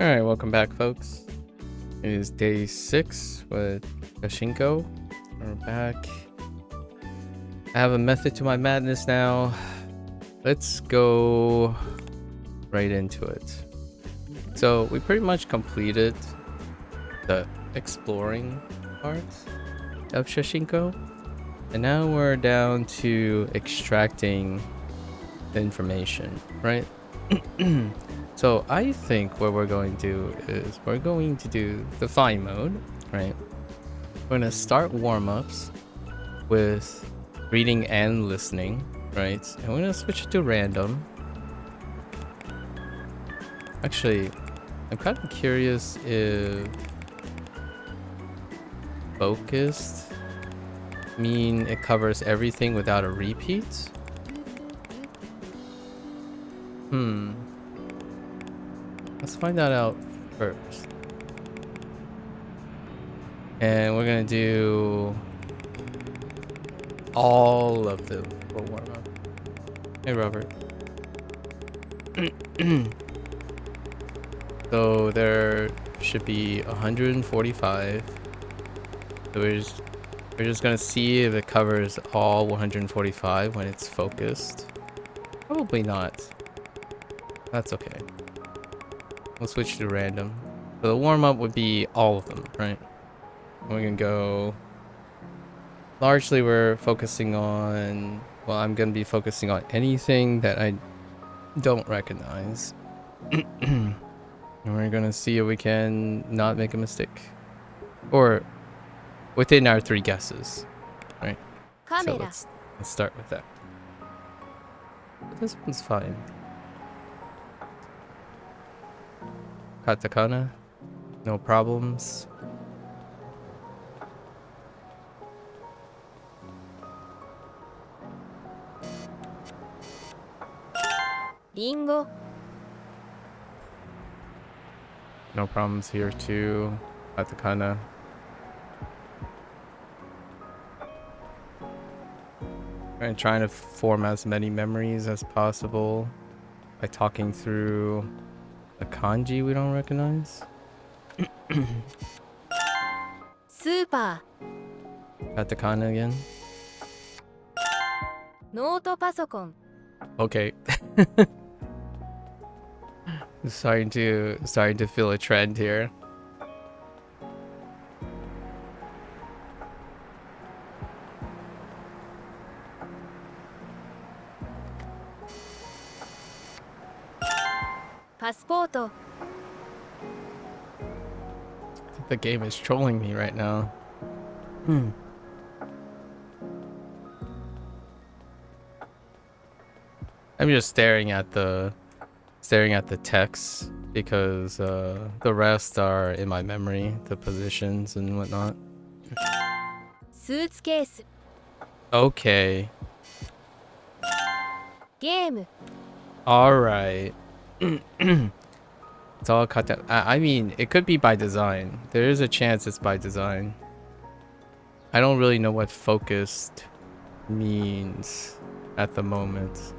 Alright, welcome back, folks. It is day 6 with Shashingo. We're back. I have a method to my madness now. Let's go right into it. So, we pretty much completed the exploring part of Shashingo. And now we're down to extracting the information, right? So I think what we're going to do is we're going to do the fine mode, right? We're going to start warm-ups with reading and listening, right? And we're going to switch it to random. Actually, I'm kind of curious if focused mean it covers everything without a repeat. Let's find that out first. And we're gonna do all of them for warm up. Hey, Robert. So there should be 145. So we're just gonna see if it covers all 145 when it's focused. Probably not. That's okay. We'll switch to random. So the warm-up would be all of them, right? We're gonna go... Largely we're focusing on... Well, I'm gonna be focusing on anything that I don't recognize. And we're gonna see if we can not make a mistake. Or within our 3 guesses, right? So let's start with that. This one's fine. Katakana, no problems. Ringo. No problems here too. Katakana. I'm trying to form as many memories as possible by talking through a kanji we don't recognize. Super. Katakana again. Note pasokon. Okay. starting to feel a trend here. Passport. I think the game is trolling me right now. I'm just staring at the text because the rest are in my memory, the positions and whatnot. Suitcase. Okay. Game. All right. It's all cut down. I mean, it could be by design. There is a chance it's by design. I don't really know what focused means at the moment.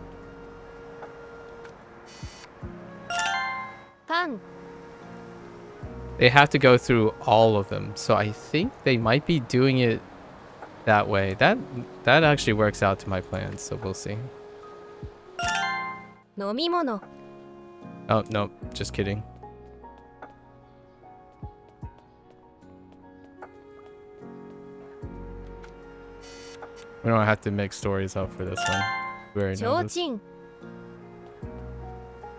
Pan. They have to go through all of them, so I think they might be doing it that way. That actually works out to my plans, so we'll see. Nomimono. Oh, no, just kidding. We don't have to make stories up for this one. We already know this. Chochin.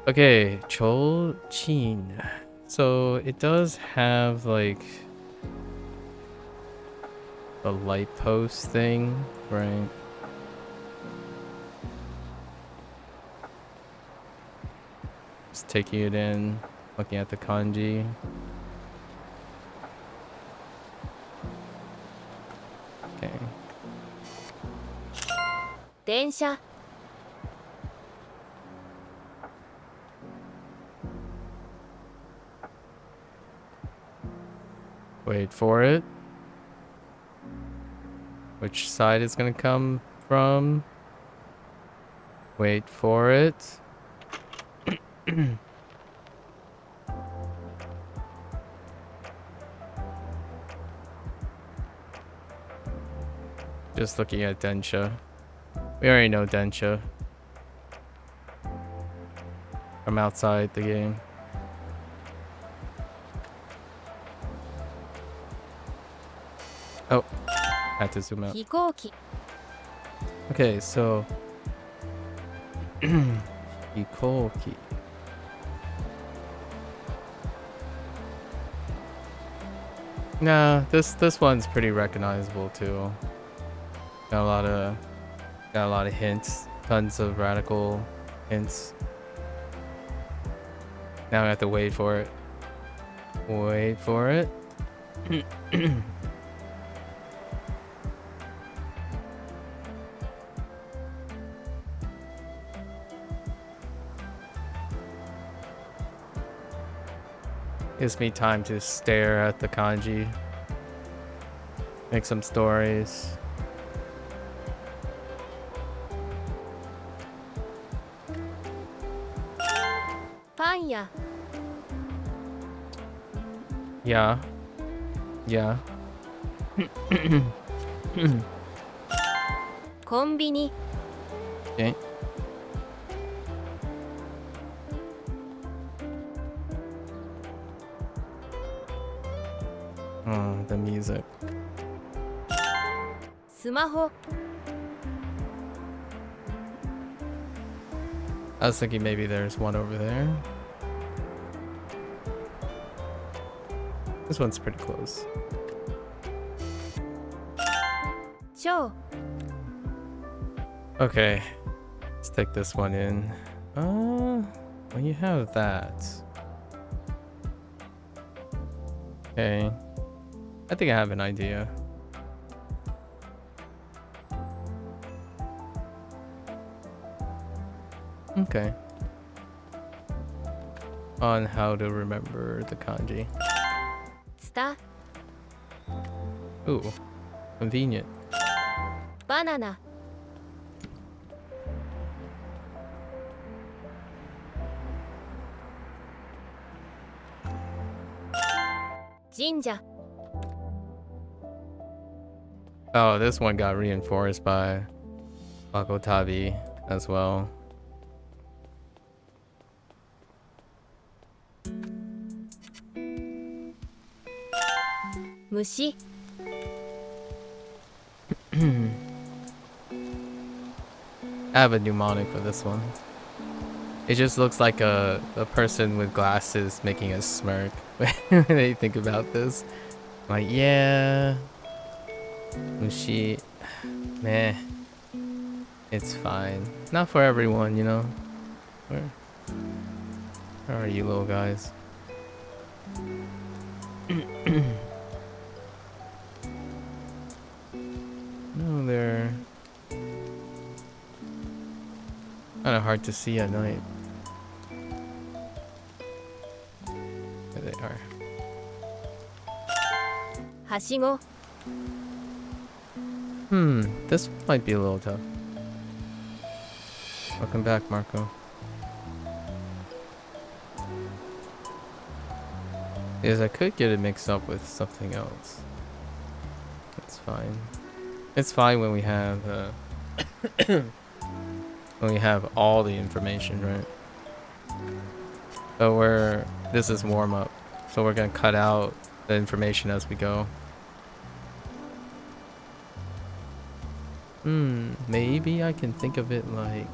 Okay, Chochin. So it does have like the light post thing, right? Just taking it in, looking at the kanji. 電車 Wait for it. Which side is gonna come from? Wait for it. Just looking at Densha. We already know Densha from outside the game. Oh, had to zoom out. 飛行機 Okay, so Hikoki. Nah, this one's pretty recognizable too. Got a lot of hints, tons of radical hints. Now I have to wait for it. Wait for it. Gives me time to stare at the kanji. Make some stories. Pan ya Yeah. Yeah. コンビニ Okay. Oh, the music. スマホ I was thinking maybe there's one over there. This one's pretty close. 超 Okay, let's take this one in. When you have that. Okay, I think I have an idea. Okay. On how to remember the kanji. ツタ Ooh, convenient. バナナ神社 Oh, this one got reinforced by Makotabi as well. 虫 I have a mnemonic for this one. It just looks like a person with glasses making a smirk when they think about this. Like, yeah, Mushi, meh, it's fine. Not for everyone, you know. Where are you little guys? No, they're kind of hard to see at night. There they are. はしご This might be a little tough. Welcome back, Marco. Because I could get it mixed up with something else. That's fine. It's fine when we have when we have all the information, right? So this is warm up. So we're gonna cut out the information as we go. Maybe I can think of it like,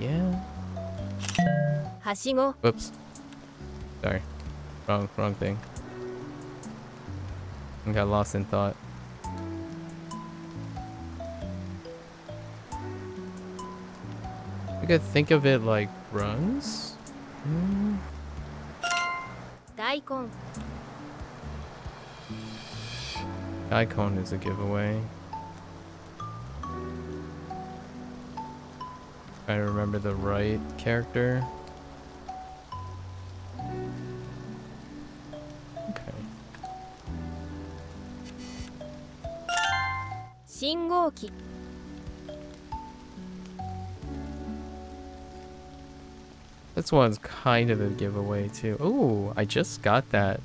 yeah. はしご Whoops. Sorry. Wrong thing. I got lost in thought. I could think of it like runs? 大根 Icon is a giveaway. Trying to remember the right character. Okay. 信号機 This one's kind of a giveaway too. Ooh, I just got that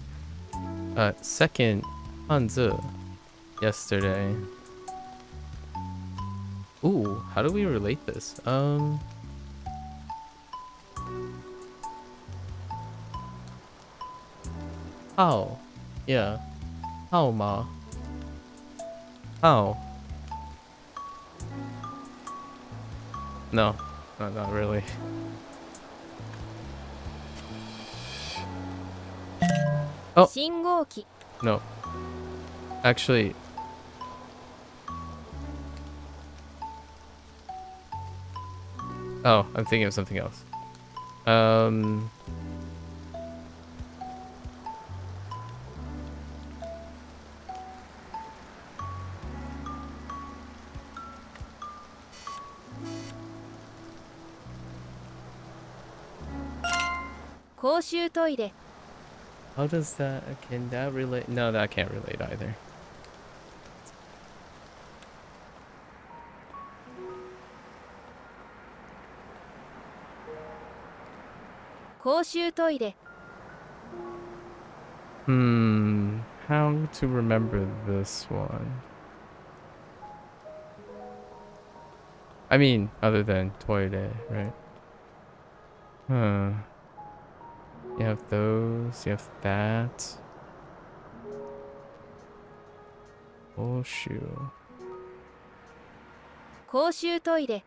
second Hanzi yesterday. Ooh, how do we relate this? How? Yeah. How ma? How? No, not really. Oh, 信号機 no. Actually, oh, I'm thinking of something else. Um, 公衆トイレ how does that, can that relate? No, that can't relate either. 公衆トイレ How to remember this one? I mean, other than toilet, right? Huh. You have those, you have that. Oh, shoot. 公衆トイレ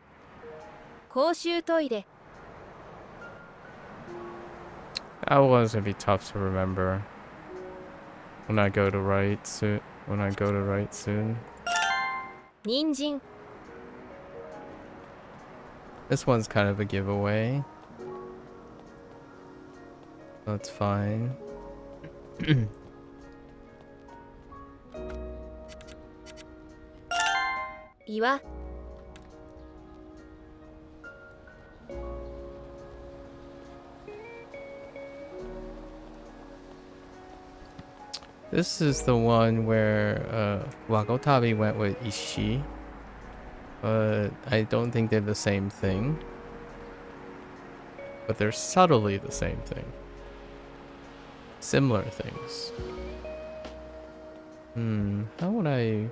公衆トイレ That one's gonna be tough to remember. When I go to write soon. When I go to write soon. 人参 This one's kind of a giveaway. That's fine. 岩 This is the one where Wagotabi went with Ishii. But I don't think they're the same thing. But they're subtly the same thing. Similar things. How would I...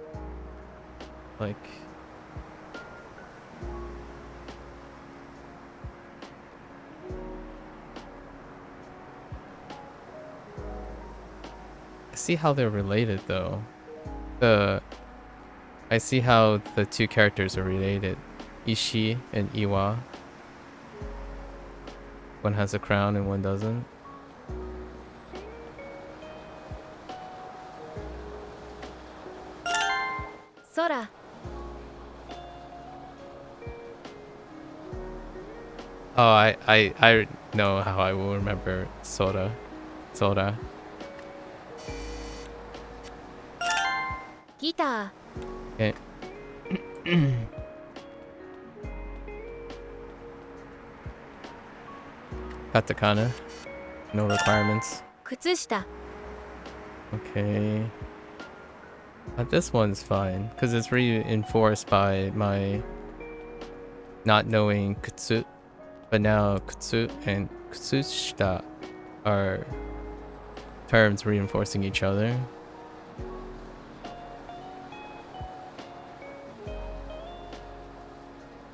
like... I see how they're related though. I see how the two characters are related. Ishii and Iwa. One has a crown and one doesn't. Sora Oh, I know how I will remember Sora. Sora. ギター Okay. Katakana. No requirements. 靴下 Okay. This one's fine, because it's reinforced by my not knowing kutsu. But now kutsu and kutsushita are terms reinforcing each other.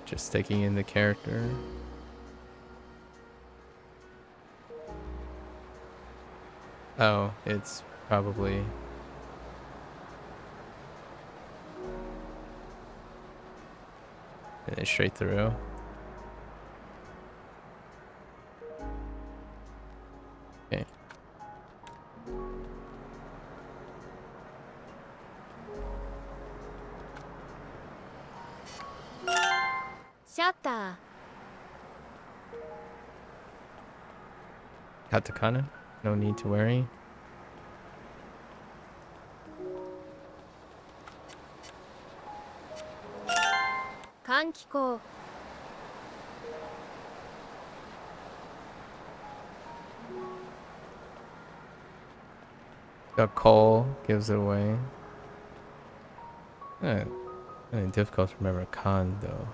Just taking in the character. Oh, it's probably... It's straight through. Okay. シャッター Katakana? No need to worry. 換気口 The call gives it away. Kind of difficult to remember con though.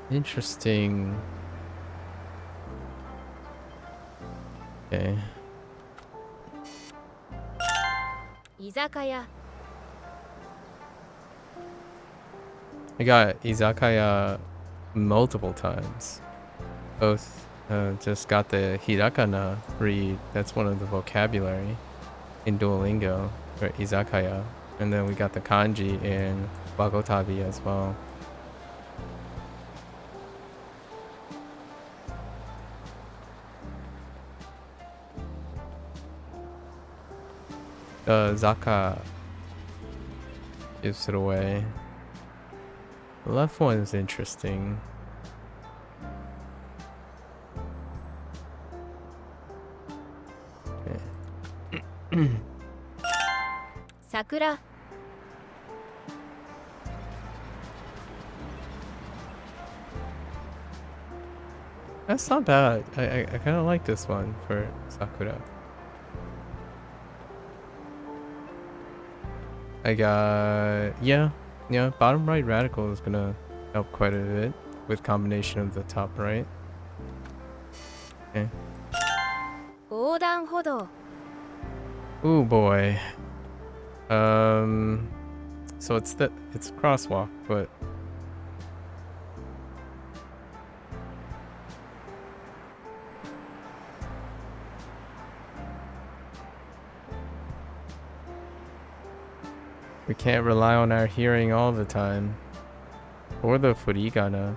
Interesting. Okay. 居酒屋 I got izakaya multiple times. Both just got the hirakana read. That's one of the vocabulary in Duolingo for izakaya. And then we got the kanji in Wagotabi as well. Zaka gives it away. The left one is interesting. Okay. 桜 That's not bad. I kind of like this one for Sakura. I got yeah, bottom right radical is gonna help quite a bit with combination of the top right. Okay. 横断歩道 Ooh boy. So it's crosswalk, but we can't rely on our hearing all the time. Or the furigana.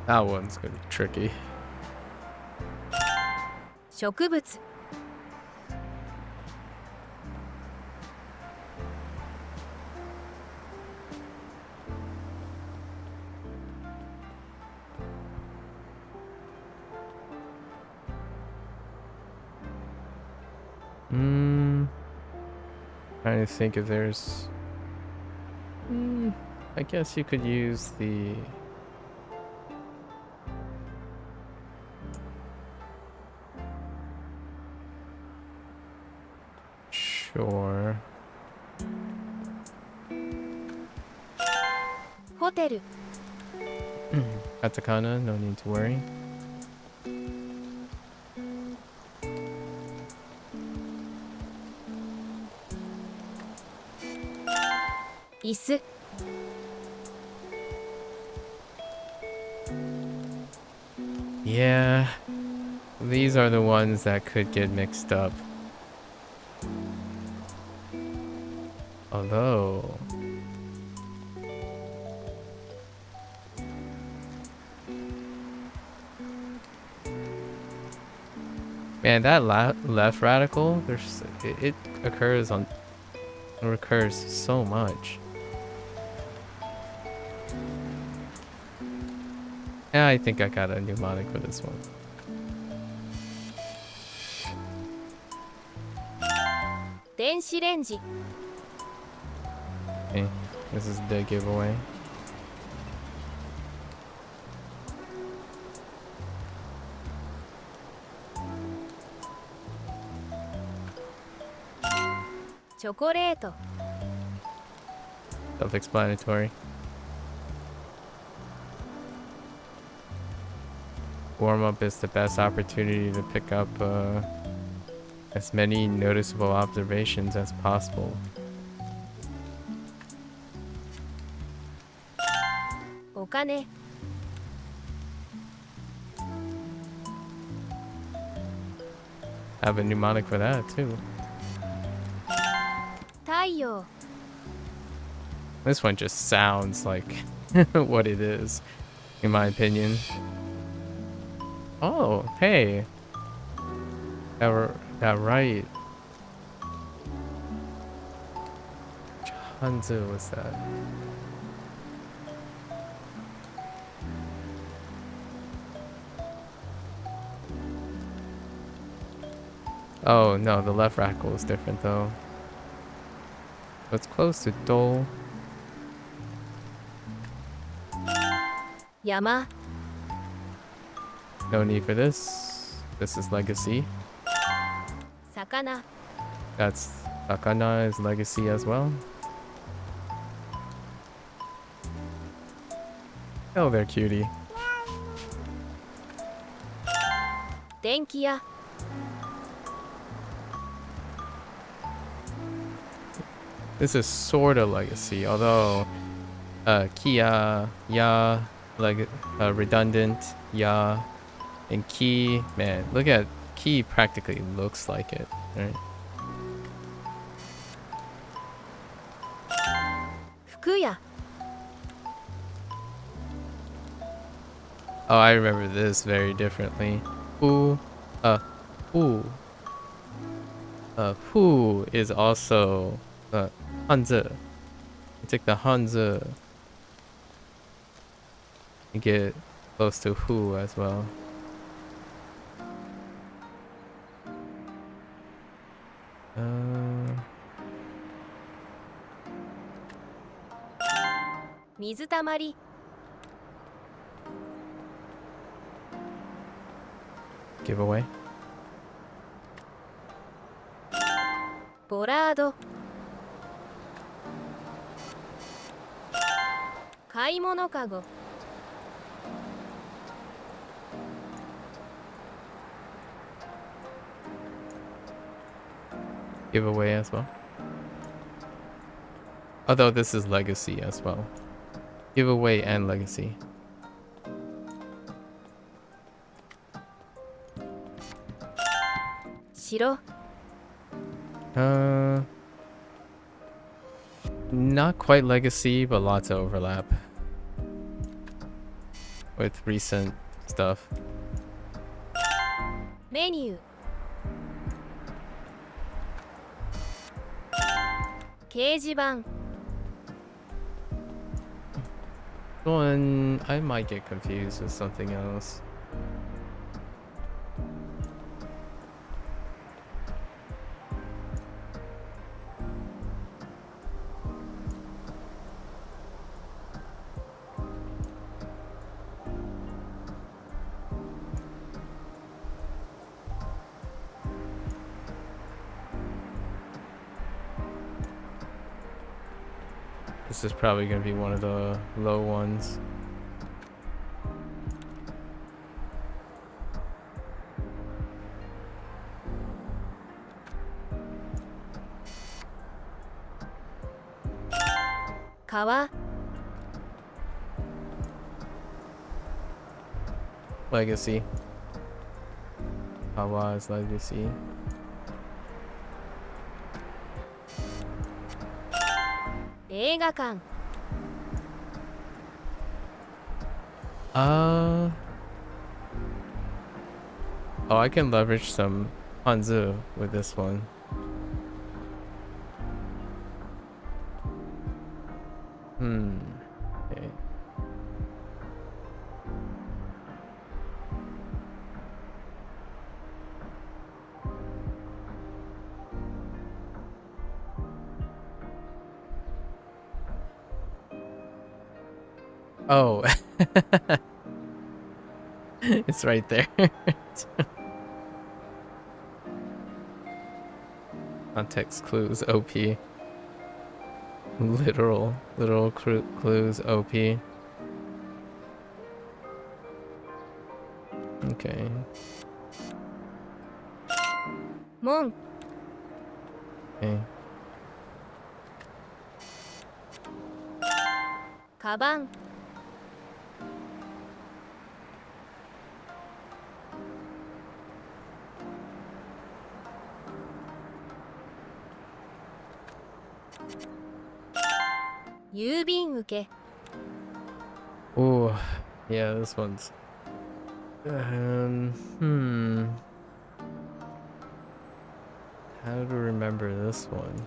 That one's gonna be tricky. 植物 Trying to think if there's I guess you could use the sure. ホテル Katakana, no need to worry. 椅子 Yeah, these are the ones that could get mixed up. Although man, that left radical, it recurs so much. Yeah, I think I got a mnemonic for this one. 電子レンジ Okay, this is the giveaway.「チョコレート Self-explanatory. Warm-up is the best opportunity to pick up as many noticeable observations as possible. お金 Have a mnemonic for that too. 太陽 This one just sounds like what it is, in my opinion. Oh, hey. Got right. Hanzu was that? Oh, no, the left rackle is different though. It's close to Dole. Yama, No need for this. This is legacy. sakana, That's Sakana is legacy as well. Oh, they're cutie. denkiya, This is sort of legacy, although Kia, Ya, redundant, Ya, and Ki. Man, look at Ki practically looks like it, right? fukuya, Oh, I remember this very differently. Fu, Fu. Fu is also Hanzi. You take the Hanzi, you get close to Fu as well. mizutamari, Giveaway. ボラード、買い物かご、Giveaway as well. Although this is legacy as well. Giveaway and legacy. Shiro, Not quite legacy, but lots of overlap with recent stuff. メニュー、掲示板、 One, I might get confused with something else. This is probably going to be one of the low ones. Kawa, Legacy. Hawa's legacy. 映画館、 Oh, I can leverage some Hanzu with this one. Okay. Oh. It's right there. Context clues OP. Literal clues OP. Okay. 門、 Okay. カバン、 郵便受け、 Ooh, yeah, this one's Hmm. How to remember this one?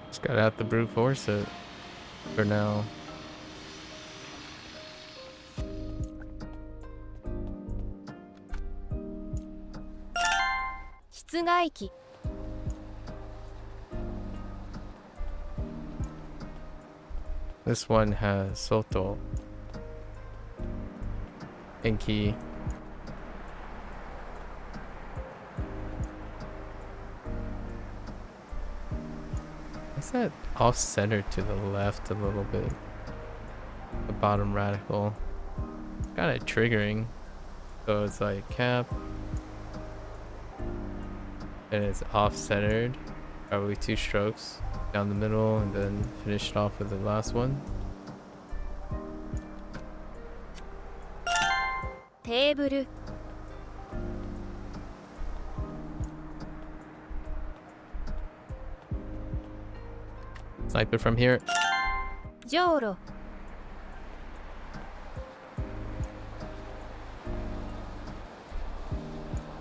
Just gotta have to brute force it for now. 室外機 This one has Soto. Enki. Is that off-centered to the left a little bit? The bottom radical. Kind of triggering. So it's like cap. And it's off-centered. Probably 2 strokes down the middle and then finish it off with the last one. テーブル Snipe it from here. じょうろ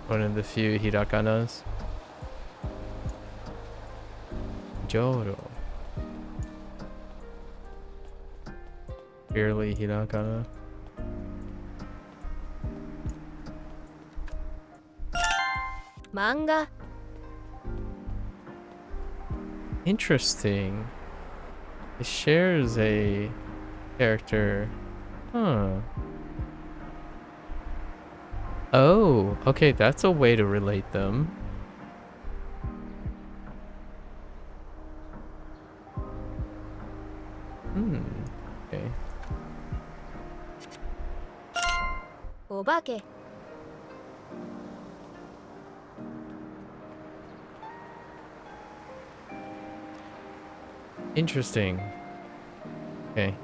One of the few hirakanas. Joro. Barely hirakana. 漫画 Interesting. It shares a character. Huh. Oh, okay, that's a way to relate them. Okay. お化け Interesting. Okay.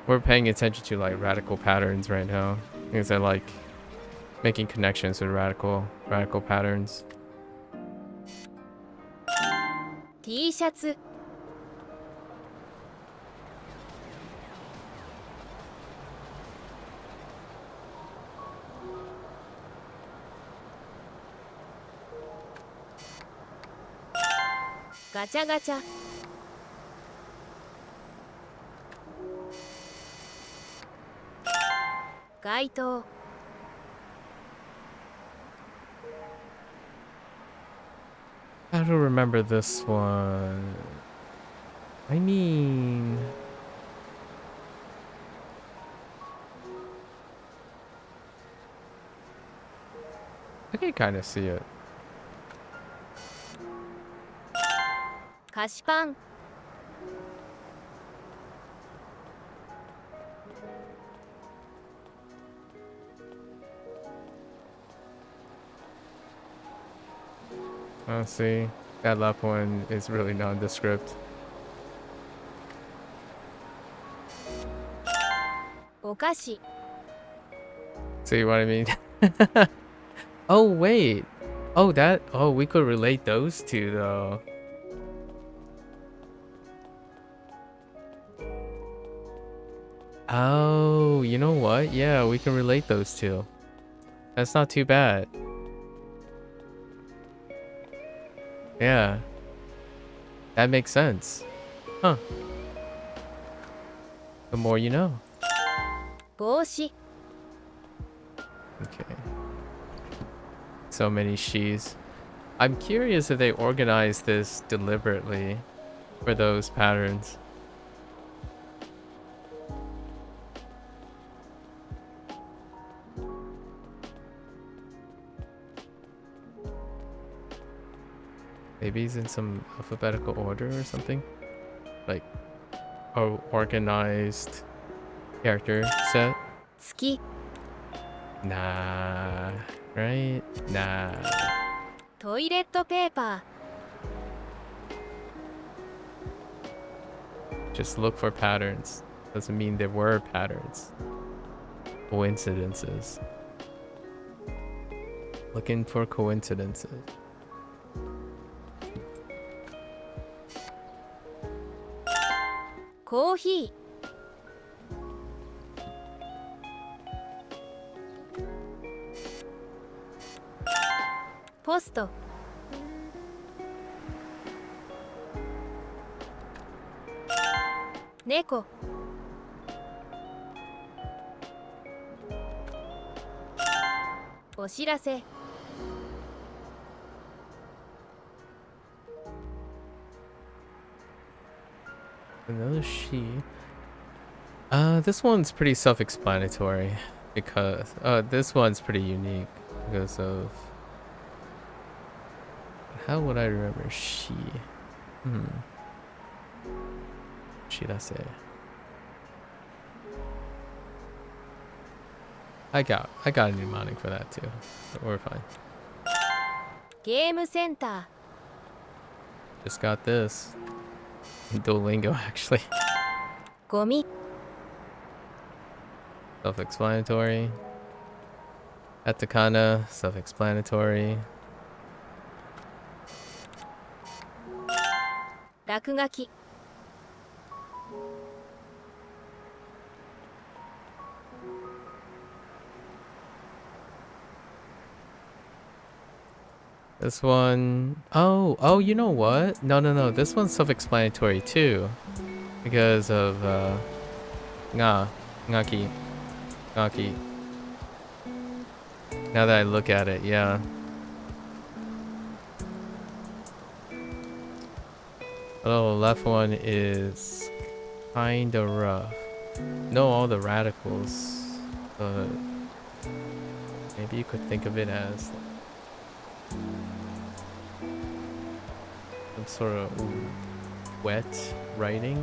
We're paying attention to like radical patterns right now because I like making connections with radical patterns. T シャツ ガチャガチャ 街灯 How to remember this one? I mean, I can kind of see it. 菓子パン See, that left one is really nondescript. お菓子 See what I mean? Oh, wait. Oh, we could relate those two though. Oh, you know what? Yeah, we can relate those two. That's not too bad. Yeah. That makes sense. Huh. The more you know. 帽子 Okay. So many she's. I'm curious if they organized this deliberately for those patterns. Maybe he's in some alphabetical order or something? Like, a organized character set? 月 Nah. Right? Nah. トイレットペーパ Just look for patterns. Doesn't mean there were patterns. Coincidences. Looking for coincidences. Coffee. Post. 猫。お知らせ。Another she. This one's pretty self-explanatory because this one's pretty unique because of how would I remember she? Shirase. I got a mnemonic for that too. So we're fine. ゲームセンタ Just got this. Duolingo actually. ー。ゴミ。 Self-explanatory. Katakana, self-explanatory. 落書き。 This one, oh, you know what? No. This one's self-explanatory too, because of ngaki. Now that I look at it, yeah. Oh, left one is kinda rough. Know all the radicals, but maybe you could think of it as some sort of wet writing.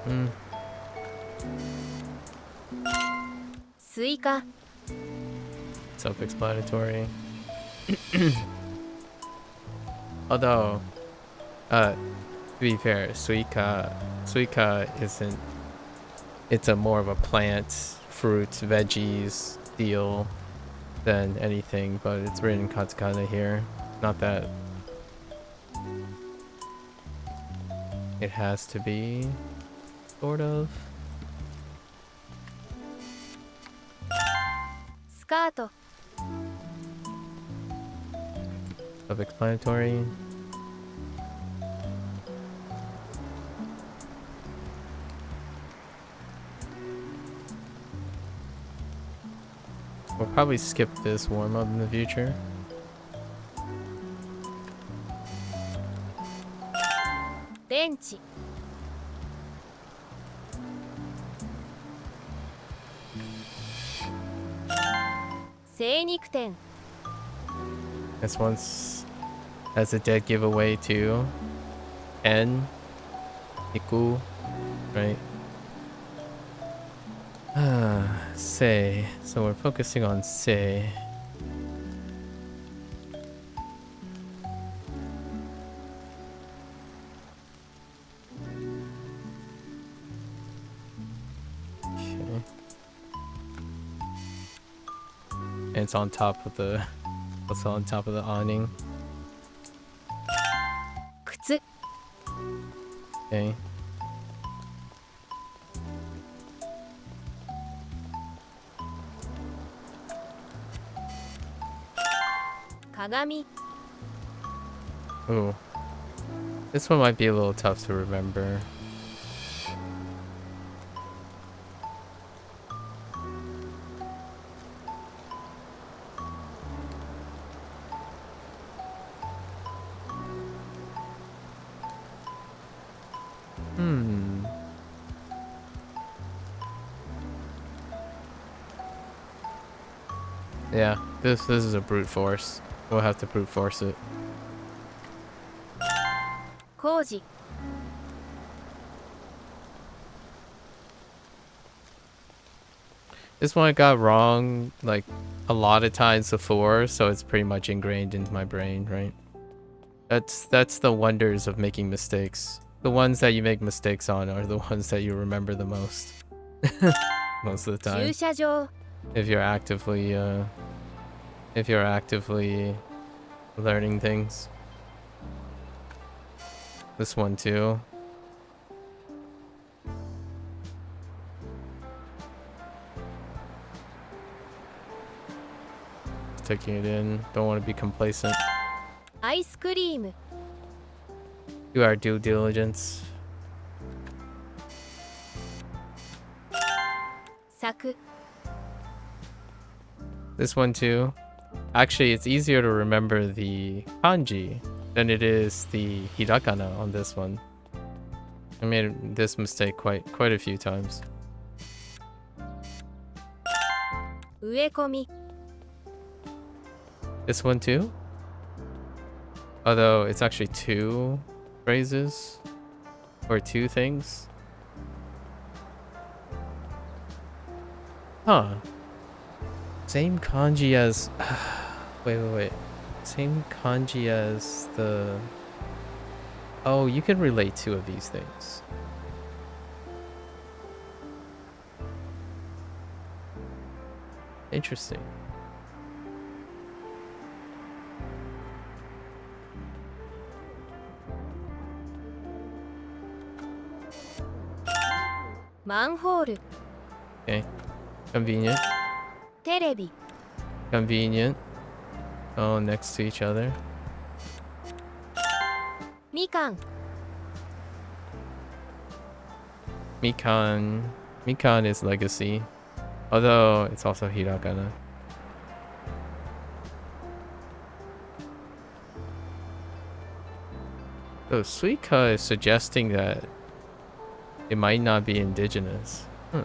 Hmm. スイカ。 Self-explanatory. Although, to be fair, suika isn't. It's a more of a plant, fruit, veggies deal than anything, but it's written in katakana here. Not that it has to be, sort of. スカート。 Self-explanatory. We'll probably skip this warm-up in the future. 電池。 精肉店。 This one's has a dead giveaway too. MAKU, right? Say. So we're focusing on say. Okay. And it's on top of the. What's on top of the awning? 靴。 Okay. Kagami. Ooh. This one might be a little tough to remember. Yeah, this is a brute force. We'll have to brute force it. 工事。This one I got wrong like a lot of times before, so it's pretty much ingrained into my brain, right? That's the wonders of making mistakes. The ones that you make mistakes on are the ones that you remember the most. Most of the time. 駐車場 If you're actively learning things. This one too. Taking it in. Don't want to be complacent. アイスクリーム Do our due diligence. 柵 This one too. Actually, it's easier to remember the kanji than it is the hiragana on this one. I made this mistake quite a few times. 植え込み This one too? Although it's actually two phrases or two things. Huh. Same kanji as wait. Same kanji as the Oh, you can relate two of these things. Interesting. Manhole Okay. Convenient. テレビ Convenient. Oh, next to each other. みかん Mikan. Mikan is legacy. Although it's also hiragana. So Suika is suggesting that it might not be indigenous. Huh.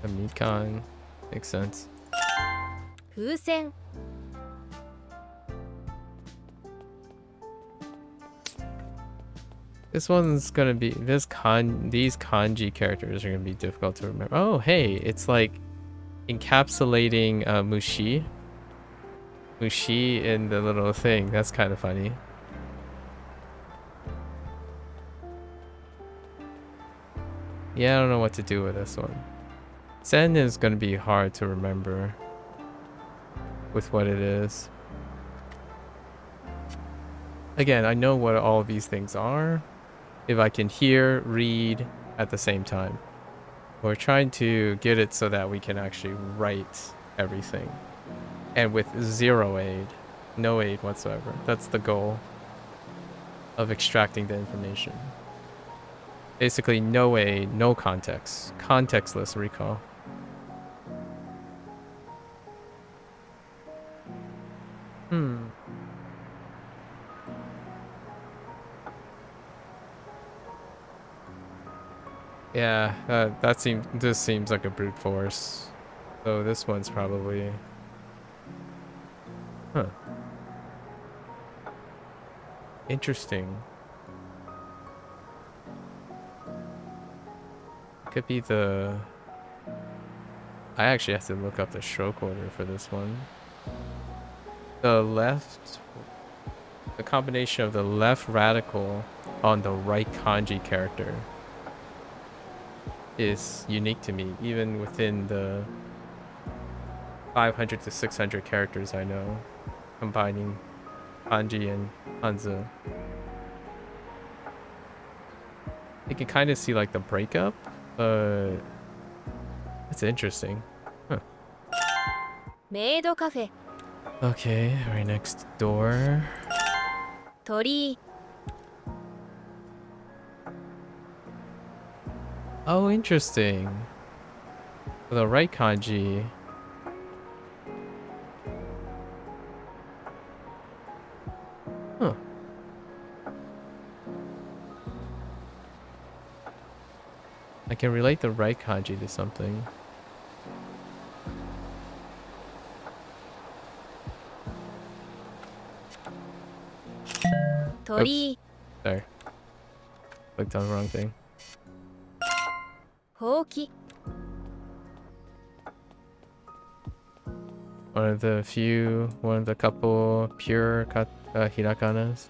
A Mikan makes sense. 風船 This one's gonna be these kanji characters are gonna be difficult to remember. Oh, hey, it's like encapsulating Mushi in the little thing. That's kind of funny. Yeah, I don't know what to do with this one. Sen is gonna be hard to remember with what it is. Again, I know what all of these things are if I can hear, read at the same time. We're trying to get it so that we can actually write everything. And with zero aid, no aid whatsoever. That's the goal of extracting the information. Basically, no aid, no context. Contextless recall. Yeah, this seems like a brute force. So this one's probably... Huh. Interesting. Could be the... I actually have to look up the stroke order for this one. The left... The combination of the left radical on the right kanji character is unique to me, even within the 500 to 600 characters I know, combining kanji and hanzi. You can kind of see like the breakup, but it's interesting. Huh. メイドカフェ Okay, right next door. 鳥居 Oh, interesting. For the right kanji. Huh. I can relate the right kanji to something.鳥居 Sorry. Clicked on the wrong thing. ほうき One of the couple pure hirakanas.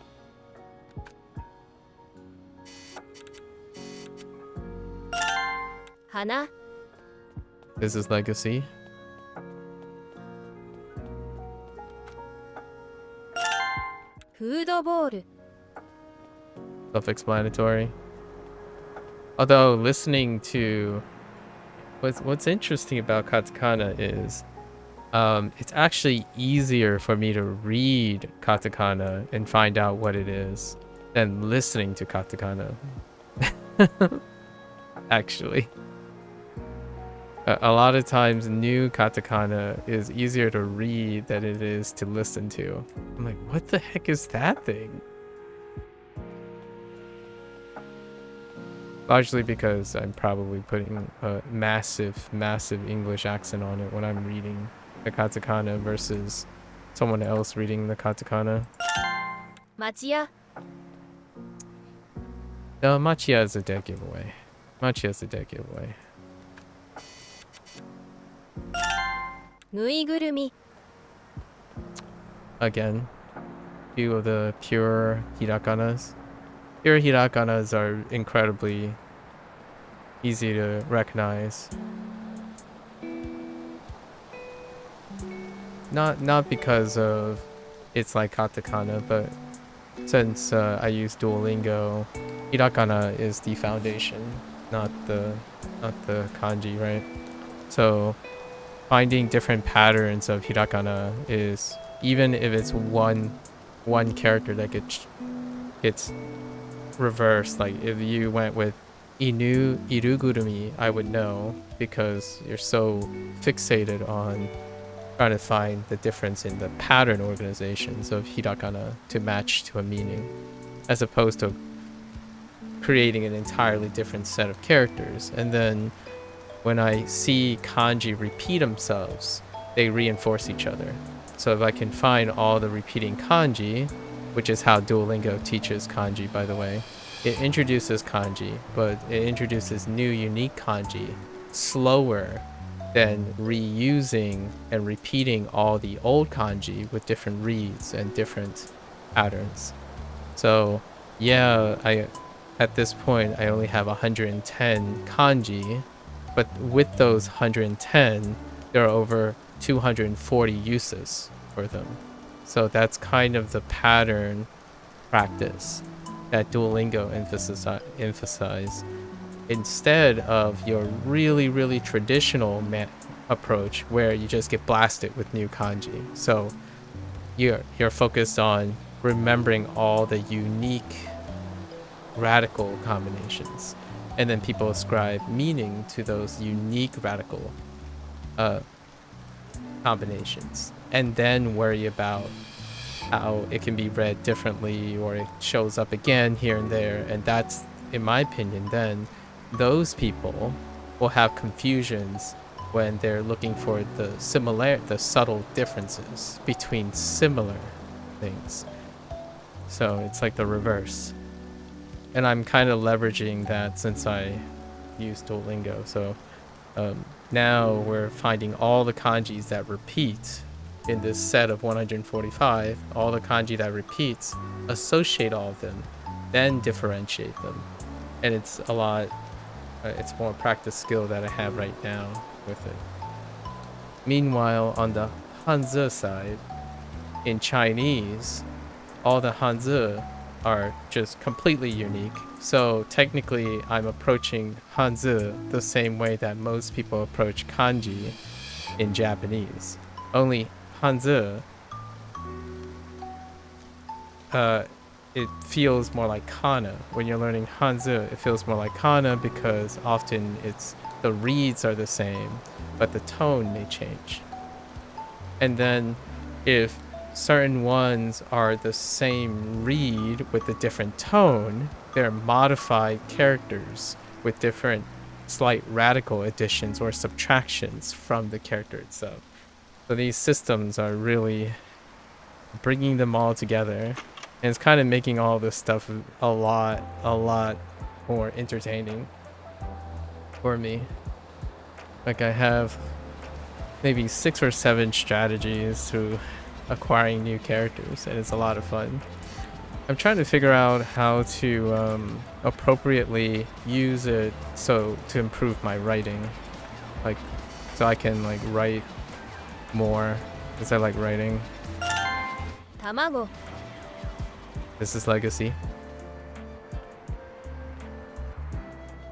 花 This is legacy. フードボール Self-explanatory. Although listening to what's interesting about katakana is it's actually easier for me to read katakana and find out what it is than listening to katakana. Actually. A lot of times new katakana is easier to read than it is to listen to. I'm like, what the heck is that thing? Largely because I'm probably putting a massive English accent on it when I'm reading the katakana versus someone else reading the katakana. 町屋 No, Machiya is a dead giveaway. Machiya is a dead giveaway. ぬいぐるみ Again, few of the pure hirakanas. Pure hirakanas are incredibly easy to recognize. Not because of it's like katakana, but since I use Duolingo, hiragana is the foundation, not the kanji, right? So finding different patterns of hiragana is, even if it's one character that gets reversed, like if you went with inu irugurumi, I would know because you're so fixated on trying to find the difference in the pattern organizations of hiragana to match to a meaning, as opposed to creating an entirely different set of characters. And then when I see kanji repeat themselves, they reinforce each other. So if I can find all the repeating kanji, which is how Duolingo teaches kanji, by the way, it introduces kanji, but it introduces new unique kanji slower than reusing and repeating all the old kanji with different reads and different patterns. So yeah, at this point I only have 110 kanji, but with those 110 there are over 240 uses for them. So that's kind of the pattern practice that Duolingo emphasize instead of your really traditional approach where you just get blasted with new kanji. So you're focused on remembering all the unique radical combinations, and then people ascribe meaning to those unique radical combinations, and then worry about how it can be read differently or it shows up again here and there. And that's, in my opinion, then those people will have confusions when they're looking for the subtle differences between similar things. So it's like the reverse. And I'm kind of leveraging that since I use Duolingo. So now we're finding all the kanjis that repeat in this set of 145, all the kanji that repeats, associate all of them, then differentiate them. And it's a lot, it's more practice skill that I have right now with it. Meanwhile, on the Hanzi side, in Chinese, all the Hanzi are just completely unique. So technically, I'm approaching Hanzi the same way that most people approach kanji in Japanese. Only Hanzi, it feels more like kana. When you're learning Hanzi, it feels more like kana because often the reads are the same, but the tone may change. And then if certain ones are the same read with a different tone, they're modified characters with different slight radical additions or subtractions from the character itself. So these systems are really bringing them all together, and it's kind of making all this stuff a lot more entertaining for me. Like I have maybe 6 or 7 strategies to acquiring new characters, and it's a lot of fun. I'm trying to figure out how to appropriately use it so to improve my writing, like so I can like write more because I like writing. 卵 This is Legacy.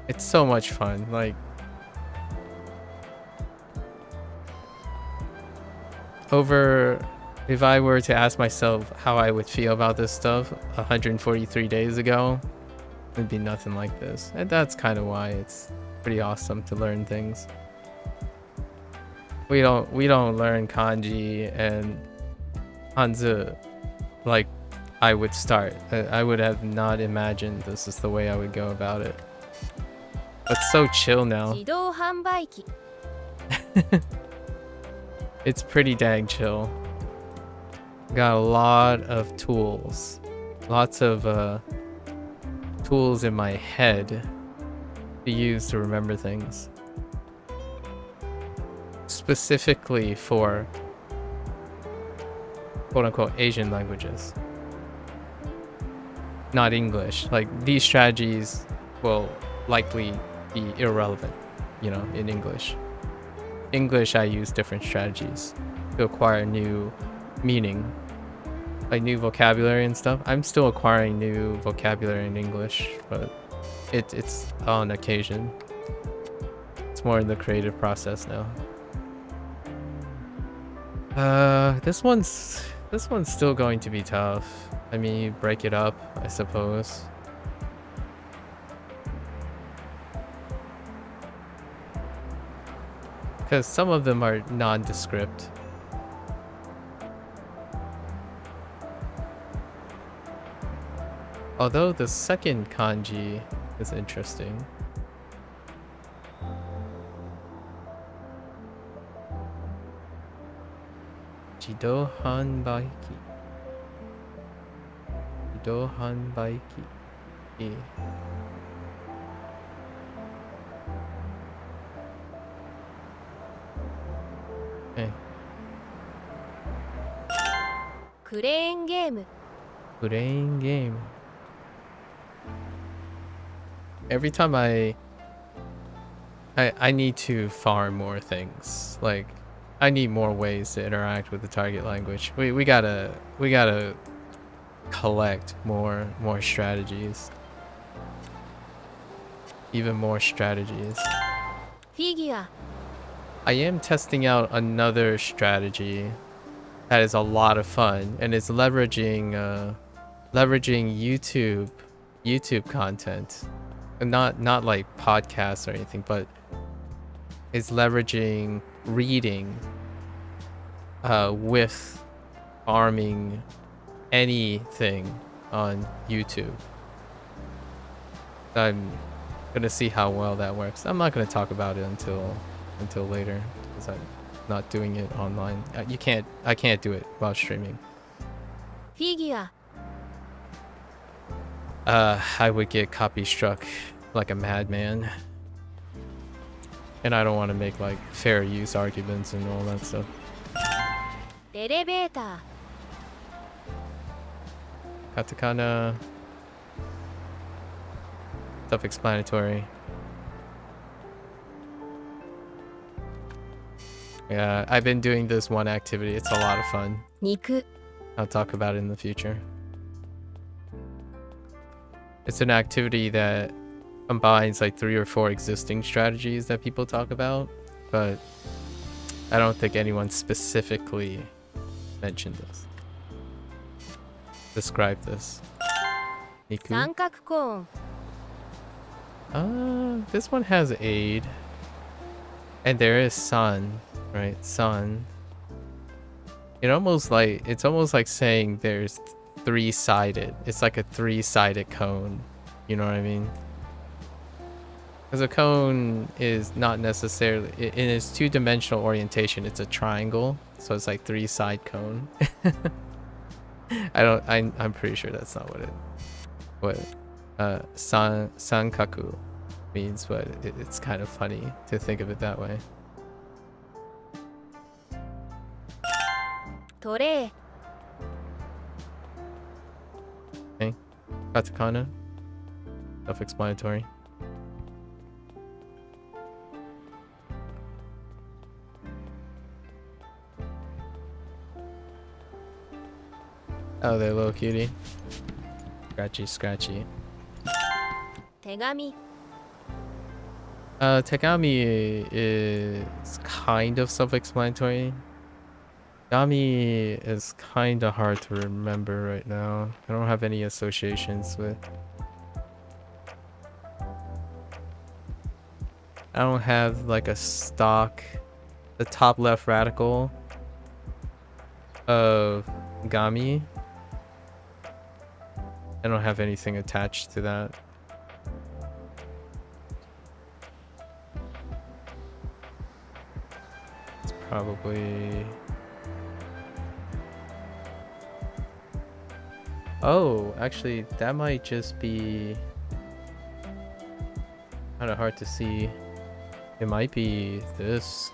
It's so much fun. Like if I were to ask myself how I would feel about this stuff 143 days ago, it'd be nothing like this. And that's kind of why it's pretty awesome to learn things. We don't learn kanji and Hanzi like I would start. I would have not imagined this is the way I would go about it. But so chill now. 自動販売機 It's pretty dang chill. Got a lot of tools. Lots of tools in my head to use to remember things. Specifically for quote-unquote Asian languages. Not English. Like, these strategies will likely be irrelevant, you know, in English. English, I use different strategies to acquire new meaning, like new vocabulary and stuff. I'm still acquiring new vocabulary in English, but it's on occasion. It's more in the creative process now. This one's still going to be tough. I mean, you break it up, I suppose. Because some of them are nondescript. Although the second kanji is interesting. Jido hanbaiki. Jido hanbaiki. Okay. クレーンゲーム Playing game. Every time I need to farm more things. Like, I need more ways to interact with the target language. We gotta collect more strategies. Even more strategies. フィギュア I am testing out another strategy that is a lot of fun, and it's leveraging YouTube content, and not like podcasts or anything, but it's leveraging reading with farming anything on YouTube. I'm gonna see how well that works. I'm not gonna talk about it until later because I'm not doing it online. I can't do it while streaming. フィギュア I would get copy struck like a madman. And I don't want to make like fair use arguments and all that stuff. エレベーター Katakana. Self-explanatory. Yeah, I've been doing this one activity. It's a lot of fun. 肉 I'll talk about it in the future. It's an activity that combines like 3 or 4 existing strategies that people talk about, but I don't think anyone specifically mentioned this. Describe this. Niku? 三角コーン This one has aid. And there is sun, right? Sun. It's almost like saying there's 3-sided. It's like a 3-sided cone. You know what I mean? Because a cone is not necessarily in its 2-dimensional orientation. It's a triangle, so it's like 3-side cone. I'm pretty sure that's not what sankaku means, but it's kind of funny to think of it that way. トレイ Okay. Katakana. Self-explanatory. Oh, they're a little cutie. Scratchy, scratchy. 手紙 Tegami is kind of self-explanatory. Gami is kind of hard to remember right now. I don't have any associations with. I don't have like a stock, the top left radical of Gami. I don't have anything attached to that. It's probably... Oh, actually, that might just be kind of hard to see. It might be this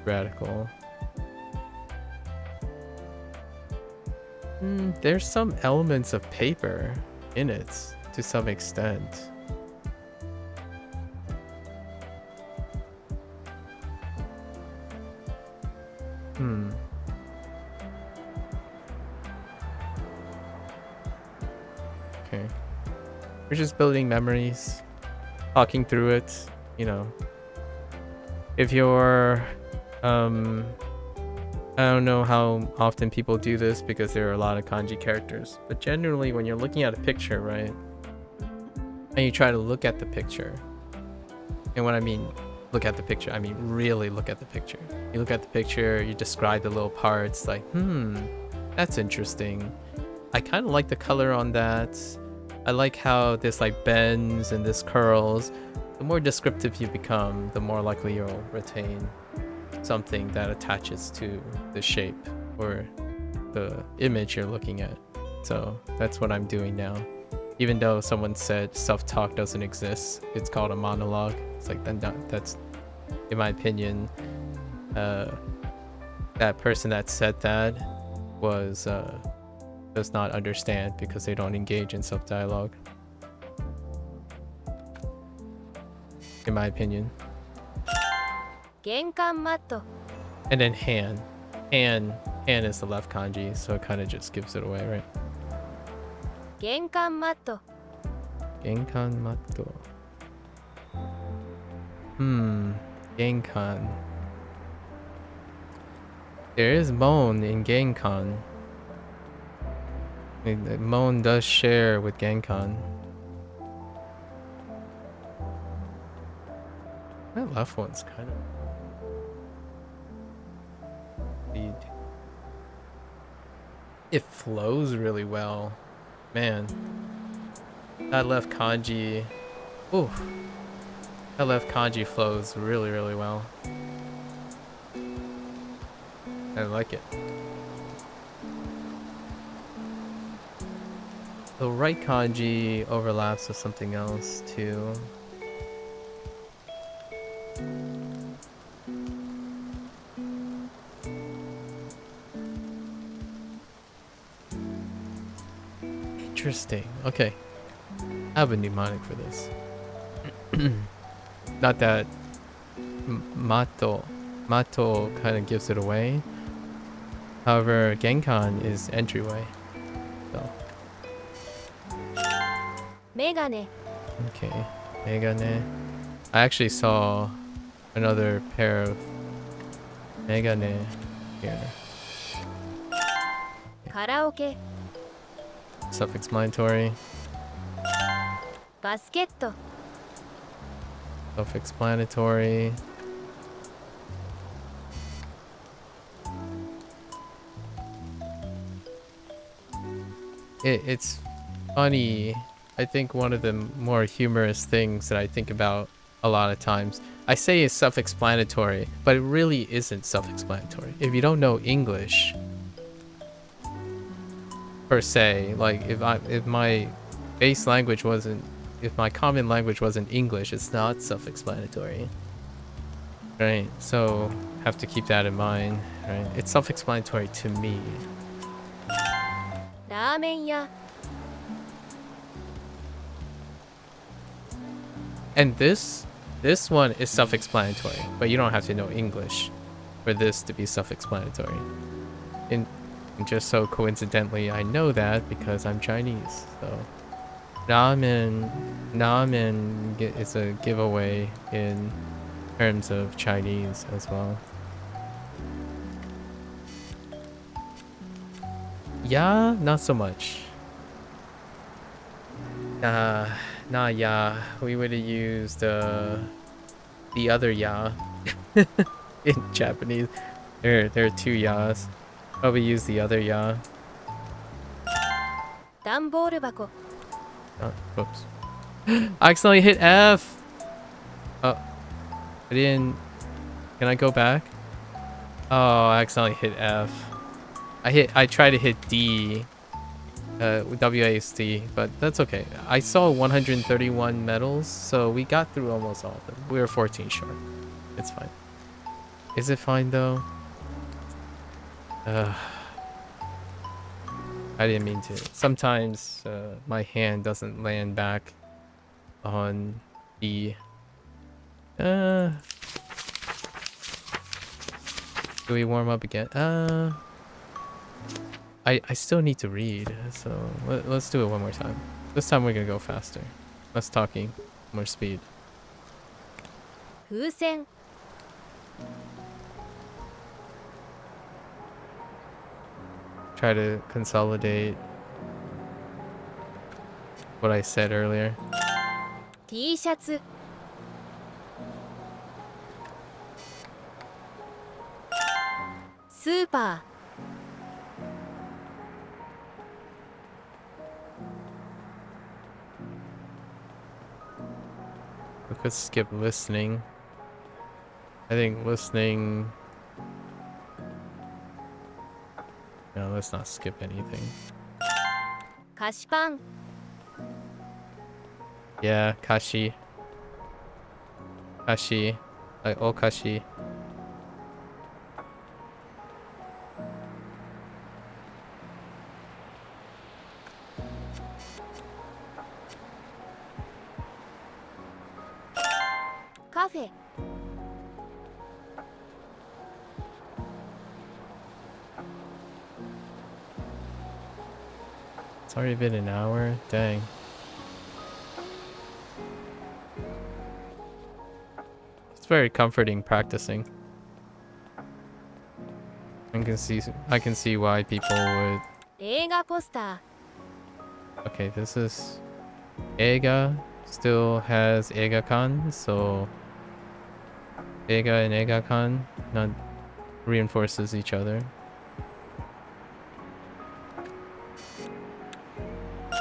radical. There's some elements of paper in it to some extent. Okay. We're just building memories, talking through it, you know. If you're, I don't know how often people do this because there are a lot of kanji characters, but generally when you're looking at a picture, right, and you try to look at the picture, and when I mean look at the picture, I mean really look at the picture. You look at the picture, you describe the little parts, like, that's interesting. I kind of like the color on that. I like how this like bends and this curls. The more descriptive you become, the more likely you'll retain something that attaches to the shape or the image you're looking at. So that's what I'm doing now. Even though someone said self-talk doesn't exist, it's called a monologue. It's like, that's, in my opinion, that person that said that was does not understand because they don't engage in self-dialogue. In my opinion. 玄関マット And then Han. Han is the left kanji, so it kind of just gives it away, right? 玄関マット Genkan matto. Genkan. There is Mon in Genkan. Mon does share with Genkan. That left one's kind of... It flows really well. Man. That left kanji... Ooh. That left kanji flows really, really well. I like it. The right kanji overlaps with something else too. Interesting. Okay. I have a mnemonic for this. Not that Mato kind of gives it away. However, Genkan is entryway. So. メガネ Okay. Megane. I actually saw another pair of Megane here. カラオケ Self-explanatory. バスケット Self-explanatory. It's funny. I think one of the more humorous things that I think about a lot of times, I say it's self-explanatory, but it really isn't self-explanatory. If you don't know English, per se, like if my base language wasn't, if my common language wasn't English, it's not self-explanatory. Right, so have to keep that in mind, right? It's self-explanatory to me. ラーメン屋 And this one is self-explanatory, but you don't have to know English for this to be self-explanatory. And just so coincidentally, I know that because I'm Chinese. So ramen is a giveaway in terms of Chinese as well. Yeah, not so much. Nah, yeah. We would have used the other ya in Japanese. There are two yas. Probably use the other ya. 段ボール箱 Oh, whoops. I accidentally hit F. Oh, I didn't. Can I go back? Oh, I accidentally hit F. I tried to hit D. WASD, but that's okay. I saw 131 medals, so we got through almost all of them. We were 14 short. It's fine. Is it fine though? I didn't mean to. Sometimes my hand doesn't land back on the... do we warm up again? I still need to read, so let's do it one more time. This time we're gonna go faster. Less talking, more speed. 風船 Try to consolidate what I said earlier. T シャツ スーパ We could skip listening. I think listening... No, let's not skip anything. ー菓子パン Yeah, kashi. Kashi. Like okashi.「カフェ」 It's already been an hour? Dang. It's very comforting practicing. I can see why people would... 映画ポスタ Okay, this is... Eiga still has Eiga-kan, so... Eiga and Eiga-kan not reinforces each other. ー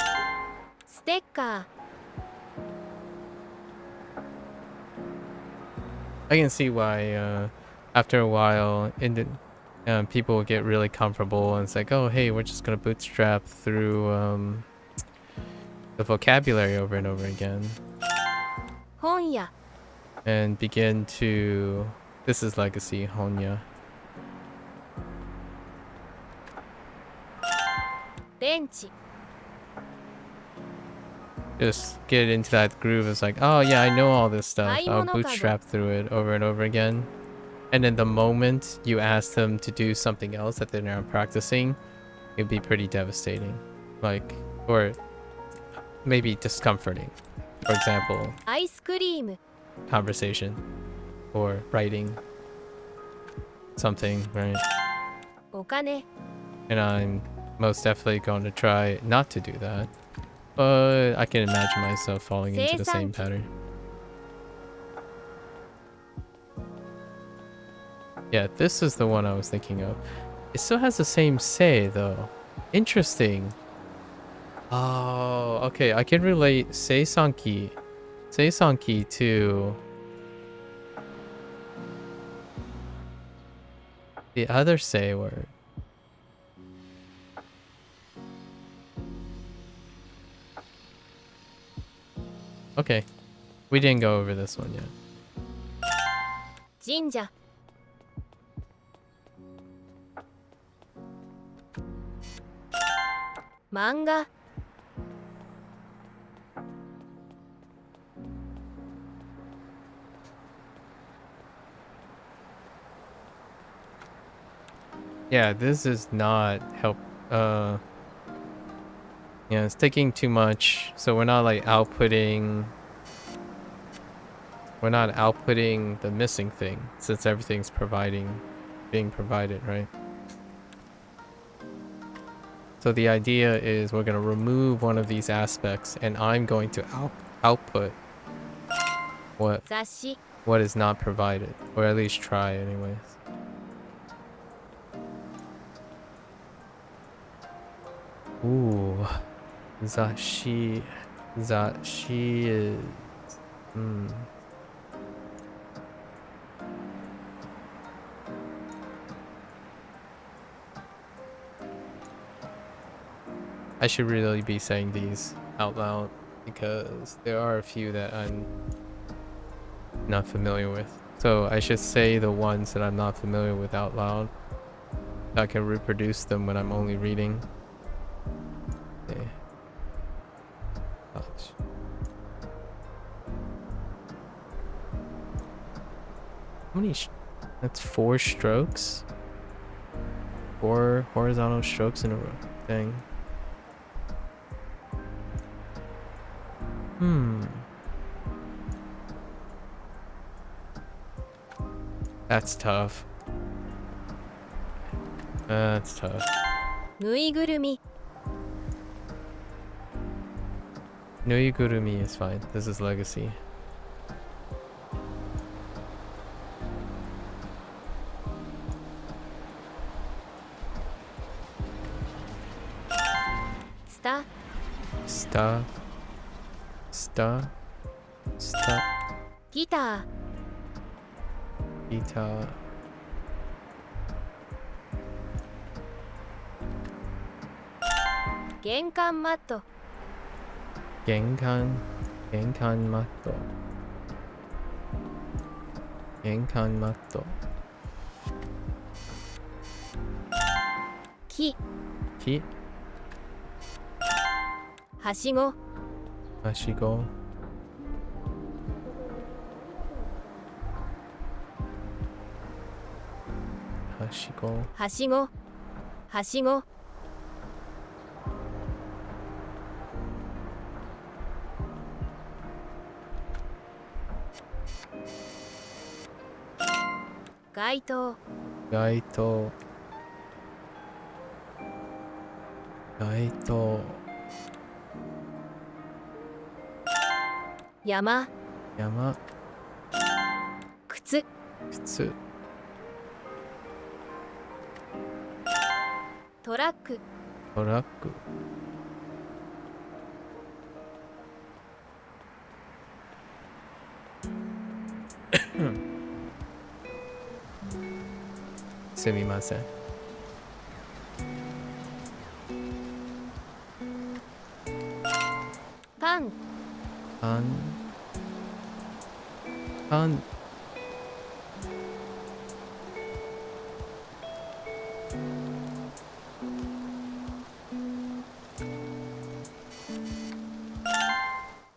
ステッカー I can see why after a while people will get really comfortable and it's like, oh hey, we're just gonna bootstrap through the vocabulary over and over again 本屋 and begin to... This is legacy, Honya. ベンチ Just get into that groove. It's like, oh yeah, I know all this stuff. I'll 買い物カゴ bootstrap through it over and over again. And then the moment you ask them to do something else that they're not practicing, it'd be pretty devastating. Like, or maybe discomforting. For example, アイスクリーム conversation or writing something, right? お金 And I'm most definitely going to try not to do that. But I can imagine myself falling into the same pattern. Yeah, this is the one I was thinking of. It still has the same say though. Interesting. Oh, okay. I can relate Seisanki to the other say word. Okay. We didn't go over this one yet. 神社。漫画。Yeah, this is not help. Yeah, it's taking too much. So we're not like outputting. We're not outputting the missing thing since everything's being provided, right? So the idea is we're going to remove one of these aspects and I'm going to output what 雑誌。 what is not provided, or at least try anyways. Ooh, Zashi is I should really be saying these out loud because there are a few that I'm not familiar with. So I should say the ones that I'm not familiar with out loud. I can reproduce them when I'm only reading. Okay. Gosh. How many? That's 4 strokes. 4 horizontal strokes in a row. Dang. That's tough. That's tough. ぬいぐるみ。 Noigurumi is fine. This is legacy. ツタ。 Star. ギター。 Guitar. 玄関マット。 Genkan matto. 木。 Ki. はしご。 Hashigo. はしご。はしご。 街灯。 Gaito. 山。 Yama. 靴。 Kutsu. トラック。 Toraku. すみません。パン。 Pan.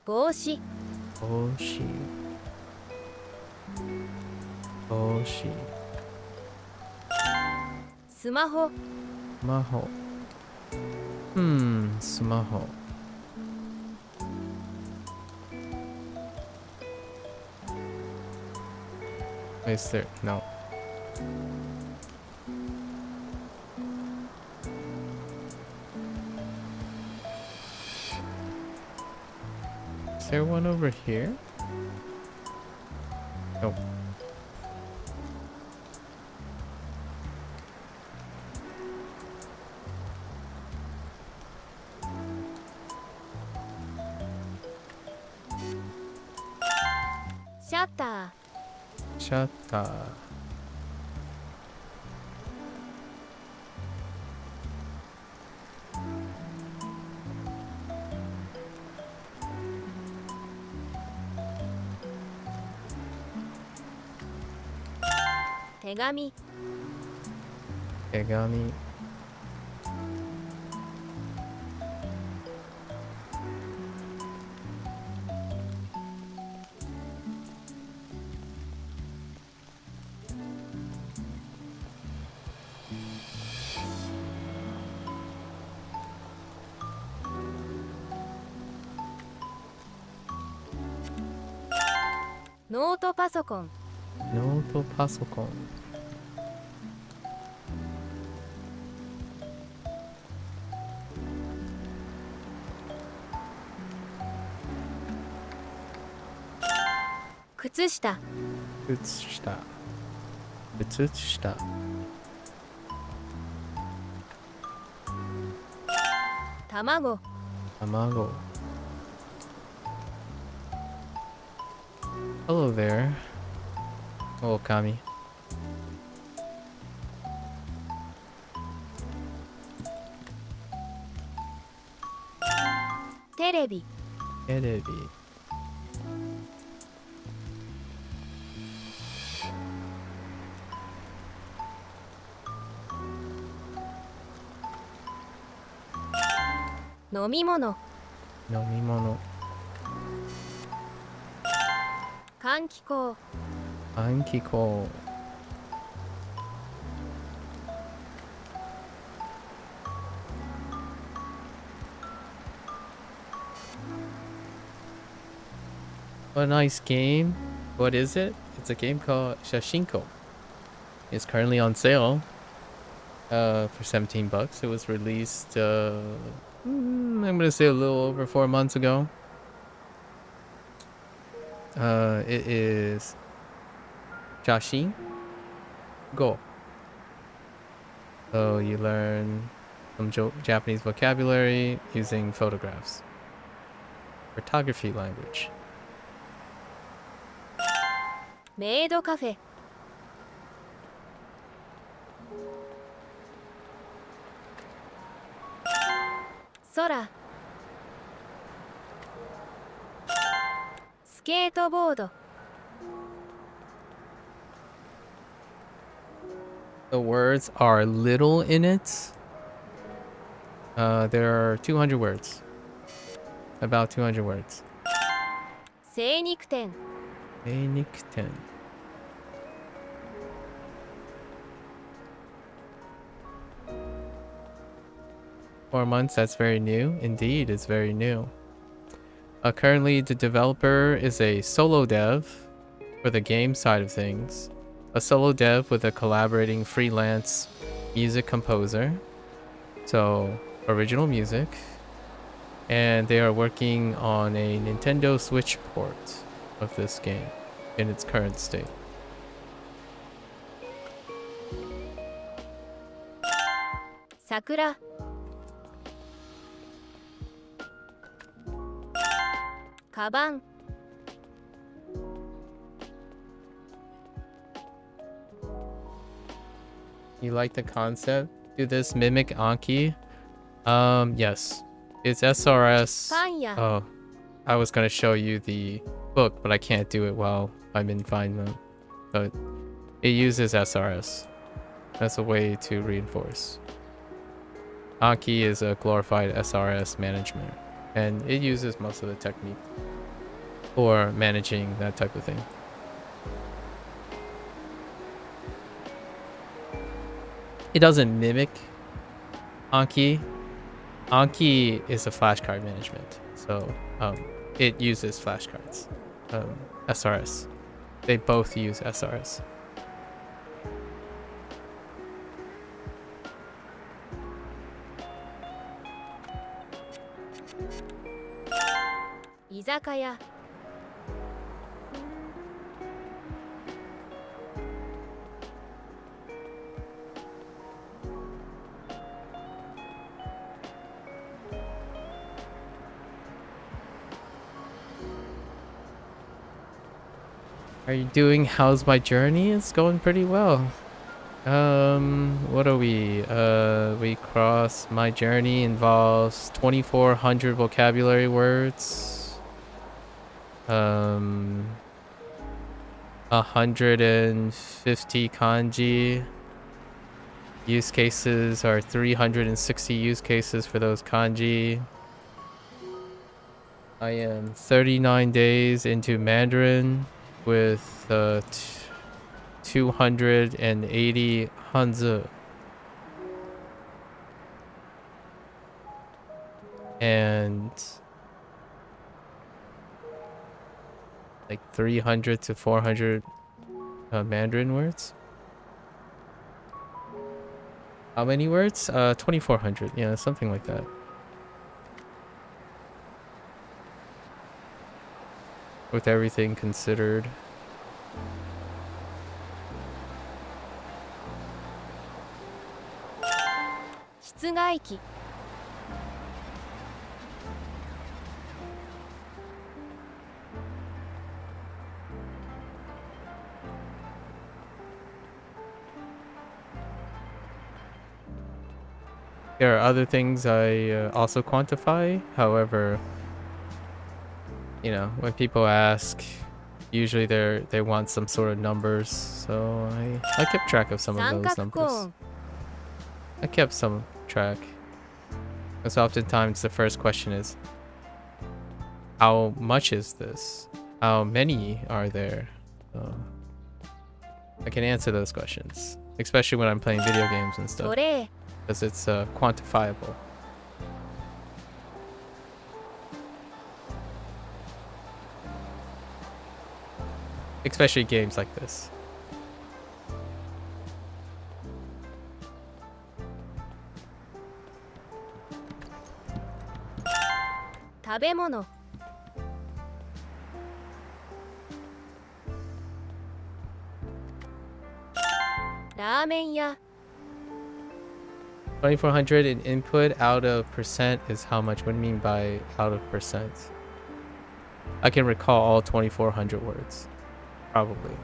帽子。 Boshi. スマホ。 Smaho. Smaho. Is there? No. Is there one over here? Nope. Shutter. Shutter. 手紙 Kegami. Note パソコン Note pasokon. 靴下 Utsushita. Utsushita. 卵 Tamago. Hello there. Oh, Kami. テレビ Terebi. 飲み物 Nomimono. 換気口 Ankiko. What a nice game. What is it? It's a game called Shashingo. It's currently on sale for 17 bucks. It was released I'm gonna say a little over 4 months ago. It is Shashingo. So you learn some Japanese vocabulary using photographs. Photography language. メイドカフェ 空 スケートボード The words are little in it. There are 200 words. About 200 words. 精肉店 Einikten. Four months, that's very new. Indeed, it's very new. Currently, the developer is a solo dev for the game side of things. A solo dev with a collaborating freelance music composer. So, original music. And they are working on a Nintendo Switch port of this game in its current state. 桜 カバン You like the concept? Do this mimic Anki? Yes. It's SRS. パン屋 Oh, I was gonna show you the book, but I can't do it while I'm in fine mode. But it uses SRS. That's a way to reinforce. Anki is a glorified SRS management, and it uses most of the technique for managing that type of thing. It doesn't mimic Anki. Anki is a flashcard management, so it uses flashcards. SRS. They both use SRS. 居酒屋 How are you doing? How's my journey? It's going pretty well. What are we? We cross. My journey involves 2,400 vocabulary words. 150 kanji. Use cases are 360 use cases for those kanji. I am 39 days into Mandarin with 280 Hanzi. And like 300 to 400 Mandarin words. How many words? 2,400. Yeah, something like that. With everything considered. There are other things I also quantify. However, you know, when people ask, usually they want some sort of numbers. So I kept track of some of those numbers. I kept some track. Because oftentimes the first question is, how much is this? How many are there? I can answer those questions, especially when I'm playing video games and stuff, because it's quantifiable. Especially games like this. Tabemono. 2,400 in input out of percent is how much? What do you mean by out of percent? I can recall all 2,400 words. Probably.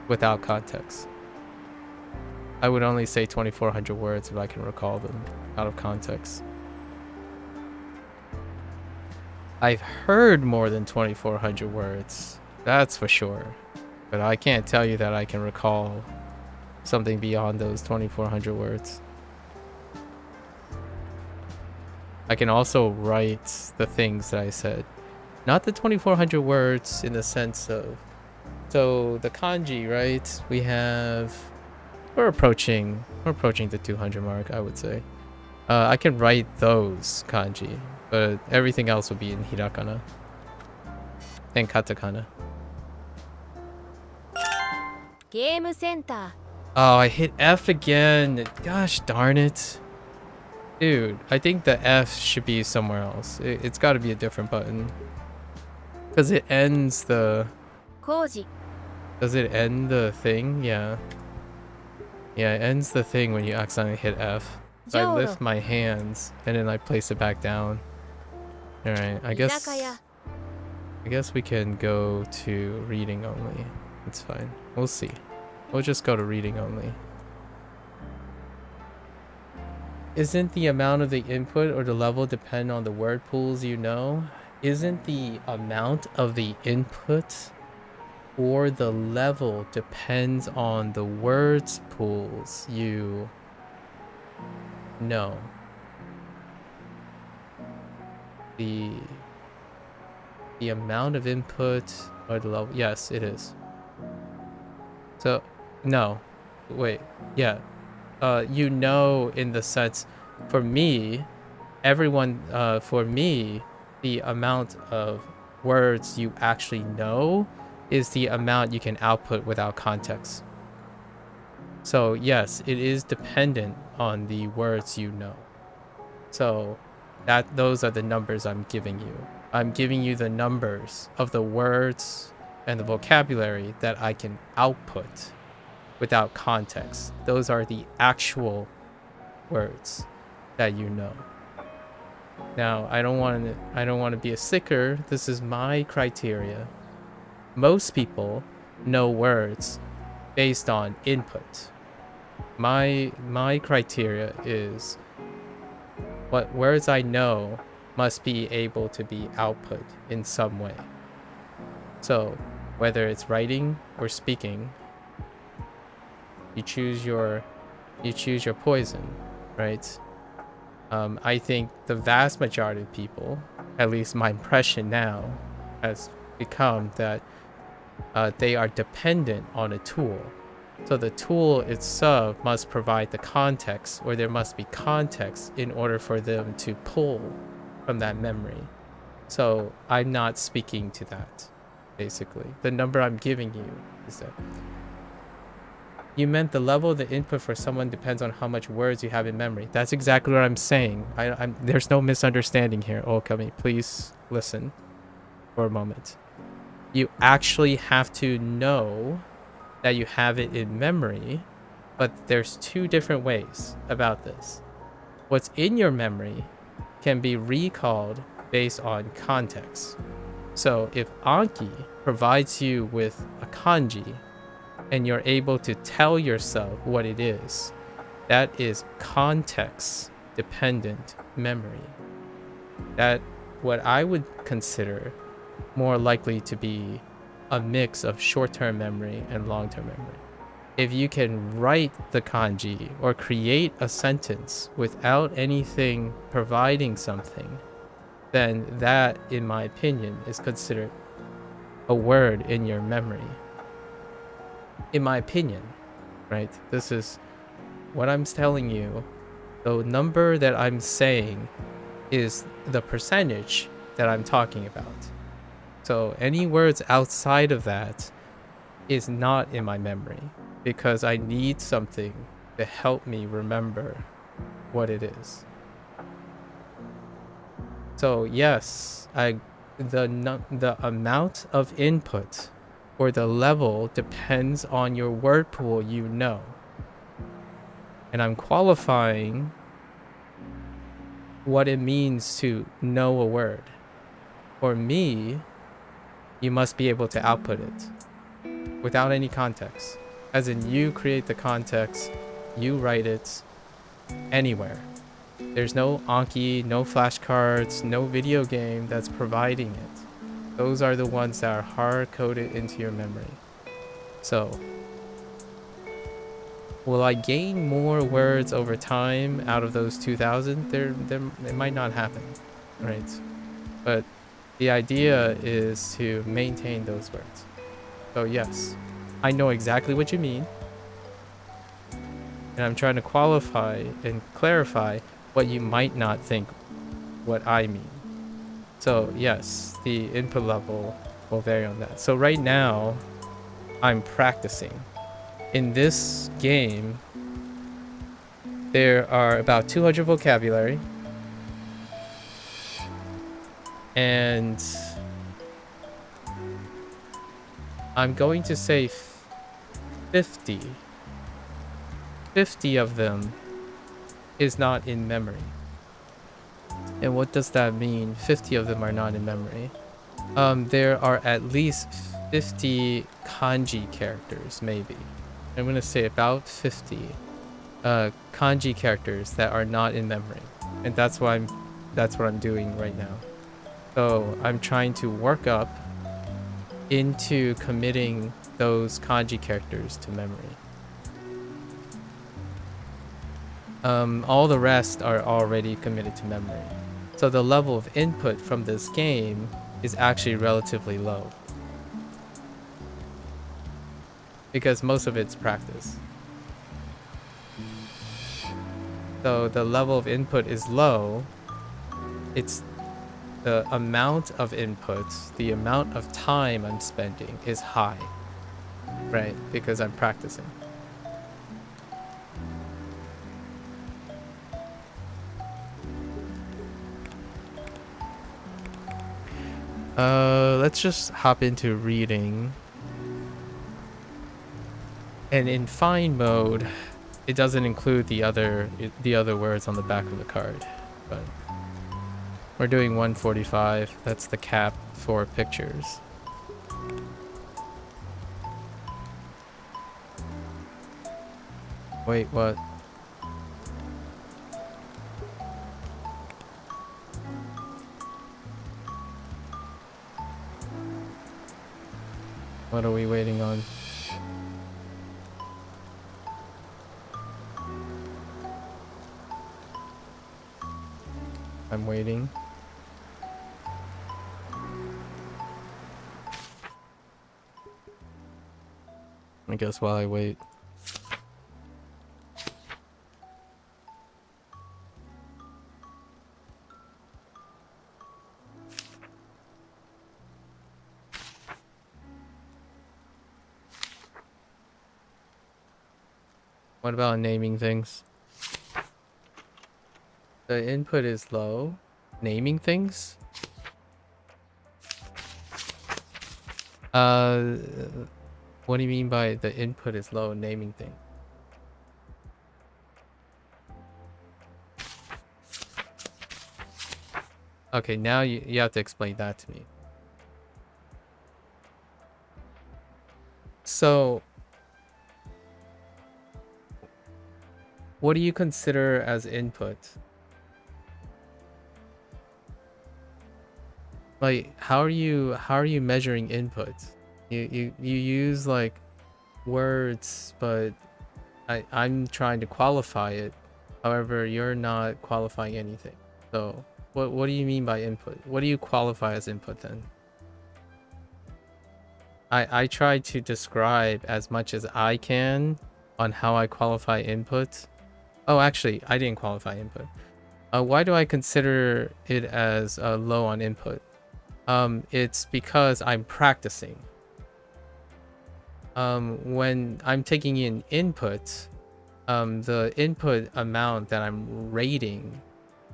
Without context. I would only say 2,400 words if I can recall them out of context. I've heard more than 2,400 words. That's for sure. But I can't tell you that I can recall something beyond those 2,400 words. I can also write the things that I said. Not the 2,400 words in the sense of... So the kanji, right? We're approaching the 200 mark, I would say. I can write those kanji, but everything else would be in hiragana and katakana. Game Center. Oh, I hit F again. Gosh darn it. Dude, I think the F should be somewhere else. It's got to be a different button. Because it ends the... Koji. Does it end the thing? Yeah. Yeah, it ends the thing when you accidentally hit F. So I lift my hands and then I place it back down. Alright, I guess we can go to reading only. It's fine. We'll see. We'll just go to reading only. Isn't the amount of the input or the level depend on the word pools you know? Isn't the amount of the input or the level depends on the words pools you know? The amount of input or the level? Yes, it is. So, no. Wait, yeah. You know, in the sense, for me, for me, the amount of words you actually know is the amount you can output without context. So yes, it is dependent on the words you know. So those are the numbers I'm giving you. I'm giving you the numbers of the words and the vocabulary that I can output without context. Those are the actual words that you know. Now, I don't want to be a sticker. This is my criteria. Most people know words based on input. My criteria is what words I know must be able to be output in some way. So, whether it's writing or speaking. You choose your poison, right? I think the vast majority of people, at least my impression now, has become that they are dependent on a tool. So the tool itself must provide the context, or there must be context in order for them to pull from that memory. So I'm not speaking to that, basically. The number I'm giving you is that you meant the level of the input for someone depends on how much words you have in memory. That's exactly what I'm saying. There's no misunderstanding here. Okami, please listen for a moment. You actually have to know that you have it in memory, but there's two different ways about this. What's in your memory can be recalled based on context. So if Anki provides you with a kanji and you're able to tell yourself what it is, that is context dependent memory. That what I would consider more likely to be a mix of short-term memory and long-term memory. If you can write the kanji or create a sentence without anything providing something, then that, in my opinion, is considered a word in your memory. In my opinion, right? This is what I'm telling you. The number that I'm saying is the percentage that I'm talking about. So any words outside of that is not in my memory because I need something to help me remember what it is. So yes, the amount of input or the level depends on your word pool, you know. And I'm qualifying what it means to know a word. For me, you must be able to output it without any context. As in, you create the context, you write it anywhere. There's no Anki, no flashcards, no video game that's providing it. Those are the ones that are hard-coded into your memory. So, will I gain more words over time out of those 2,000? It might not happen, right? But the idea is to maintain those words. So yes, I know exactly what you mean. And I'm trying to qualify and clarify what you might not think what I mean. So yes, the input level will vary on that. So right now, I'm practicing. In this game, there are about 200 vocabulary. And I'm going to say 50 of them is not in memory. And what does that mean? 50 of them are not in memory. There are at least 50 kanji characters, maybe. I'm going to say about 50 kanji characters that are not in memory. And that's what I'm doing right now. So I'm trying to work up into committing those kanji characters to memory. All the rest are already committed to memory. So the level of input from this game is actually relatively low. Because most of it's practice. So the level of input is low. It's the amount of input, the amount of time I'm spending is high. Right? Because I'm practicing. Let's just hop into reading. And in fine mode, it doesn't include the other words on the back of the card, but we're doing 145. That's the cap for pictures. Wait, what? What are we waiting on? I'm waiting. I guess while I wait. What about naming things? The input is low. Naming things? What do you mean by the input is low naming thing? Okay, now you have to explain that to me. So, what do you consider as input? Like, how are you measuring input? You use like words, but I'm trying to qualify it. However, you're not qualifying anything. So, what do you mean by input? What do you qualify as input then? I try to describe as much as I can on how I qualify input. Oh, actually, I didn't qualify input. Why do I consider it as low on input? It's because I'm practicing. When I'm taking in input, the input amount that I'm rating,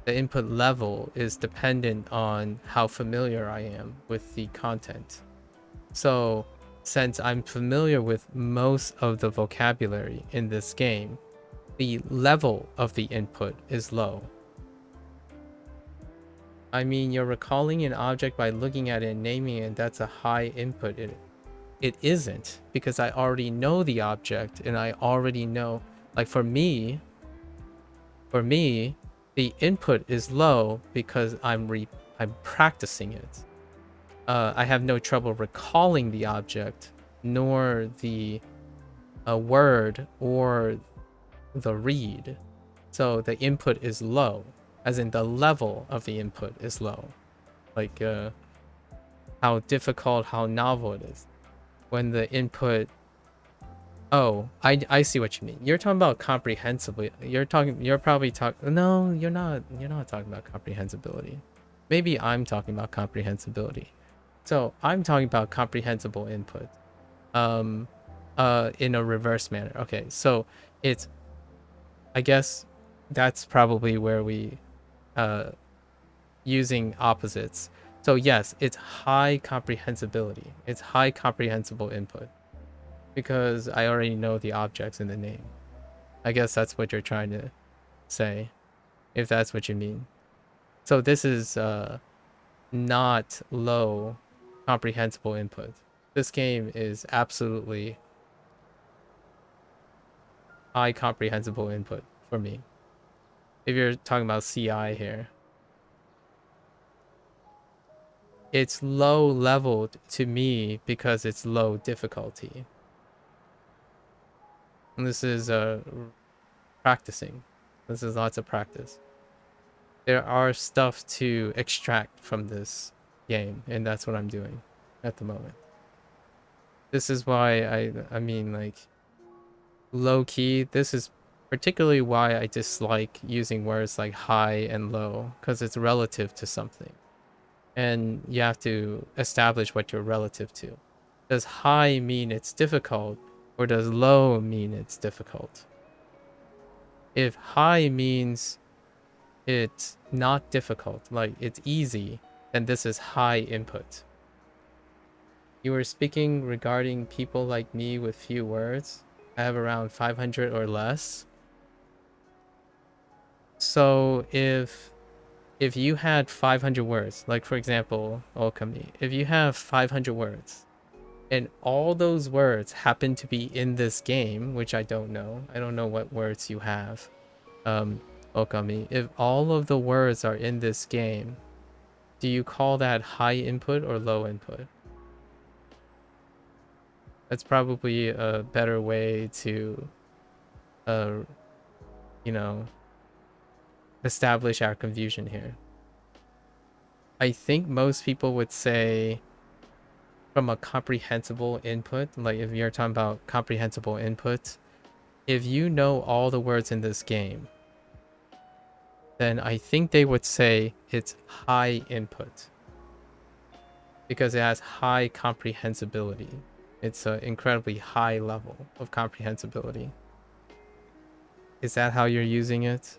the input level is dependent on how familiar I am with the content. So, since I'm familiar with most of the vocabulary in this game, the level of the input is low. I mean, you're recalling an object by looking at it and naming it, that's a high input. It isn't, because I already know the object and I already know, like for me, the input is low because I'm practicing it. I have no trouble recalling the object, nor the word or the read. So the input is low, as in the level of the input is low. Like how difficult, how novel it is. When the input... Oh, I see what you mean. You're talking about comprehensibility. You're probably talking... No, you're not talking about comprehensibility. Maybe I'm talking about comprehensibility. So I'm talking about comprehensible input. In a reverse manner. Okay, so it's... I guess that's probably where we using opposites. So yes, it's high comprehensibility. It's high comprehensible input because I already know the objects in the name. I guess that's what you're trying to say, if that's what you mean. So this is not low comprehensible input. This game is absolutely high comprehensible input for me. If you're talking about CI here, it's low leveled to me because it's low difficulty. And this is practicing. This is lots of practice. There are stuff to extract from this game, and that's what I'm doing at the moment. This is why I mean, like, low key, this is particularly why I dislike using words like high and low, because it's relative to something. And you have to establish what you're relative to. Does high mean it's difficult, or does low mean it's difficult? If high means it's not difficult, like it's easy, then this is high input. You were speaking regarding people like me with few words. I have around 500 or less. So if you had 500 words, like for example, Okami, if you have 500 words and all those words happen to be in this game, which I don't know what words you have, Okami, if all of the words are in this game, do you call that high input or low input? That's probably a better way to, uh, you know, establish our confusion here. I think most people would say from a comprehensible input, like if you're talking about comprehensible input, if you know all the words in this game, then I think they would say it's high input because it has high comprehensibility. It's an incredibly high level of comprehensibility. Is that how you're using it?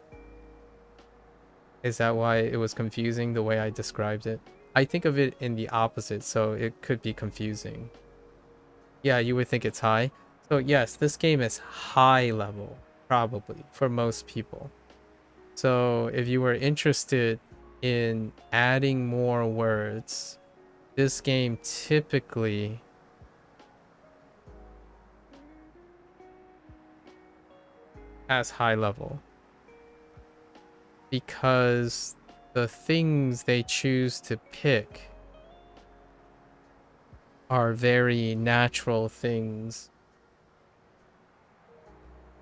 Is that why it was confusing the way I described it? I think of it in the opposite, so it could be confusing. Yeah, you would think it's high. So yes, this game is high level, probably, for most people. So if you were interested in adding more words, this game typically has high level because the things they choose to pick are very natural things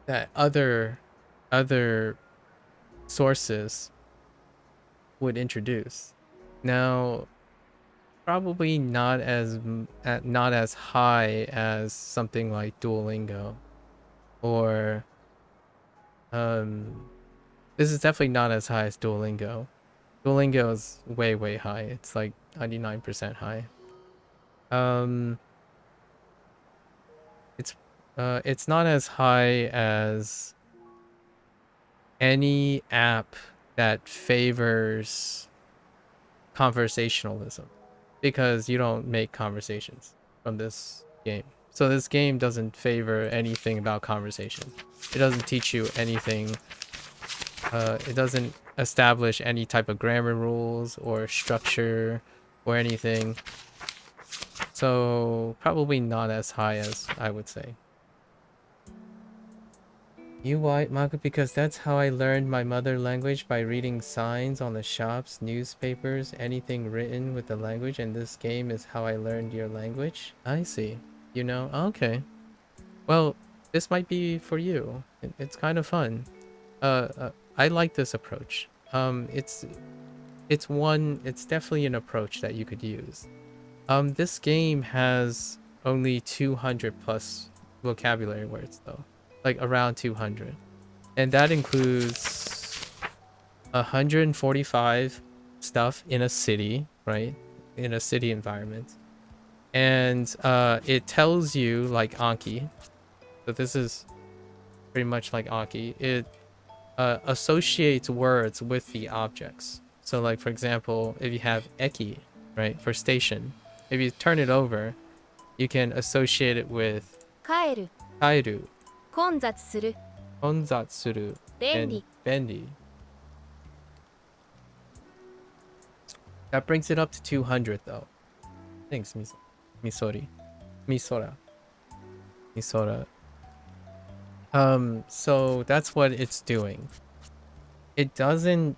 that other sources would introduce. Now, probably not as high as something like Duolingo, or this is definitely not as high as Duolingo. Duolingo is way high. It's like 99% high. Um, it's not as high as any app that favors conversationalism, because you don't make conversations from this game. So this game doesn't favor anything about conversation. It doesn't teach you anything. It doesn't establish any type of grammar rules or structure or anything. So probably not as high as I would say. You white MAKU, because that's how I learned my mother language, by reading signs on the shops, newspapers, anything written with the language, and this game is how I learned your language. I see. You know? Okay. Well, this might be for you. It's kind of fun. I like this approach. It's definitely an approach that you could use. This game has only 200 plus vocabulary words though. Like around 200. And that includes 145 stuff in a city, right? In a city environment. And it tells you, like Anki, so this is pretty much like Anki, it associates words with the objects. So like, for example, if you have eki, right, for station, if you turn it over, you can associate it with 帰る kairu, 混雑する onzatsuru, 便 and 利 bendy. That brings it up to 200 though. Thanks, Misori. Misora. Misora. So that's what it's doing. It doesn't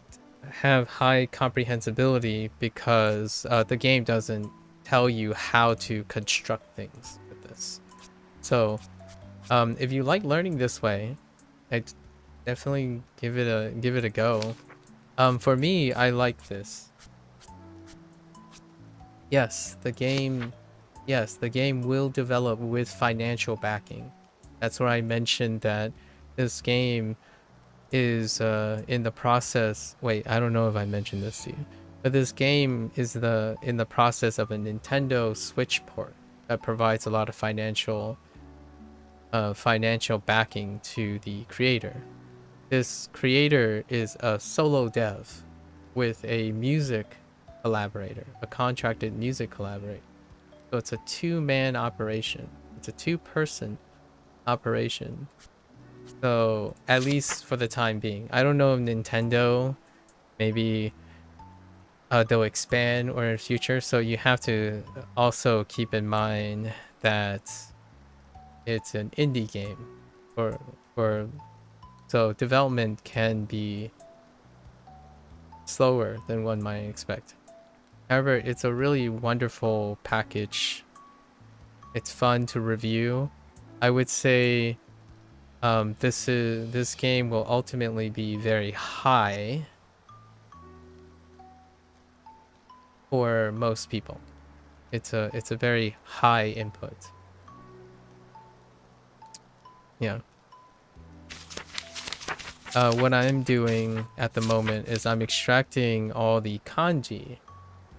have high comprehensibility because the game doesn't tell you how to construct things with this. So if you like learning this way, I'd definitely give it a go. For me, I like this. Yes, the game will develop with financial backing. That's where I mentioned that this game is in the process. Wait, I don't know if I mentioned this to you, but this game is in the process of a Nintendo Switch port that provides a lot of financial backing to the creator. This creator is a solo dev with a music collaborator, a contracted music collaborator. So it's a two-man operation. It's a two-person operation. So at least for the time being, I don't know if Nintendo, maybe they'll expand or in the future. So you have to also keep in mind that it's an indie game, for so development can be slower than one might expect. However, it's a really wonderful package It's fun to review. I would say this game will ultimately be very high for most people. It's a very high input. Yeah. What I'm doing at the moment is I'm extracting all the kanji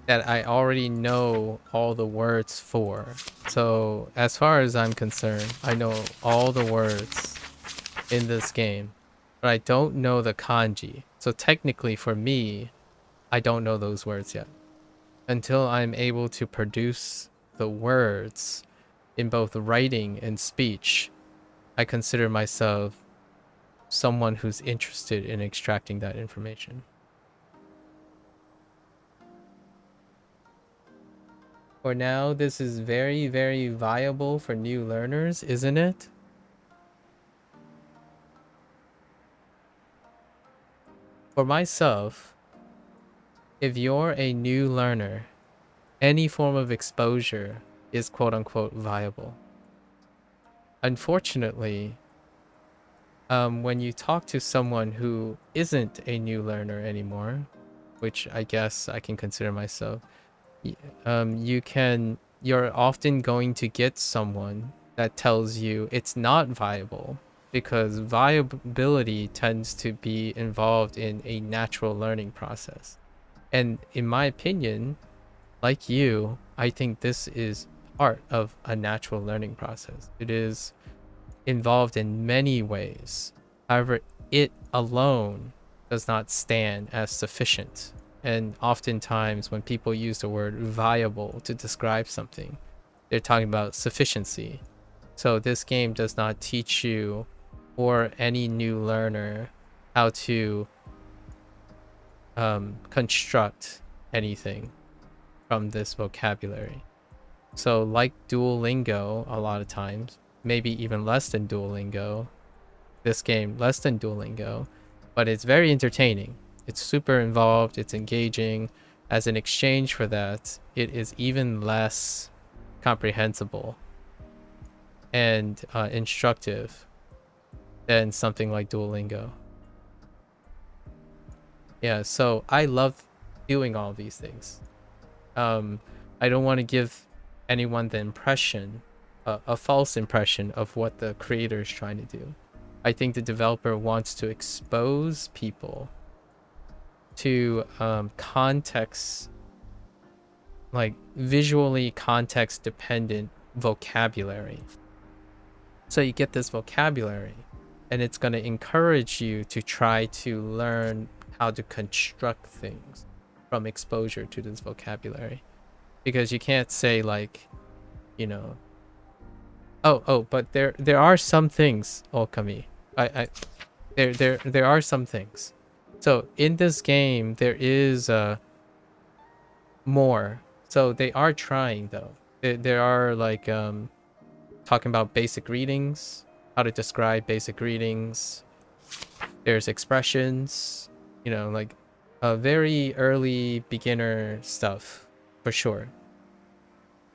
that I already know all the words for. So as far as I'm concerned, I know all the words in this game, but I don't know the kanji. So technically for me, I don't know those words yet. Until I'm able to produce the words in both writing and speech, I consider myself someone who's interested in extracting that information. For now, this is very, very viable for new learners, isn't it? For myself, if you're a new learner, any form of exposure is quote unquote viable. Unfortunately, when you talk to someone who isn't a new learner anymore, which I guess I can consider myself, you're often going to get someone that tells you it's not viable because viability tends to be involved in a natural learning process. And in my opinion, like you, I think this is part of a natural learning process. It is involved in many ways. However, it alone does not stand as sufficient. And oftentimes, when people use the word viable to describe something, they're talking about sufficiency. So, this game does not teach you or any new learner how to construct anything from this vocabulary. So, like Duolingo, a lot of times, maybe even less than Duolingo, this game less than Duolingo, but it's very entertaining. It's super involved, it's engaging. As an exchange for that, it is even less comprehensible and instructive than something like Duolingo. Yeah, so I love doing all these things. I don't want to give anyone the impression, a false impression of what the creator is trying to do. I think the developer wants to expose people to context, like visually context dependent vocabulary. So you get this vocabulary and it's going to encourage you to try to learn how to construct things from exposure to this vocabulary. Because you can't say like, you know, but there are some things, Okami. There are some things. So in this game there is more. So they are trying though. There are like talking about basic greetings, how to describe basic greetings. There's expressions, you know, like very early beginner stuff for sure.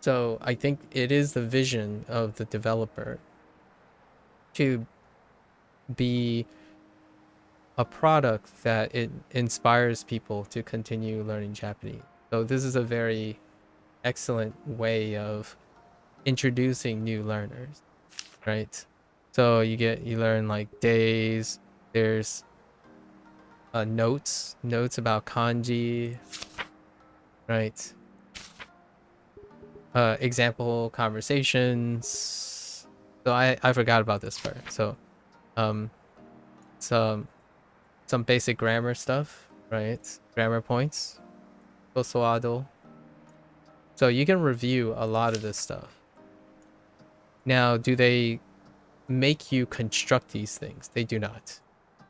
So I think it is the vision of the developer to be a product that it inspires people to continue learning Japanese. So this is a very excellent way of introducing new learners, right? So you learn like days. There's notes about kanji, right? Example conversations. So I forgot about this part. So um some basic grammar stuff, right? Grammar points. Kosoado. So you can review a lot of this stuff. Now, do they make you construct these things? They do not,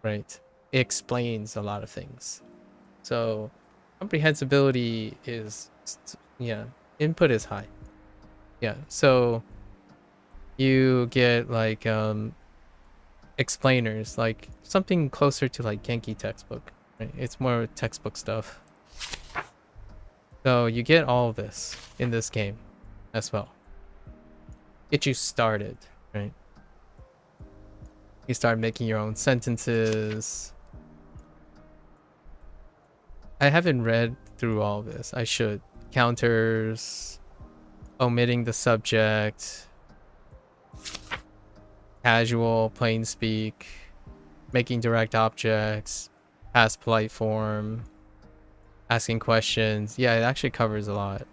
right? It explains a lot of things. So comprehensibility is, yeah, input is high. Yeah, so you get like explainers, like something closer to like Genki textbook, right? It's more textbook stuff. So you get all of this in this game as well. get you started, right? You start making your own sentences. I haven't read through all of this. I should. Counters, omitting the subject, casual, plain speak, making direct objects, past polite form, asking questions. Yeah, it actually covers a lot.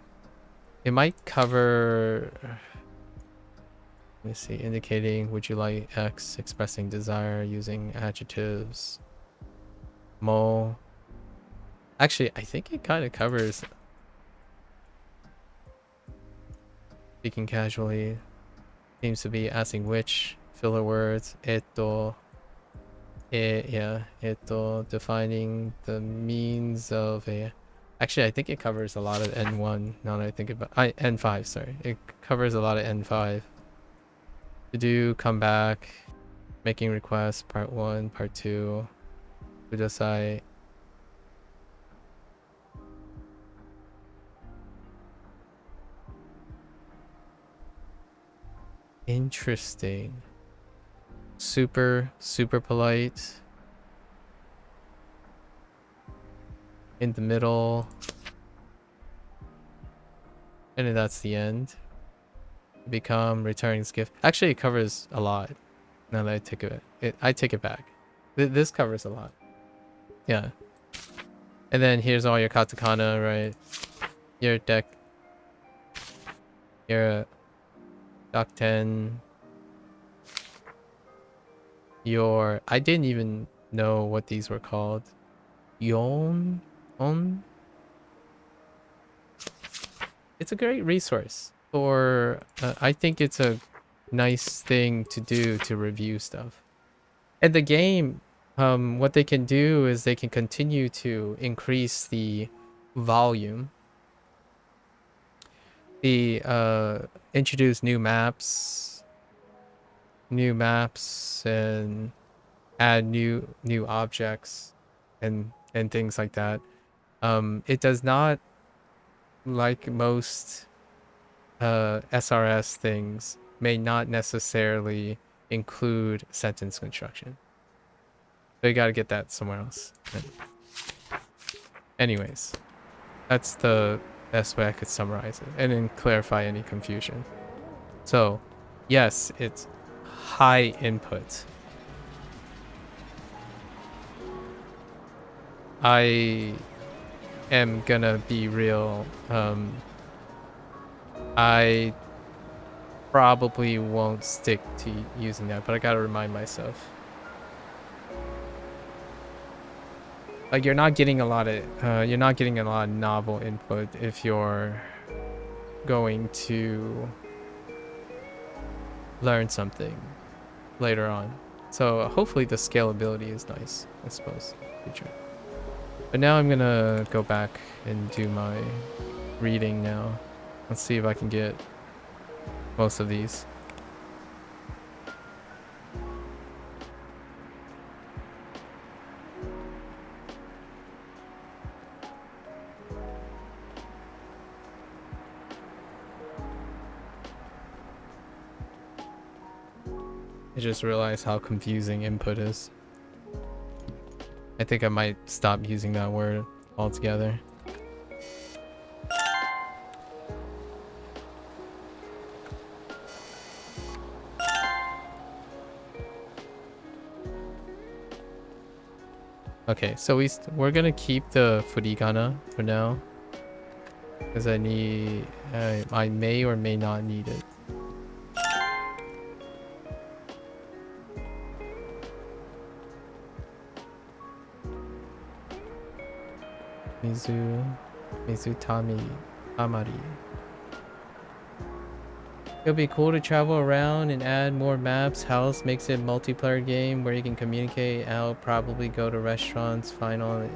It might cover, let me see, indicating would you like X, expressing desire using adjectives, mo. Actually, I think it kind of covers speaking casually. Seems to be asking which, filler words, eto, yeah, eto, defining the means of a. Actually, I think it covers a lot of N1. Now that I think about, N5. Sorry, it covers a lot of N5. To do, come back, making requests, part 1, part 2. Kudasai. Interesting. Super polite. In the middle. And then that's the end. Become returning gift. Actually, it covers a lot. Now that I take I take it back. This covers a lot. Yeah. And then here's all your katakana, right? Your deck. Your doc 10. Your, I didn't even know what these were called. On. It's a great resource for, I think it's a nice thing to do to review stuff. And the game, what they can do is they can continue to increase the volume. Introduce new maps and add new objects and things like that. It does not, like most SRS things, may not necessarily include sentence construction. So you gotta get that somewhere else. Anyways, that's the best way I could summarize it and then clarify any confusion. So, yes, it's high input. I am gonna be real. I probably won't stick to using that, but I gotta remind myself. Like, you're not getting a lot of novel input if you're going to learn something later on. So hopefully the scalability is nice, I suppose. Future. But now I'm gonna go back and do my reading now. Let's see if I can get most of these. I just realized how confusing input is. I think I might stop using that word altogether. Okay, so we're gonna keep the furigana for now, because I may or may not need it. Mizutami Amari. It'll be cool to travel around and add more maps. House makes it a multiplayer game where you can communicate. I'll probably go to restaurants, final.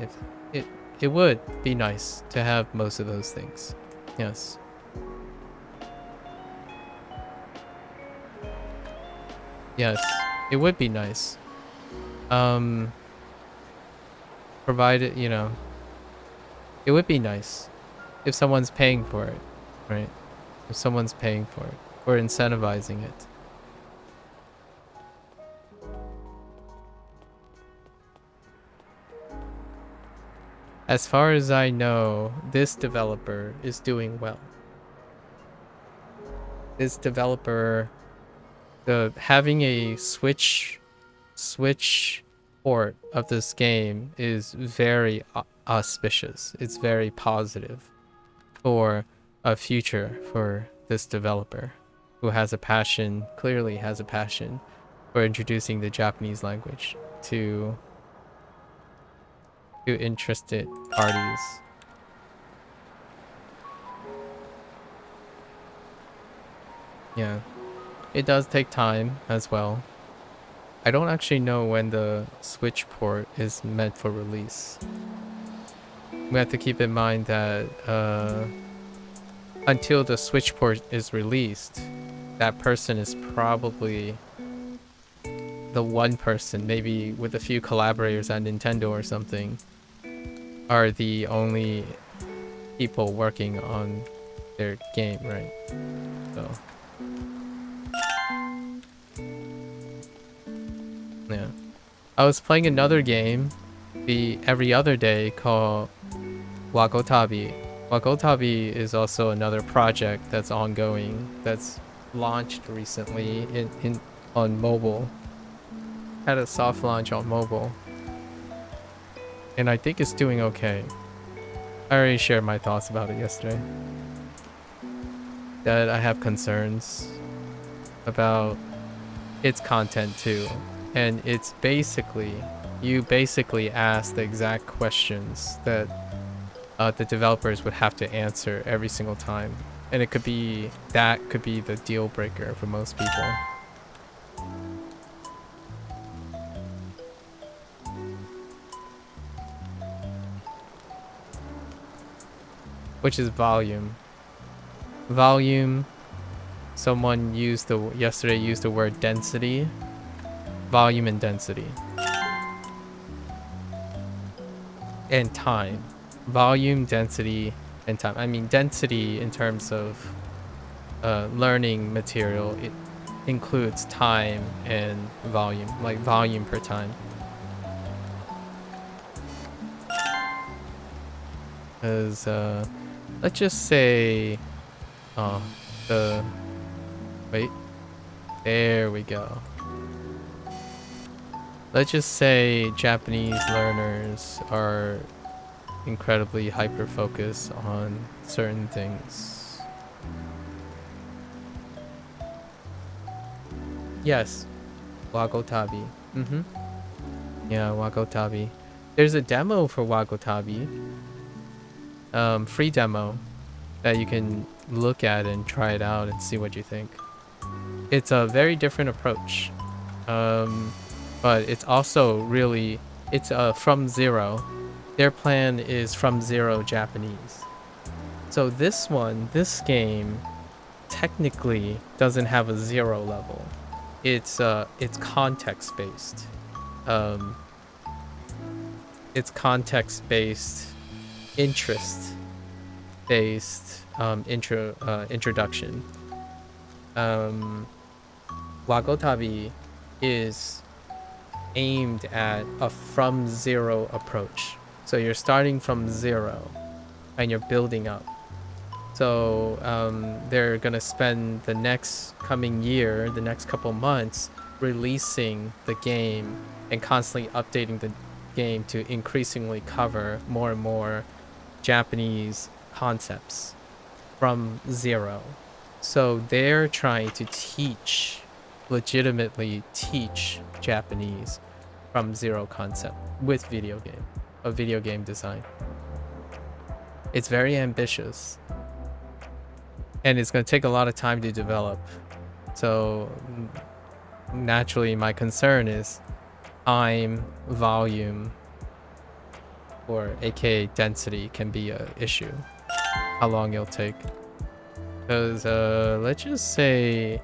If it would be nice to have most of those things. Yes. Yes, it would be nice. Provided, you know, it would be nice if someone's paying for it, right? If someone's paying for it. or incentivizing it. As far as I know, this developer is doing well. This developer, having a Switch port of this game is very auspicious. It's very positive for a future for this developer who has a passion, clearly has a passion for introducing the Japanese language to interested parties. Yeah, it does take time as well. I don't actually know when the Switch port is meant for release. We have to keep in mind that until the Switch port is released, that person is probably the one person, maybe with a few collaborators at Nintendo or something, are the only people working on their game, right? So yeah, I was playing another game every other day called Wakotabi. Wakotabi is also another project that's ongoing, that's launched recently on mobile. Had a soft launch on mobile, and I think it's doing okay. I already shared my thoughts about it yesterday. That I have concerns about its content too, and it's basically, you basically ask the exact questions that the developers would have to answer every single time, and it could be the deal breaker for most people. Which is volume. Someone yesterday used the word density. Volume and density. And time. Volume, density, and time. I mean, density in terms of learning material, it includes time and volume, like volume per time. Because let's just say wait, there we go. Let's just say Japanese learners are incredibly hyper-focused on certain things. Yes, Wakotabi. Yeah, Wakotabi. There's a demo for Wakotabi. Free demo that you can look at and try it out and see what you think. It's a very different approach, but it's also really, it's from zero. Their plan is from zero Japanese. So this game technically doesn't have a zero level. It's context based. It's context based, interest based introduction. Wakotabi is aimed at a from zero approach. So you're starting from zero and you're building up. So they're gonna spend the next coming year, the next couple months, releasing the game and constantly updating the game to increasingly cover more and more Japanese concepts from zero. So they're trying to legitimately teach Japanese from zero concept with video game design. It's very ambitious, and it's going to take a lot of time to develop. So naturally my concern is time, volume, or aka density can be an issue. How long it'll take. Because let's just say,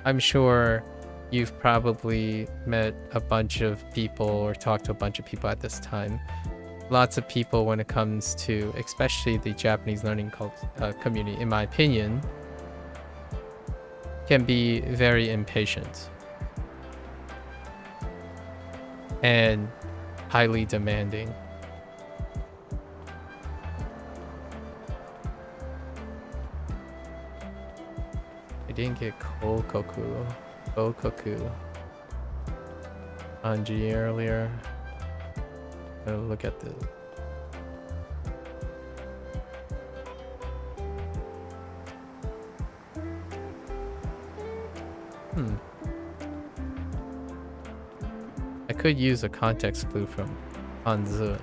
I'm sure you've probably met a bunch of people or talked to a bunch of people at this time. Lots of people, when it comes to especially the Japanese learning community, in my opinion, can be very impatient and highly demanding. I didn't get Kokoku Anji earlier. Look at this. I could use a context clue from Hanzi.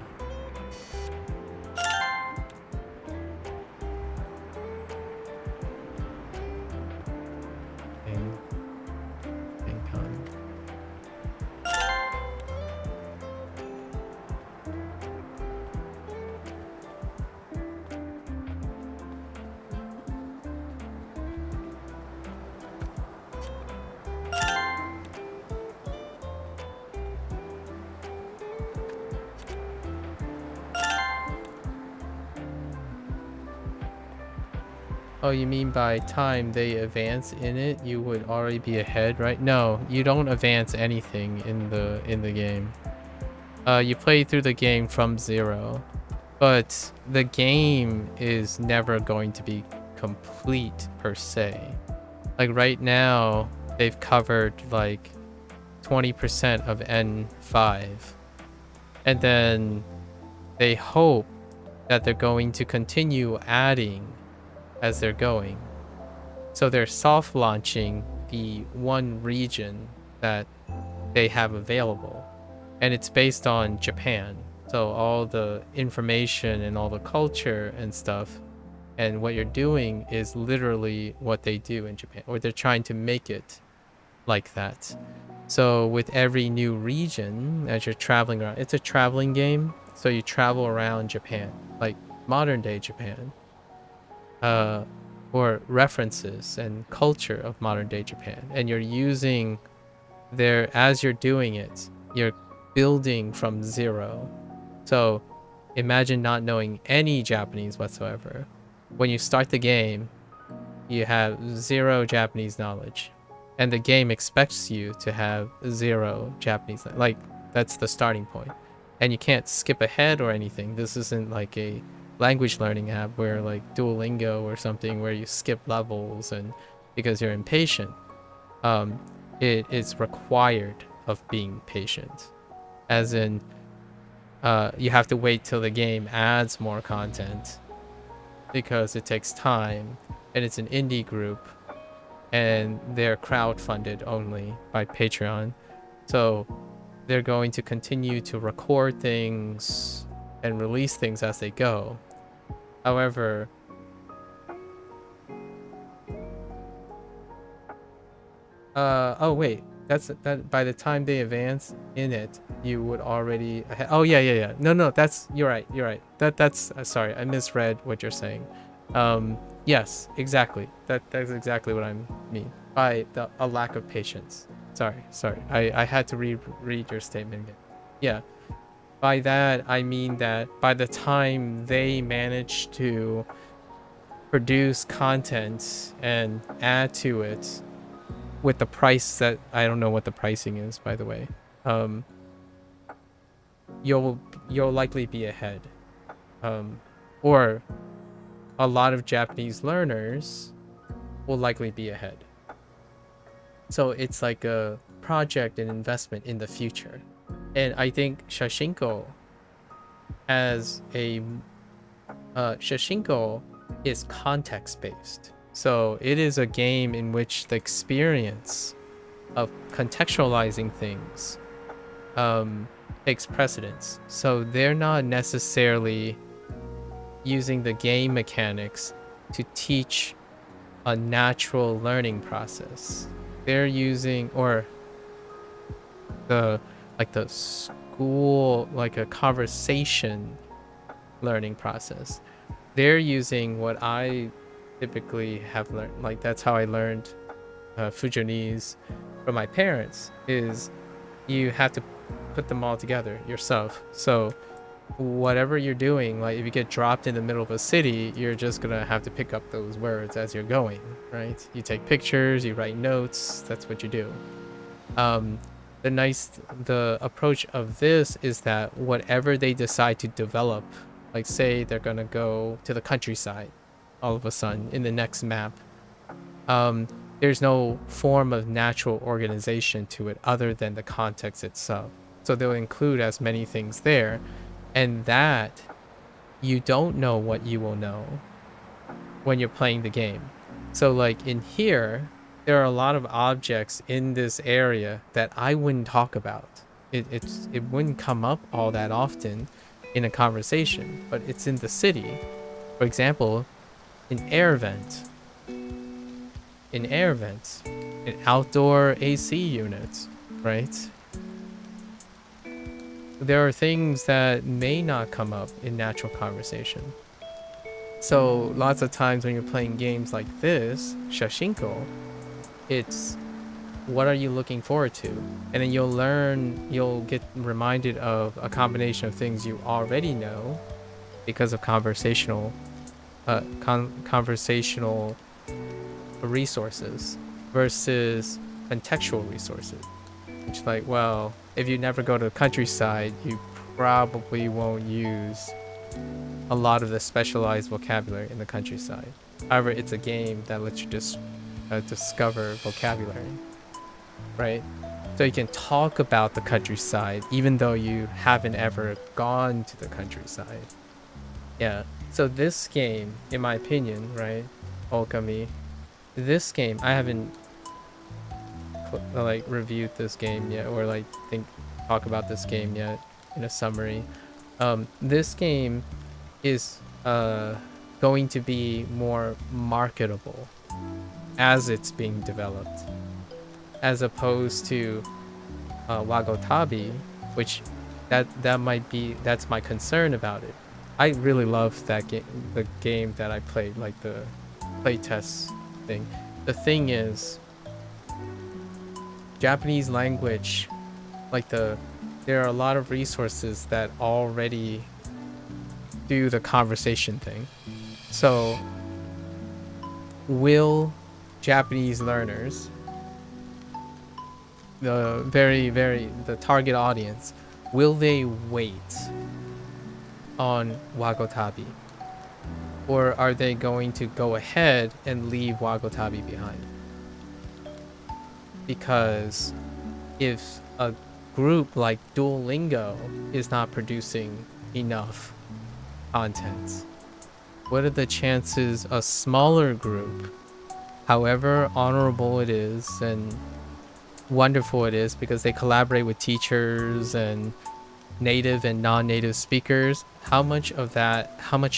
Oh, you mean by time they advance in it, you would already be ahead, right? No, you don't advance anything in the game. You play through the game from 0, but the game is never going to be complete per se. Like right now, they've covered like 20% of N5, and then they hope that they're going to continue adding as they're going. So they're soft launching the one region that they have available, and it's based on Japan. So all the information and all the culture and stuff and what you're doing is literally what they do in Japan, or they're trying to make it like that. So with every new region, as you're traveling around, it's a traveling game, so you travel around Japan, like modern day Japan, or references and culture of modern day Japan, and you're using as you're doing it, you're building from 0. So imagine not knowing any Japanese whatsoever. When you start the game, you have 0 Japanese knowledge, and the game expects you to have 0 Japanese, like that's the starting point, and you can't skip ahead or anything. This isn't like a language learning app where like Duolingo or something where you skip levels and because you're impatient. It is required of being patient, as in you have to wait till the game adds more content because it takes time, and it's an indie group and they're crowdfunded only by Patreon, so they're going to continue to record things and release things as they go. However, oh wait, that by the time they advance in it, you would already oh yeah. No, that's you're right. That's sorry, I misread what you're saying. Yes, exactly. That's exactly what I mean by a lack of patience. Sorry. I had to read your statement again. Yeah. By that, I mean that by the time they manage to produce content and add to it with the price that, I don't know what the pricing is, by the way, you'll likely be ahead. Or a lot of Japanese learners will likely be ahead. So it's like a project and investment in the future. And I think Shashingo Shashingo is context-based. So it is a game in which the experience of contextualizing things takes precedence. So they're not necessarily using the game mechanics to teach a natural learning process. They're using, or the school, like a conversation learning process. They're using what I typically have learned, like that's how I learned Fujanese from my parents, is you have to put them all together yourself. So whatever you're doing, like if you get dropped in the middle of a city, you're just gonna have to pick up those words as you're going, right? You take pictures, you write notes, that's what you do. um the approach of this is that whatever they decide to develop, like say they're gonna go to the countryside all of a sudden in the next map, um there's no form of natural organization to it other than the context itself. So they'll include as many things there, and that you don't know what you will know when you're playing the game. So like in here, there are a lot of objects in this area that I wouldn't talk about. It wouldn't come up all that often in a conversation, but it's in the city. For example, an air vent. In air vents, an outdoor AC unit, right? There are things that may not come up in natural conversation. So lots of times when you're playing games like this, Shashingo, it's what are you looking forward to? And then you'll get reminded of a combination of things you already know because of conversational resources versus contextual resources. Which, like, well, if you never go to the countryside, you probably won't use a lot of the specialized vocabulary in the countryside. However, it's a game that lets you just discover vocabulary, right? So you can talk about the countryside even though you haven't ever gone to the countryside. Yeah. So this game, in my opinion, right, Okami, this game, I haven't like reviewed this game yet, or like talk about this game yet in a summary. This game is going to be more marketable as it's being developed, as opposed to Wagotabi, which that's my concern about it. I really love that game, the game that I played, like the playtest thing. The thing is, Japanese language, like there are a lot of resources that already do the conversation thing. So will Japanese learners, the target audience, will they wait on Wagotabi? Or are they going to go ahead and leave Wagotabi behind? Because if a group like Duolingo is not producing enough content, what are the chances a smaller group, however honorable it is and wonderful it is because they collaborate with teachers and native and non-native speakers, how much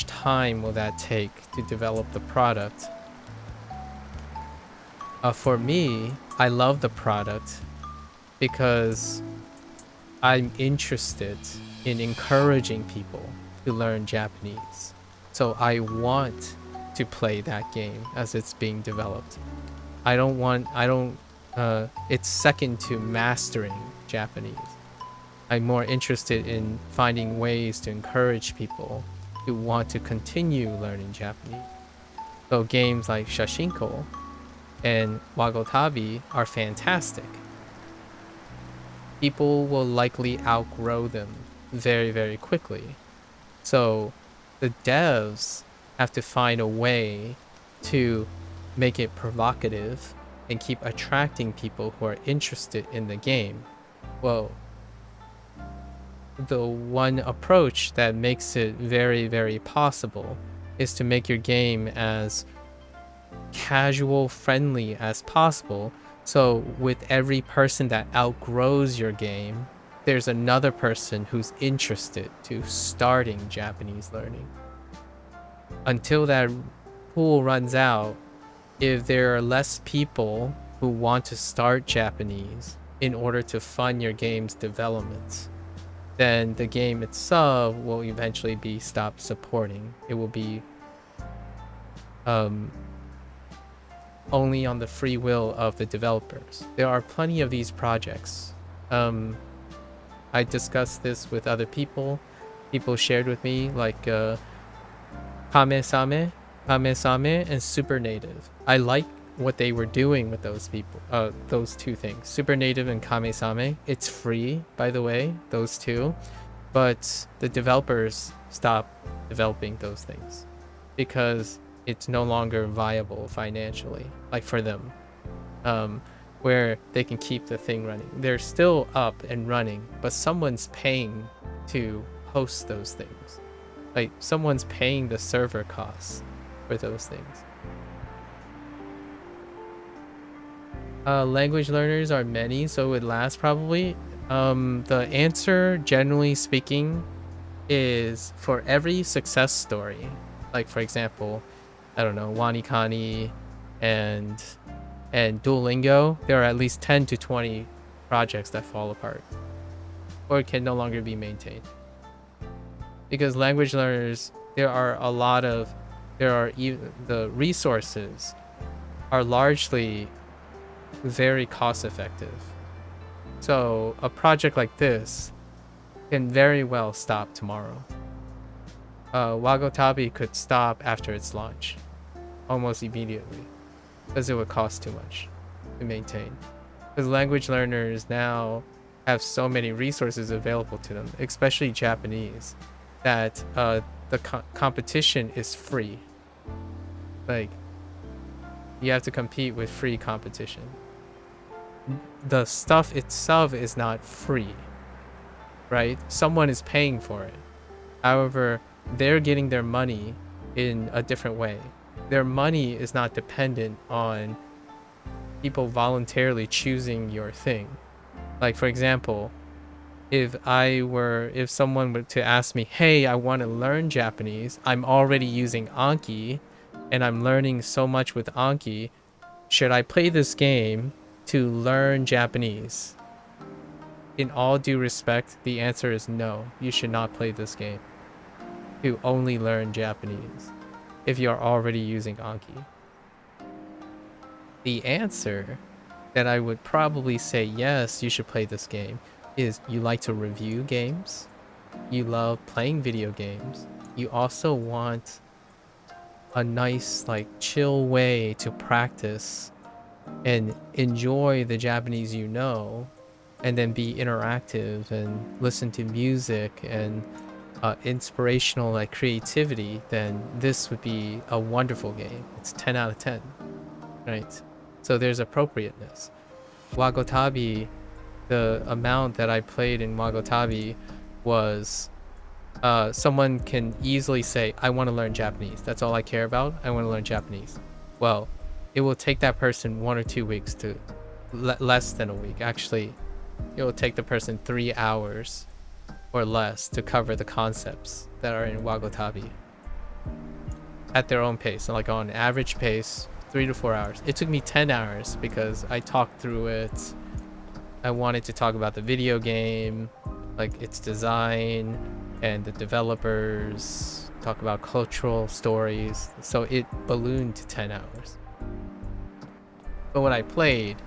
time will that take to develop the product? For me, I love the product because I'm interested in encouraging people to learn Japanese. So I want to play that game as it's being developed. It's second to mastering Japanese. I'm more interested in finding ways to encourage people who want to continue learning Japanese. So games like Shashinko and Wagotabi are fantastic. People will likely outgrow them very, very quickly. So the devs have to find a way to make it provocative and keep attracting people who are interested in the game. Well, the one approach that makes it very, very possible is to make your game as casual friendly as possible. So with every person that outgrows your game, there's another person who's interested to starting Japanese learning. Until that pool runs out, if there are less people who want to start Japanese in order to fund your game's development, then the game itself will eventually be stopped supporting. It will be only on the free will of the developers. There are plenty of these projects. I discussed this with other people. people shared with me, like Kame-same, Kame-same, and Super Native. I like what they were doing with those people, those two things, Super Native and Kame-same. It's free, by the way, those two, but the developers stopped developing those things because it's no longer viable financially, like for them, where they can keep the thing running. They're still up and running, but someone's paying to host those things. Like someone's paying the server costs for those things. Language learners are many, so it would last probably. The answer, generally speaking, is for every success story. Like for example, I don't know, Wanikani and Duolingo, there are at least 10 to 20 projects that fall apart or can no longer be maintained. Because language learners, the resources are largely very cost effective. So a project like this can very well stop tomorrow. Wagotabi could stop after its launch, almost immediately, because it would cost too much to maintain. Because language learners now have so many resources available to them, especially Japanese, that the competition is free. Like, you have to compete with free competition. The stuff itself is not free, right? Someone is paying for it. However, they're getting their money in a different way. Their money is not dependent on people voluntarily choosing your thing. Like, for example, if someone were to ask me, hey, I want to learn Japanese, I'm already using Anki and I'm learning so much with Anki, should I play this game to learn Japanese? In all due respect, the answer is no. You should not play this game to only learn Japanese if you're already using Anki. The answer that I would probably say yes, you should play this game is you like to review games, you love playing video games, you also want a nice, like, chill way to practice and enjoy the Japanese you know, and then be interactive and listen to music and inspirational, like, creativity, then this would be a wonderful game. It's 10 out of 10, right? So there's appropriateness. Wagotabi, the amount that I played in Wagotabi was someone can easily say, I want to learn Japanese. That's all I care about. I want to learn Japanese. Well, it will take that person 1 or 2 weeks to less than a week. Actually, it will take the person 3 hours or less to cover the concepts that are in Wagotabi at their own pace. So like on average pace, 3 to 4 hours. It took me 10 hours because I talked through it. I wanted to talk about the video game, like its design and the developers, talk about cultural stories. So it ballooned to 10 hours. But what I played,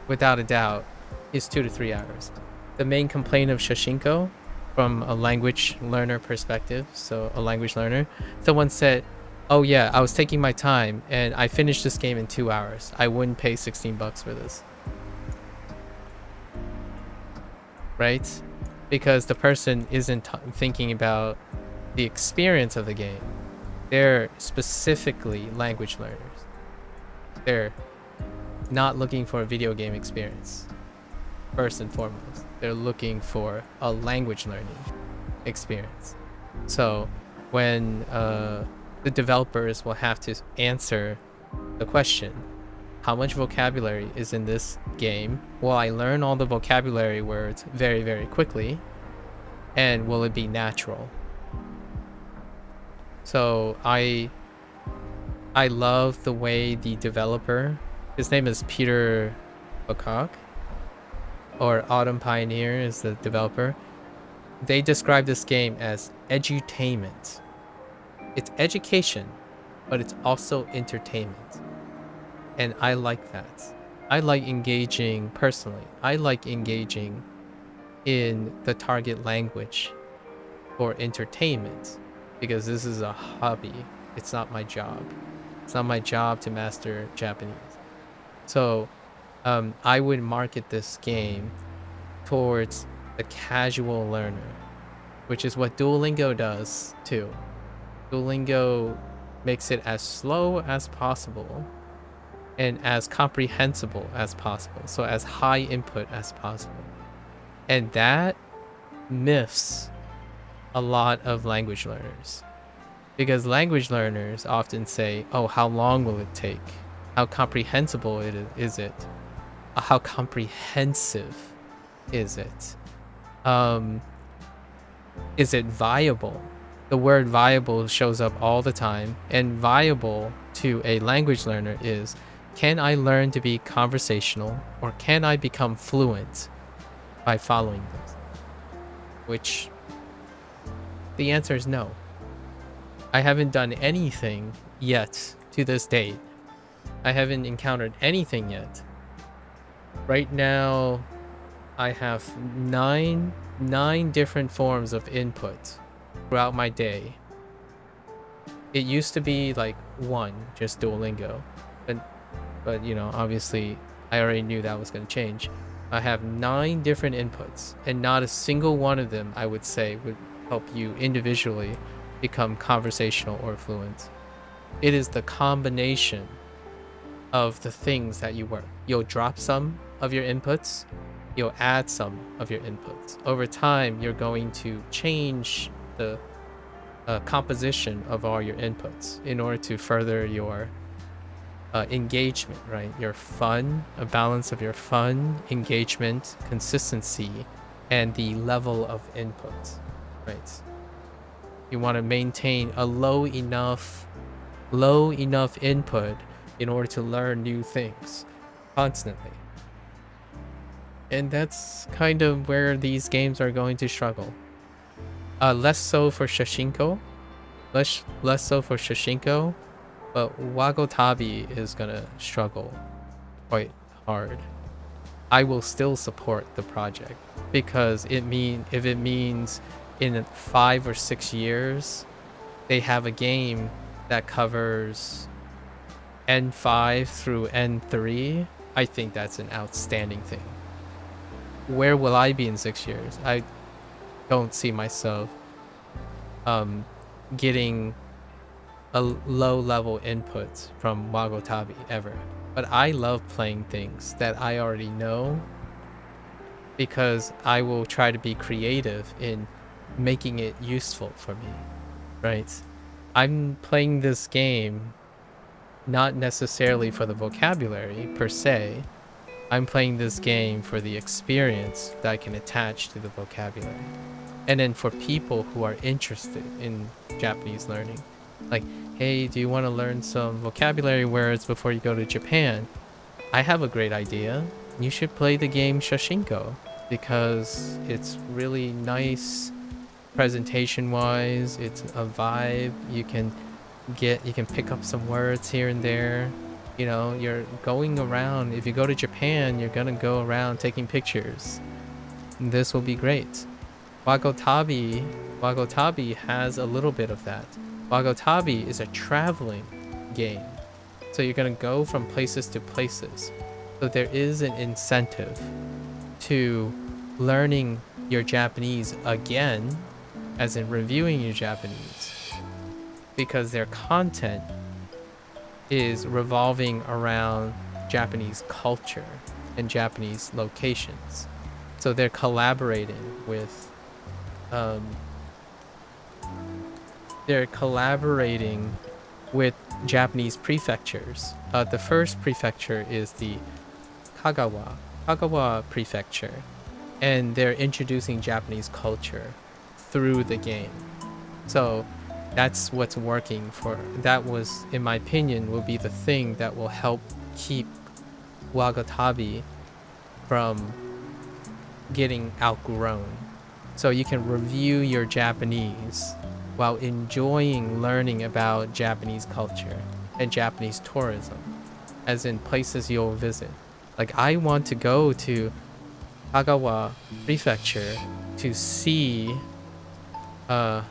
without a doubt, is 2 to 3 hours. The main complaint of Shashingo, from a language learner perspective, so a language learner, someone said, oh yeah, I was taking my time and I finished this game in 2 hours. I wouldn't pay 16 bucks for this. Right? Because the person isn't thinking about the experience of the game. They're specifically language learners. They're not looking for a video game experience. First and foremost, they're looking for a language learning experience. So when the developers will have to answer the question, how much vocabulary is in this game? Will I learn all the vocabulary words very, very quickly? And will it be natural? So I love the way the developer, his name is Peter Lecoq, or Autumn Pioneer is the developer. They describe this game as edutainment. It's education, but it's also entertainment. And I like that. I like engaging personally. I like engaging in the target language for entertainment, because this is a hobby. It's not my job. It's not my job to master Japanese. So I would market this game towards the casual learner, which is what Duolingo does too. Duolingo makes it as slow as possible and as comprehensible as possible, so as high input as possible. And that miffs a lot of language learners, because language learners often say, oh, how long will it take? How comprehensible is it? How comprehensive is it? Is it viable? The word viable shows up all the time, and viable to a language learner is, can I learn to be conversational, or can I become fluent by following this? Which the answer is no. I haven't done anything yet to this date. I haven't encountered anything yet. Right now, I have nine different forms of input throughout my day. It used to be like one, just Duolingo, but you know, obviously I already knew that was going to change. I have 9 different inputs, and not a single one of them I would say would help you individually become conversational or fluent. It is the combination of the things that you work. You'll drop some of your inputs, you'll add some of your inputs. Over time, you're going to change the composition of all your inputs in order to further your engagement, right? Your fun, a balance of your fun, engagement, consistency, and the level of input, right? You want to maintain a low enough input in order to learn new things constantly. And that's kind of where these games are going to struggle. Less so for Shashingo, but Wagotabi is gonna struggle quite hard. I will still support the project, because if it means in 5 or 6 years they have a game that covers N5 through N3, I think that's an outstanding thing. Where will I be in 6 years? I don't see myself getting a low level input from Wagotabi ever. But I love playing things that I already know, because I will try to be creative in making it useful for me, right? I'm playing this game not necessarily for the vocabulary per se. I'm playing this game for the experience that I can attach to the vocabulary. And then for people who are interested in Japanese learning, like, hey, do you want to learn some vocabulary words before you go to Japan? I have a great idea. You should play the game Shashingo, because it's really nice presentation wise. It's a vibe. You can pick up some words here and there. You know, you're going around. If you go to Japan, you're gonna go around taking pictures. This will be great. Wagotabi has a little bit of that. Wagotabi is a traveling game, so you're gonna go from places to places. So there is an incentive to learning your Japanese again, as in reviewing your Japanese, because their content is revolving around Japanese culture and Japanese locations. So they're collaborating with Japanese prefectures. The first prefecture is the Kagawa prefecture, and they're introducing Japanese culture through the game. So that's what's working for. That was, in my opinion, will be the thing that will help keep Wagotabi from getting outgrown. So you can review your Japanese while enjoying learning about Japanese culture and Japanese tourism, as in places you'll visit. Like, I want to go to Kagawa prefecture to see uh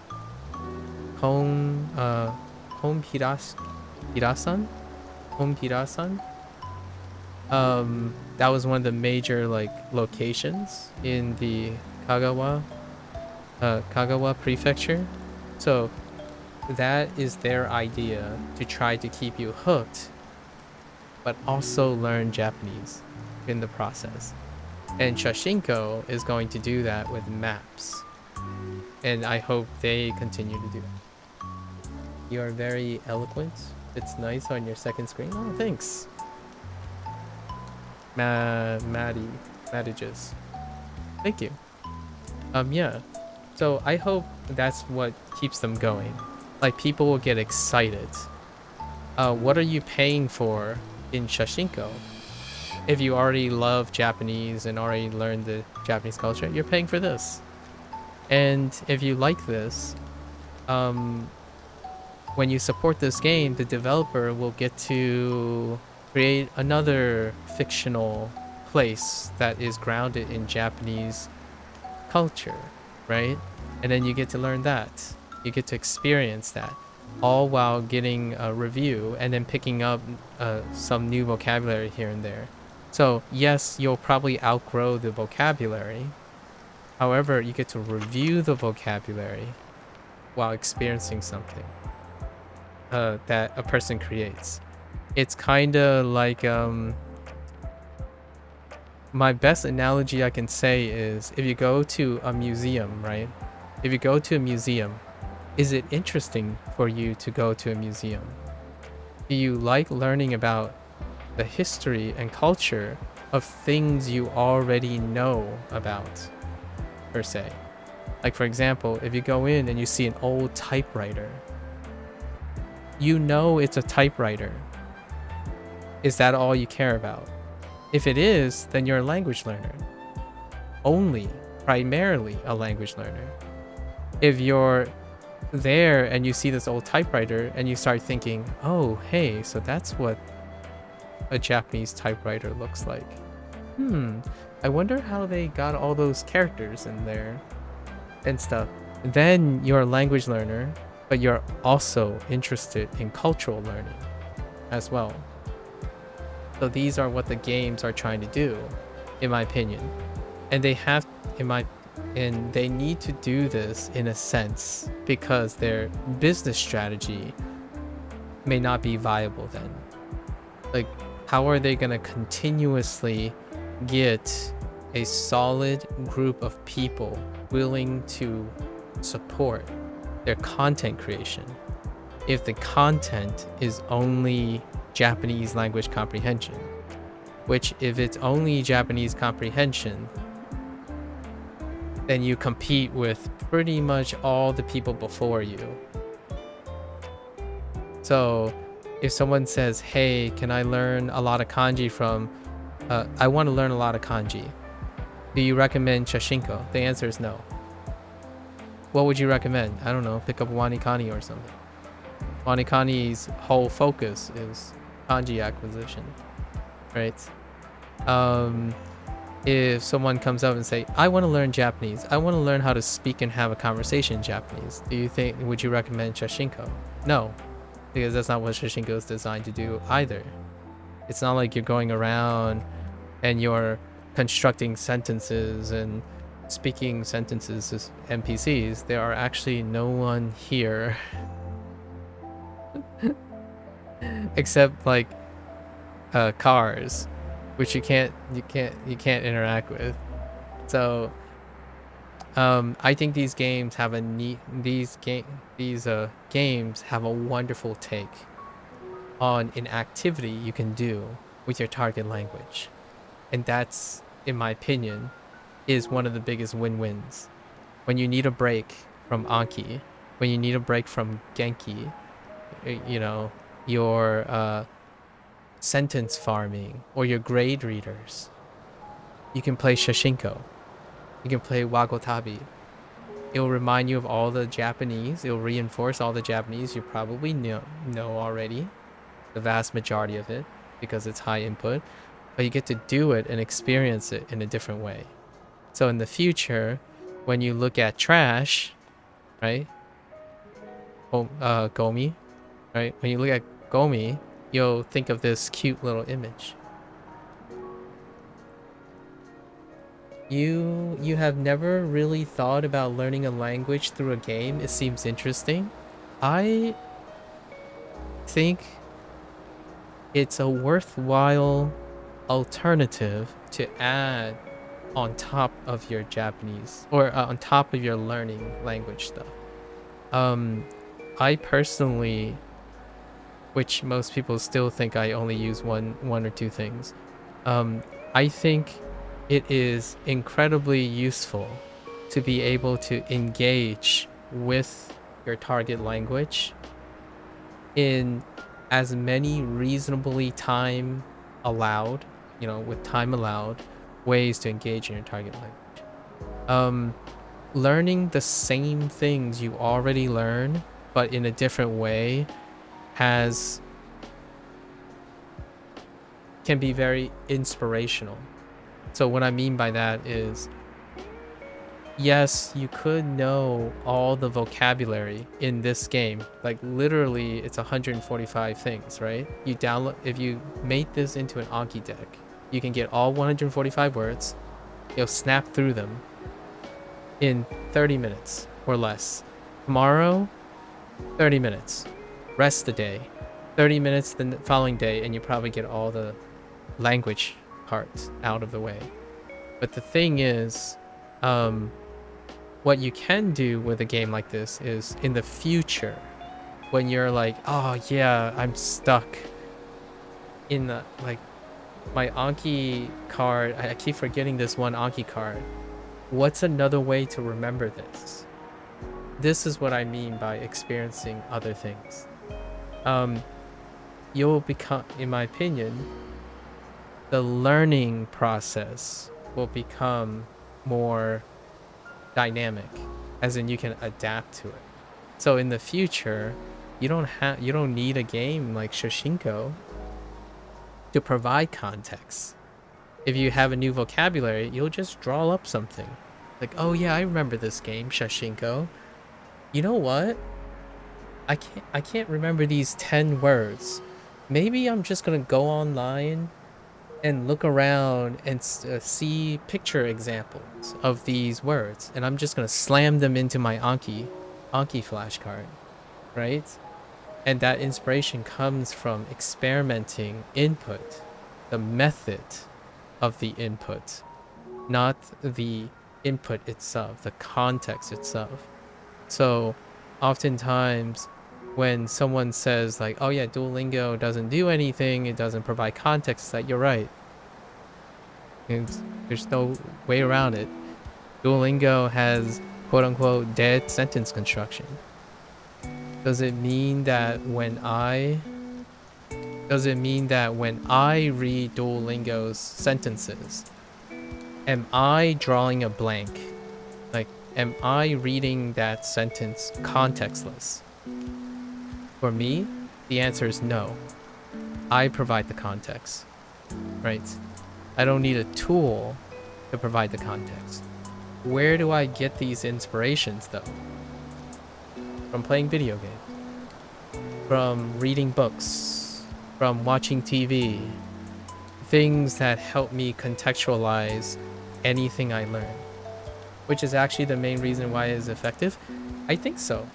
Home Home Hirasan? Home Hirasan? That was one of the major like locations in the Kagawa prefecture. So that is their idea to try to keep you hooked, but also learn Japanese in the process. And Shashinko is going to do that with maps. And I hope they continue to do that. You are very eloquent. It's nice on your second screen. Oh, thanks. Madages. Thank you. Yeah. So I hope that's what keeps them going. Like, people will get excited. What are you paying for in Shashinko? If you already love Japanese and already learned the Japanese culture, you're paying for this. And if you like this, when you support this game, the developer will get to create another fictional place that is grounded in Japanese culture, right? And then you get to learn that. You get to experience that, all while getting a review and then picking up some new vocabulary here and there. So yes, you'll probably outgrow the vocabulary. However, you get to review the vocabulary while experiencing something that a person creates. It's kind of like my best analogy I can say is, if you go to a museum, right? If you go to a museum, is it interesting for you to go to a museum? Do you like learning about the history and culture of things you already know about, per se? Like, for example, if you go in and you see an old typewriter, you know it's a typewriter. Is that all you care about? If it is, then you're a language learner. Primarily a language learner. If you're there and you see this old typewriter and you start thinking, oh, hey, so that's what a Japanese typewriter looks like. I wonder how they got all those characters in there and stuff. Then you're a language learner, but you're also interested in cultural learning as well. So these are what the games are trying to do, in my opinion. And they have, and they need to do this in a sense because their business strategy may not be viable then. Like, how are they going to continuously get a solid group of people willing to support their content creation if the content is only Japanese language comprehension? Which, if it's only Japanese comprehension, then you compete with pretty much all the people before you. So if someone says, hey, can I learn a lot of kanji from, I want to learn a lot of kanji, do you recommend Shashinko? The answer is no. What would you recommend? I don't know, pick up Wanikani or something. Wanikani's whole focus is kanji acquisition, right? If someone comes up and say, I want to learn Japanese, I want to learn how to speak and have a conversation in Japanese, would you recommend Shashinko? No, because that's not what Shashinko is designed to do either. It's not like you're going around and you're constructing sentences and speaking sentences as NPCs. There are actually no one here except like cars, which you can't interact with. So I think these games have games have a wonderful take on an activity you can do with your target language, and that's, in my opinion, is one of the biggest win-wins. When you need a break from Anki, when you need a break from Genki, you know, your sentence farming or your grade readers, you can play Shashinko. You can play Wagotabi. It will remind you of all the Japanese. It will reinforce all the Japanese you probably know already, the vast majority of it, because it's high input. But you get to do it and experience it in a different way. So in the future, when you look at trash, right? Gomi, right? When you look at Gomi, you'll think of this cute little image. You have never really thought about learning a language through a game? It seems interesting. I think it's a worthwhile alternative to add on top of your Japanese or on top of your learning language stuff. I personally, which most people still think I only use one or two things, I think it is incredibly useful to be able to engage with your target language in as many reasonably time allowed, with time allowed ways to engage in your target language. Learning the same things you already learn, but in a different way, can be very inspirational. So what I mean by that is, yes, you could know all the vocabulary in this game. Like literally, it's 145 things, right? If you made this into an Anki deck, you can get all 145 words. You'll snap through them in 30 minutes or less. Tomorrow, 30 minutes. Rest the day. 30 minutes the following day, and you probably get all the language parts out of the way. But the thing is, what you can do with a game like this is in the future, when you're like, oh yeah, I'm stuck in the, like, my Anki card, I keep forgetting this one Anki card. What's another way to remember this? This is what I mean by experiencing other things. You'll become, in my opinion, the learning process will become more dynamic, as in you can adapt to it. So in the future, you don't need a game like Shashingo to provide context. If you have a new vocabulary, you'll just draw up something. Like, oh yeah, I remember this game, Shashingo. You know what? I can't remember these 10 words. Maybe I'm just gonna go online and look around and see picture examples of these words, and I'm just gonna slam them into my Anki flashcard, right? And that inspiration comes from experimenting input, the method of the input, not the input itself, the context itself. So oftentimes when someone says like, oh yeah, Duolingo doesn't do anything, it doesn't provide context, that you're right. And there's no way around it. Duolingo has quote unquote dead sentence construction. Does it mean that when I read Duolingo's sentences, am I drawing a blank? Like, am I reading that sentence contextless? For me, the answer is no. I provide the context, right? I don't need a tool to provide the context. Where do I get these inspirations though? From playing video games, from reading books, from watching TV, things that help me contextualize anything I learn, which is actually the main reason why it is effective. I think so.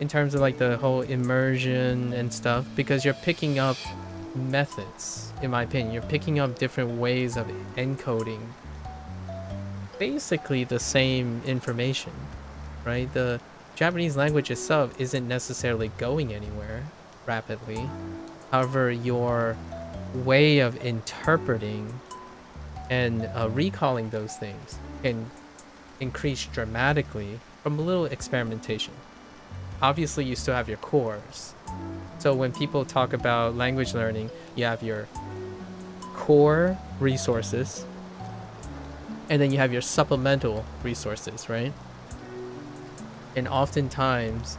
In terms of like the whole immersion and stuff, because you're picking up methods, in my opinion. You're picking up different ways of encoding basically the same information, right? The Japanese language itself isn't necessarily going anywhere rapidly. However, your way of interpreting and recalling those things can increase dramatically from a little experimentation. Obviously, you still have your cores. So when people talk about language learning, you have your core resources, and then you have your supplemental resources, right? And oftentimes,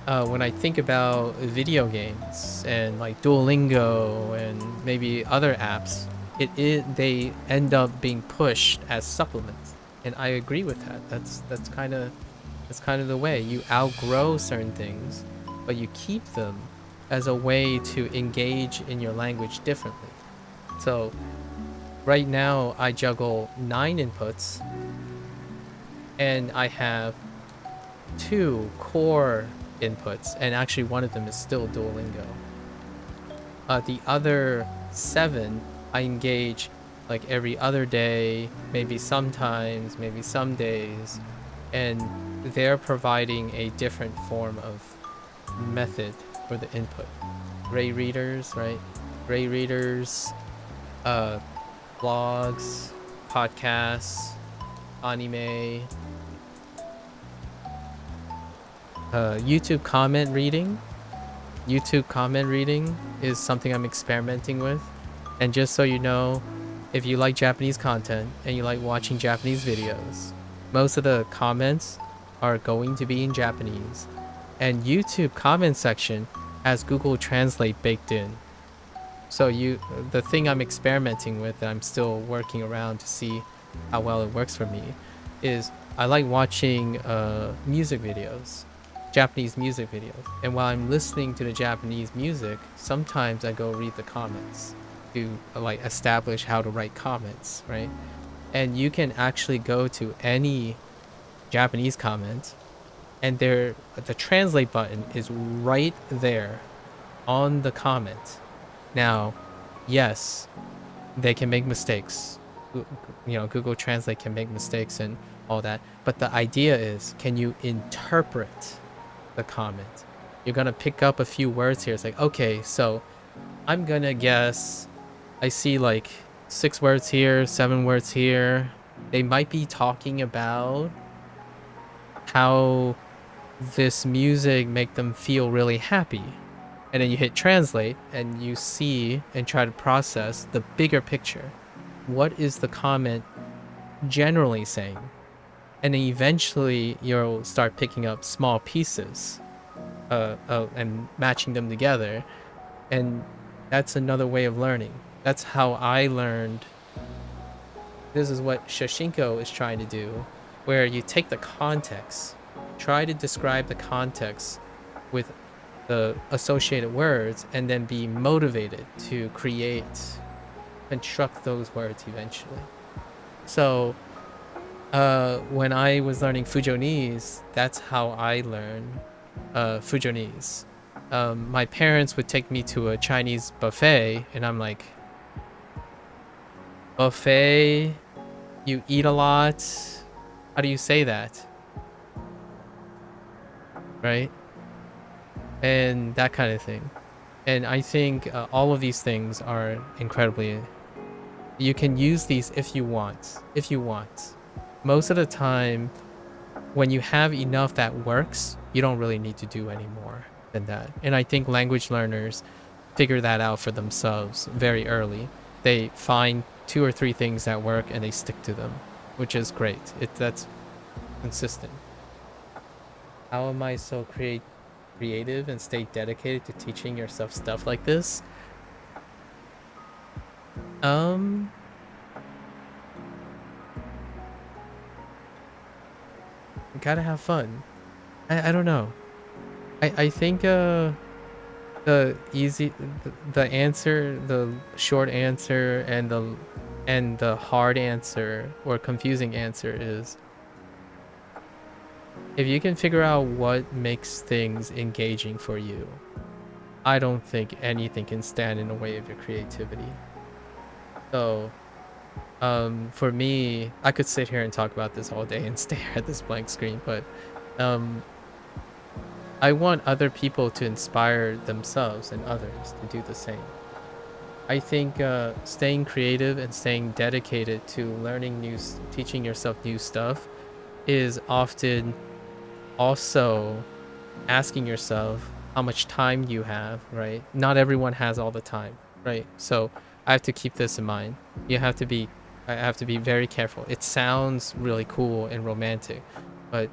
when I think about video games and like Duolingo and maybe other apps, they end up being pushed as supplements, and I agree with that. That's kind of It's kind of the way you outgrow certain things, but you keep them as a way to engage in your language differently. So right now I juggle 9 inputs, and I have 2 core inputs, and actually one of them is still Duolingo. The other 7 I engage like every other day, maybe sometimes, maybe some days, and they're providing a different form of method for the input. Ray readers, right? Ray readers, blogs, podcasts, anime, YouTube comment reading. YouTube comment reading is something I'm experimenting with. And just so you know, if you like Japanese content and you like watching Japanese videos, most of the comments are going to be in Japanese. And YouTube comment section has Google Translate baked in. So the thing I'm experimenting with that I'm still working around to see how well it works for me is I like watching music videos, Japanese music videos. And while I'm listening to the Japanese music, sometimes I go read the comments to like establish how to write comments, right? And you can actually go to any Japanese comment, and the translate button is right there on the comment. Now, yes, they can make mistakes. Google Translate can make mistakes and all that. But the idea is, can you interpret the comment? You're going to pick up a few words here. It's like, okay, so I'm going to guess I see like 6 words here, 7 words here. They might be talking about how this music make them feel really happy. And then you hit translate and you see and try to process the bigger picture. What is the comment generally saying? And then eventually you'll start picking up small pieces and matching them together. And that's another way of learning. That's how I learned. This is what Shashingo is trying to do, where you take the context, try to describe the context with the associated words, and then be motivated to construct those words eventually. So when I was learning Fujonese, that's how I learned Fujonese. My parents would take me to a Chinese buffet, and I'm like, buffet? You eat a lot? How do you say that? Right? And that kind of thing. And I think all of these things are incredibly... You can use these if you want. If you want. Most of the time, when you have enough that works, you don't really need to do any more than that. And I think language learners figure that out for themselves very early. They find 2 or 3 things that work and they stick to them, which is great. That's consistent. How am I so creative and stay dedicated to teaching yourself stuff like this? You gotta have fun. I don't know. I think the answer, the short answer, and the hard answer or confusing answer is, if you can figure out what makes things engaging for you, I don't think anything can stand in the way of your creativity. So for me, I could sit here and talk about this all day and stare at this blank screen, but I want other people to inspire themselves and others to do the same. I think staying creative and staying dedicated to learning teaching yourself new stuff is often also asking yourself how much time you have, right? Not everyone has all the time, right? So I have to keep this in mind. I have to be very careful. It sounds really cool and romantic, but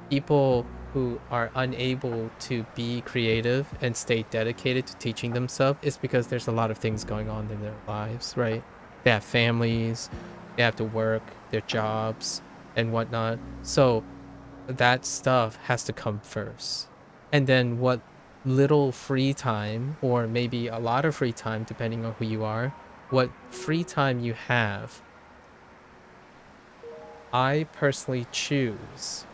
people who are unable to be creative and stay dedicated to teaching themselves is because there's a lot of things going on in their lives, right? They have families, they have to work, their jobs, and whatnot. So that stuff has to come first. And then what little free time, or maybe a lot of free time, depending on who you are, what free time you have, I personally choose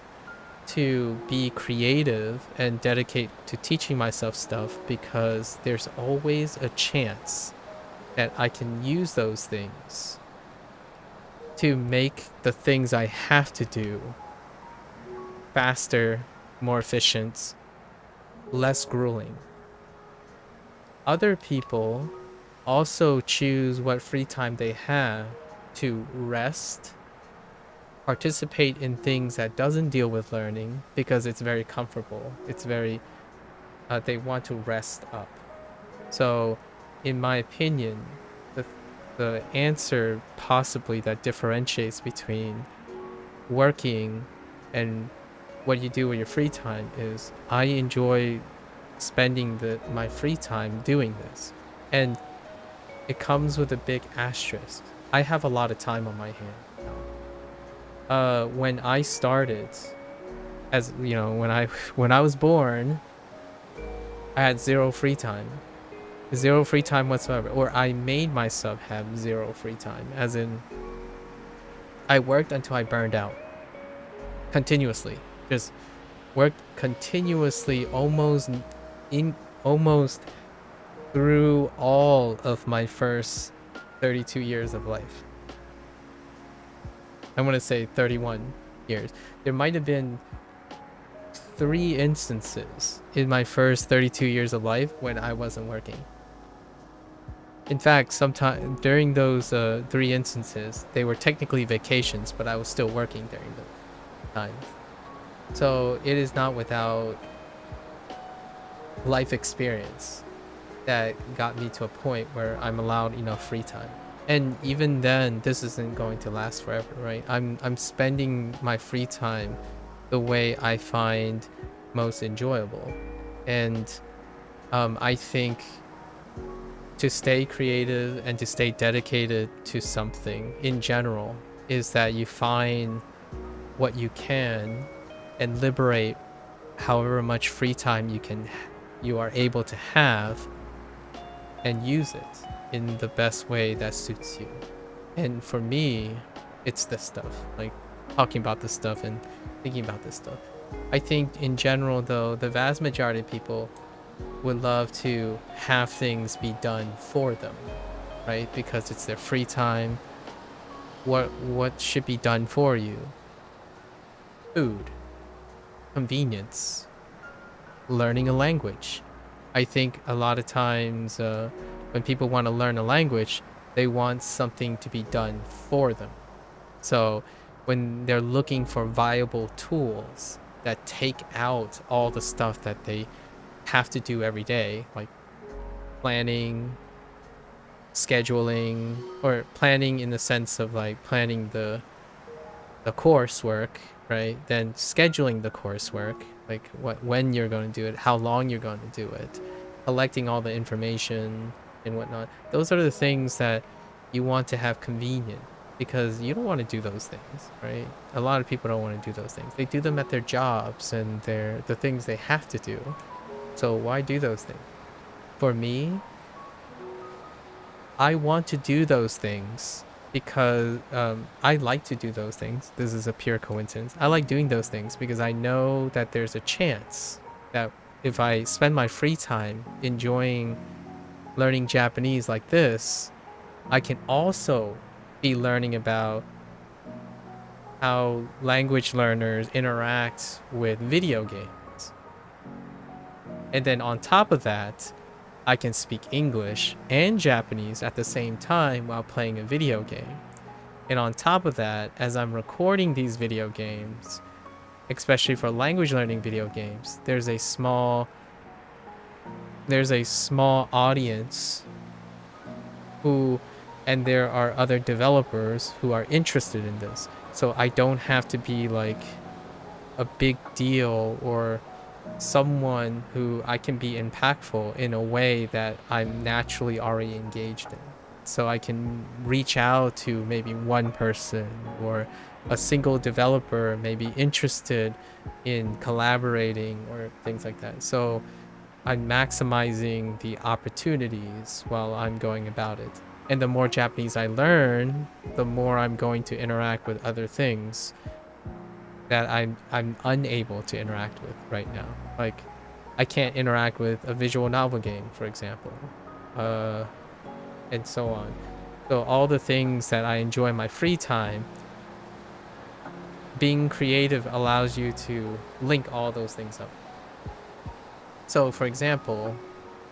to be creative and dedicate to teaching myself stuff because there's always a chance that I can use those things to make the things I have to do faster, more efficient, less grueling. Other people also choose what free time they have to rest, participate in things that doesn't deal with learning because it's very comfortable. It's very they want to rest up. So, in my opinion, the answer possibly that differentiates between working and what you do with your free time is I enjoy spending my free time doing this. And it comes with a big asterisk. I have a lot of time on my hand now. When I started, as you know, when I was born, I had zero free time. Zero free time whatsoever. Or I made myself have zero free time. As in, I worked until I burned out. Continuously. Just worked continuously almost through all of my first 32 years of life. I want to say 31 years. There might have been 3 instances in my first 32 years of life when I wasn't working. In fact, sometime during those 3 instances, they were technically vacations, but I was still working during those times. So it is not without life experience that got me to a point where I'm allowed enough free time. And even then, this isn't going to last forever, right? I'm spending my free time the way I find most enjoyable. And I think to stay creative and to stay dedicated to something in general is that you find what you can and liberate however much free time you are able to have and use it in the best way that suits you. And for me, it's this stuff, like talking about this stuff and thinking about this stuff. I think in general though, the vast majority of people would love to have things be done for them, right? Because it's their free time. What should be done for you? Food, convenience, learning a language. I think a lot of times when people want to learn a language, they want something to be done for them. So when they're looking for viable tools that take out all the stuff that they have to do every day, like planning, scheduling, or planning in the sense of like planning the coursework, right? Then scheduling the coursework, like when you're going to do it, how long you're going to do it, collecting all the information and whatnot. Those are the things that you want to have convenient because you don't want to do those things, right? A lot of people don't want to do those things. They do them at their jobs and the things they have to do. So why do those things? For me, I want to do those things because I like to do those things. This is a pure coincidence. I like doing those things because I know that there's a chance that if I spend my free time enjoying learning Japanese like this, I can also be learning about how language learners interact with video games. And then on top of that, I can speak English and Japanese at the same time while playing a video game. And on top of that, as I'm recording these video games, especially for language learning video games, there's a small audience and there are other developers who are interested in this. So I don't have to be like a big deal or someone who I can be impactful in a way that I'm naturally already engaged in. so I can reach out to maybe one person or a single developer maybe interested in collaborating or things like that. So I'm maximizing the opportunities while I'm going about it. And the more Japanese I learn, the more I'm going to interact with other things that I'm unable to interact with right now. Like, I can't interact with a visual novel game, for example, and so on. So all the things that I enjoy in my free time, being creative allows you to link all those things up. So, for example,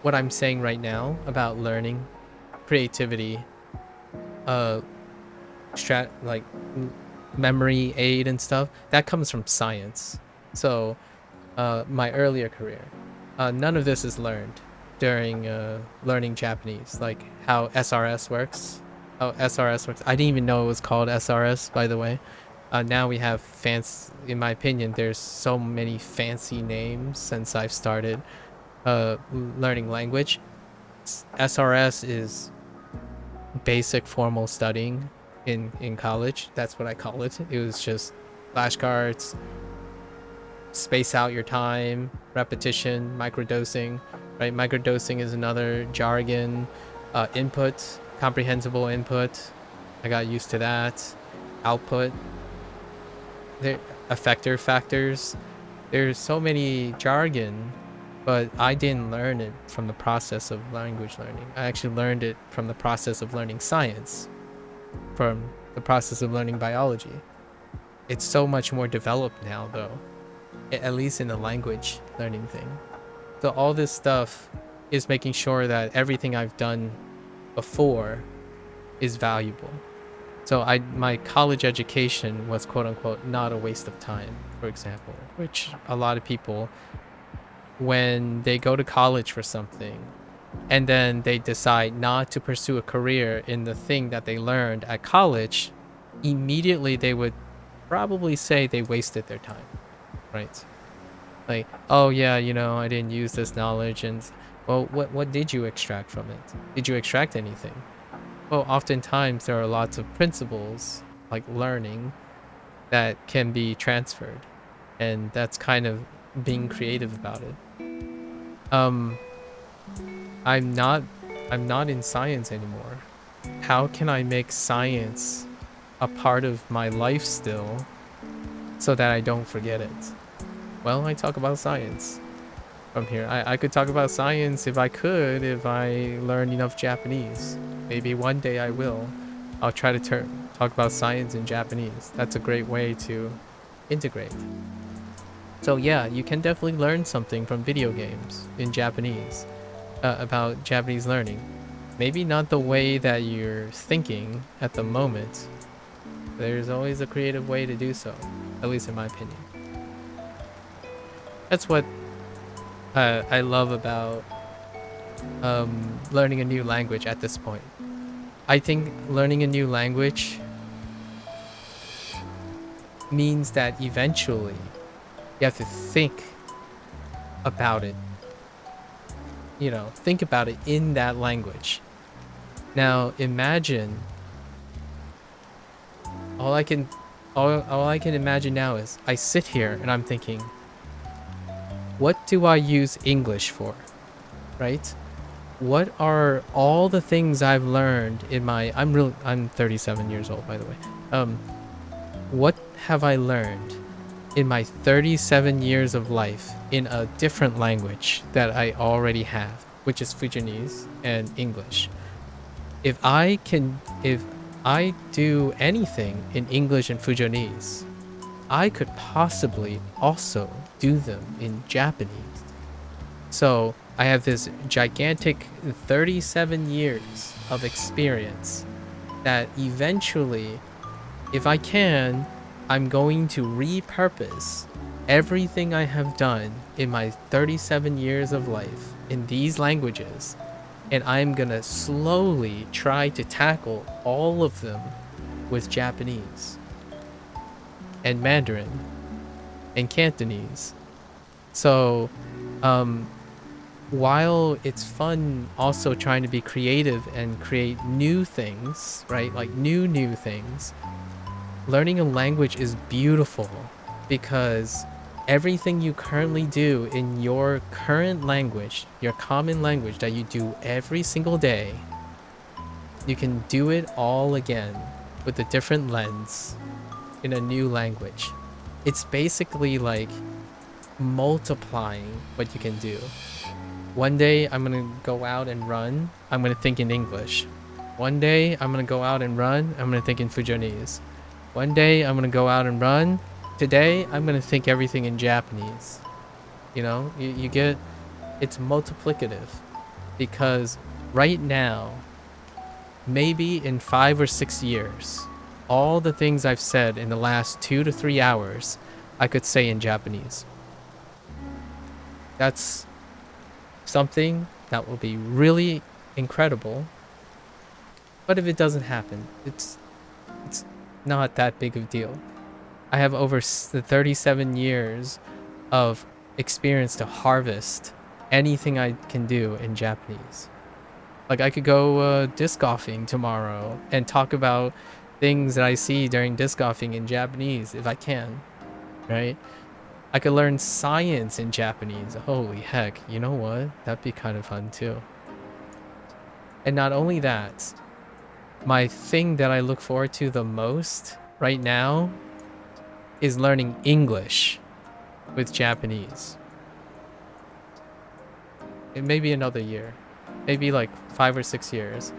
what I'm saying right now about learning, creativity, uh, like memory aid and stuff, that comes from science. So my earlier career, none of this is learned during learning Japanese, like how SRS works. How SRS works. I didn't even know it was called SRS, by the way. Now we have fancy, in my opinion, there's so many fancy names since I've started learning language. SRS is basic formal studying in college. That's what I call it. It was just flashcards, space out your time, repetition, microdosing, right? Microdosing is another jargon. Input, comprehensible input. I got used to that. Output. There, effector factors. There's so many jargon, but I didn't learn it from the process of language learning. I actually learned it from the process of learning science, from the process of learning biology. It's so much more developed now, though, at least in the language learning thing. So all this stuff is making sure that everything I've done before is valuable. So my college education was quote unquote not a waste of time, for example, which a lot of people, when they go to college for something and then they decide not to pursue a career in the thing that they learned at college, immediately they would probably say they wasted their time, right? Like, oh yeah, I didn't use this knowledge. And well, what did you extract from it? Did you extract anything? Well, oftentimes there are lots of principles like learning that can be transferred, and that's kind of being creative about it. I'm not in science anymore. How can I make science a part of my life still so that I don't forget it? Well, I talk about science from here. I could talk about science if I learn enough Japanese. Maybe one day I will. I'll try to talk about science in Japanese. That's a great way to integrate. So yeah, you can definitely learn something from video games in Japanese about Japanese learning. Maybe not the way that you're thinking at the moment. There's always a creative way to do so, at least in my opinion. That's what I love about learning a new language at this point. I think learning a new language means that eventually you have to think about it. Think about it in that language. Now imagine, all I can imagine now is I sit here and I'm thinking, what do I use English for, right? What are all the things I've learned in I'm 37 years old, by the way. What have I learned in my 37 years of life in a different language that I already have, which is Fujianese and English? If I do anything in English and Fujianese, I could possibly also do them in Japanese. So I have this gigantic 37 years of experience that eventually, if I can, I'm going to repurpose everything I have done in my 37 years of life in these languages, and I'm gonna slowly try to tackle all of them with Japanese and Mandarin and Cantonese. So while it's fun also trying to be creative and create new things, right? Like new things, learning a language is beautiful because everything you currently do in your current language, your common language that you do every single day, you can do it all again with a different lens in a new language. It's basically like multiplying what you can do. One day I'm gonna go out and run, I'm gonna think in English. One day I'm gonna go out and run, I'm gonna think in Fujonese. One day I'm gonna go out and run. Today I'm gonna think everything in Japanese. You know, you get, it's multiplicative because right now, maybe in 5 or 6 years, all the things I've said in the last 2 to 3 hours, I could say in Japanese. That's something that will be really incredible. But if it doesn't happen, it's not that big of a deal. I have over 37 years of experience to harvest anything I can do in Japanese. Like I could go disc golfing tomorrow and talk about things that I see during disc golfing in Japanese if I can, right? I could learn science in Japanese. Holy heck, you know what? That'd be kind of fun too. And not only that, my thing that I look forward to the most right now is learning English with Japanese. It may be another year, maybe like 5 or 6 years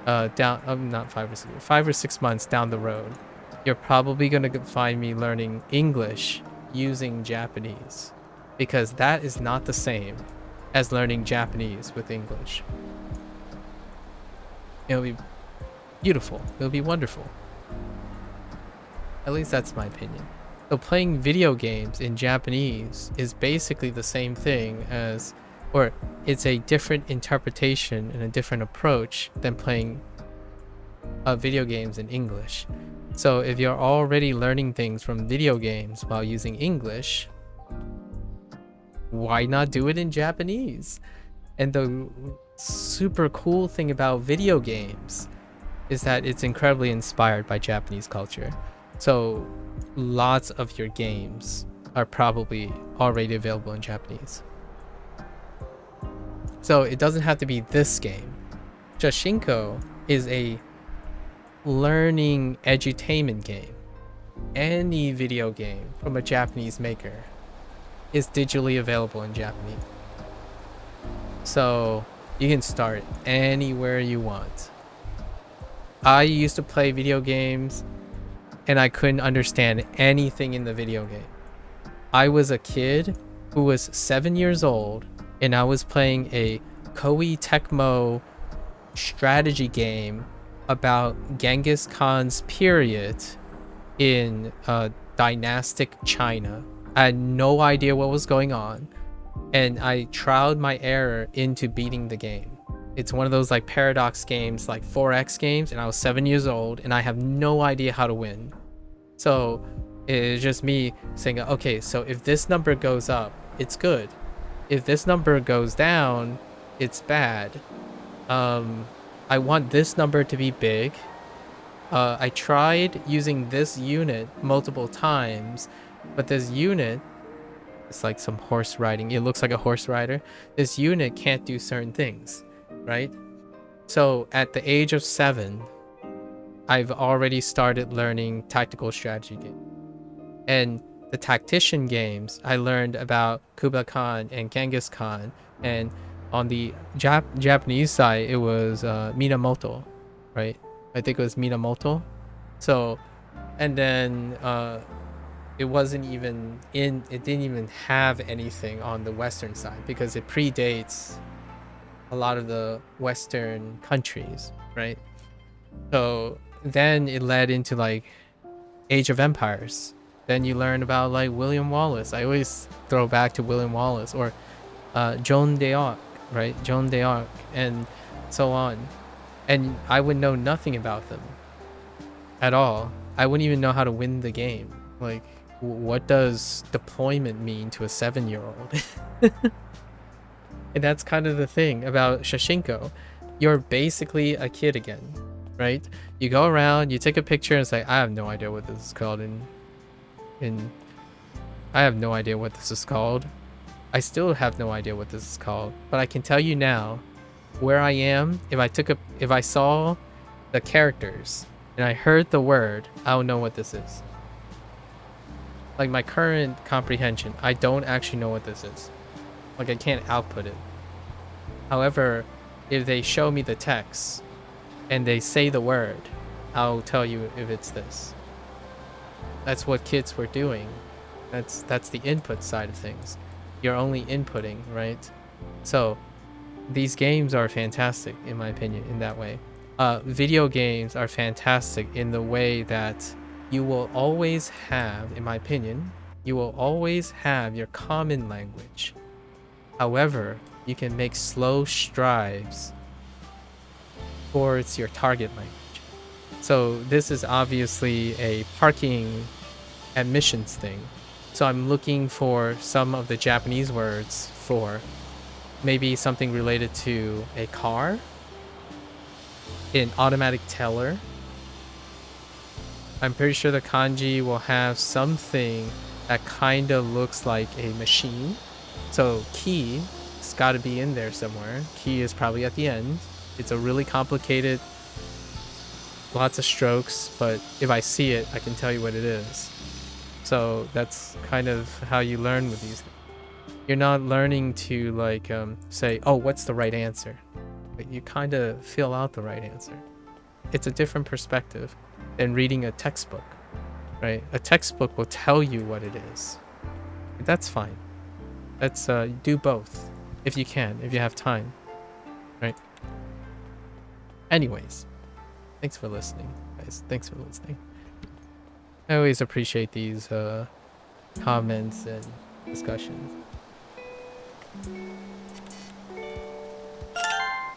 not 5 or 6 years, 5 or 6 months down the road. You're probably going to find me learning English using Japanese because that is not the same as learning Japanese with English. It'll be beautiful. It'll be wonderful. At least that's my opinion. So playing video games in Japanese is basically the same thing as, or it's a different interpretation and a different approach than playing video games in English. So if you're already learning things from video games while using English, why not do it in Japanese? And the super cool thing about video games is that it's incredibly inspired by Japanese culture. So lots of your games are probably already available in Japanese. So it doesn't have to be this game. Shashingo is a learning edutainment game. Any video game from a Japanese maker is digitally available in Japanese. So you can start anywhere you want. I used to play video games and I couldn't understand anything in the video game. I was a kid who was 7 years old and I was playing a Koei Tecmo strategy game about Genghis Khan's period in dynastic China. I had no idea what was going on and I trialed my error into beating the game. It's one of those like paradox games, like 4X games, and I was 7 years old and I have no idea how to win. So it's just me saying, okay, so if this number goes up, it's good. If this number goes down, it's bad. I want this number to be big. I tried using this unit multiple times, but this unit, it's like some horse riding. It looks like a horse rider. This unit can't do certain things, right? So at the age of 7, I've already started learning tactical strategy games. And the tactician games, I learned about Kublai Khan and Genghis Khan. And on the Japanese side, it was Minamoto, right? I think it was Minamoto. So, and then it wasn't even in, it didn't even have anything on the Western side because it predates a lot of the Western countries, right? So then it led into like Age of Empires. Then you learn about like William Wallace. I always throw back to William Wallace or Joan d'Arc, right? Joan d'Arc and so on. And I would know nothing about them at all. I wouldn't even know how to win the game. Like, what does deployment mean to a 7-year-old? And that's kind of the thing about Shashingo. You're basically a kid again, right? You go around, you take a picture and say, I have no idea what this is called in I have no idea what this is called. I still have no idea what this is called, but I can tell you now where I am. If I saw the characters and I heard the word, I'll know what this is. Like my current comprehension, I don't actually know what this is. Like I can't output it. However, if they show me the text and they say the word, I'll tell you if it's this. That's what kids were doing. That's the input side of things. You're only inputting, right? So these games are fantastic in my opinion in that way. Video games are fantastic in the way that you will always have, in my opinion, you will always have your common language. However, you can make slow strides towards your target language. So this is obviously a parking admissions thing. So I'm looking for some of the Japanese words for maybe something related to a car, an automatic teller. I'm pretty sure the kanji will have something that kind of looks like a machine. So key, it's got to be in there somewhere. Key is probably at the end. It's a really complicated, lots of strokes, but if I see it, I can tell you what it is. So that's kind of how you learn with these. You're not learning to like say, oh, what's the right answer? But you kind of feel out the right answer. It's a different perspective than reading a textbook, right? A textbook will tell you what it is. That's fine. Let's do both if you can, if you have time, right? Anyways, thanks for listening, guys. Thanks for listening. I always appreciate these comments and discussions.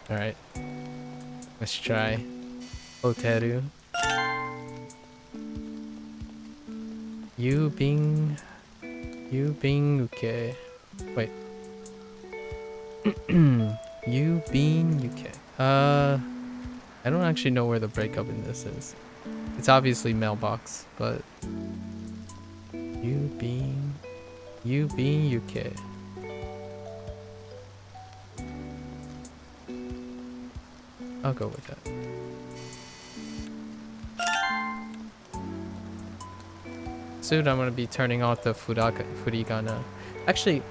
Alright. Let's try Oteru. You being okay. Wait. You being okay. I don't actually know where the breakup in this is. It's obviously mailbox, but you being UK. I'll go with that. Soon I'm gonna be turning off the furigana. Actually,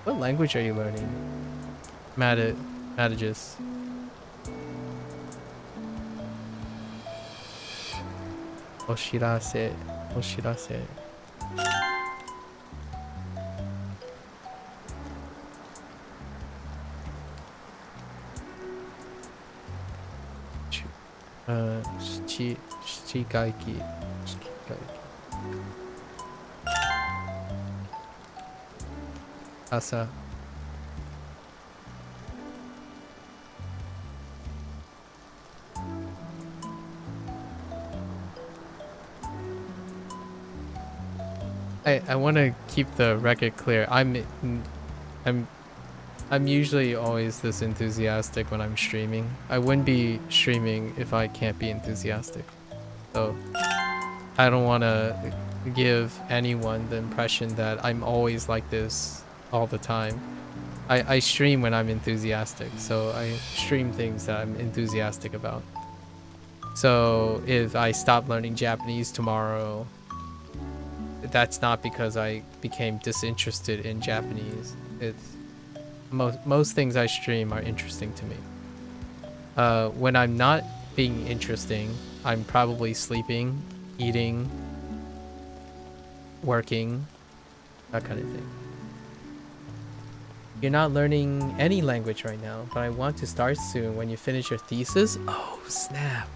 what language are you learning? Madages. Oshirase. Shigaiki. Asa. I want to keep the record clear. I'm usually always this enthusiastic when I'm streaming. I wouldn't be streaming if I can't be enthusiastic. So I don't want to give anyone the impression that I'm always like this all the time. I stream when I'm enthusiastic, so I stream things that I'm enthusiastic about. So if I stop learning Japanese tomorrow, that's not because I became disinterested in Japanese. It's most things I stream are interesting to me. When I'm not being interesting, I'm probably sleeping, eating, working, that kind of thing. You're not learning any language right now, but I want to start soon. When you finish your thesis? Oh, snap.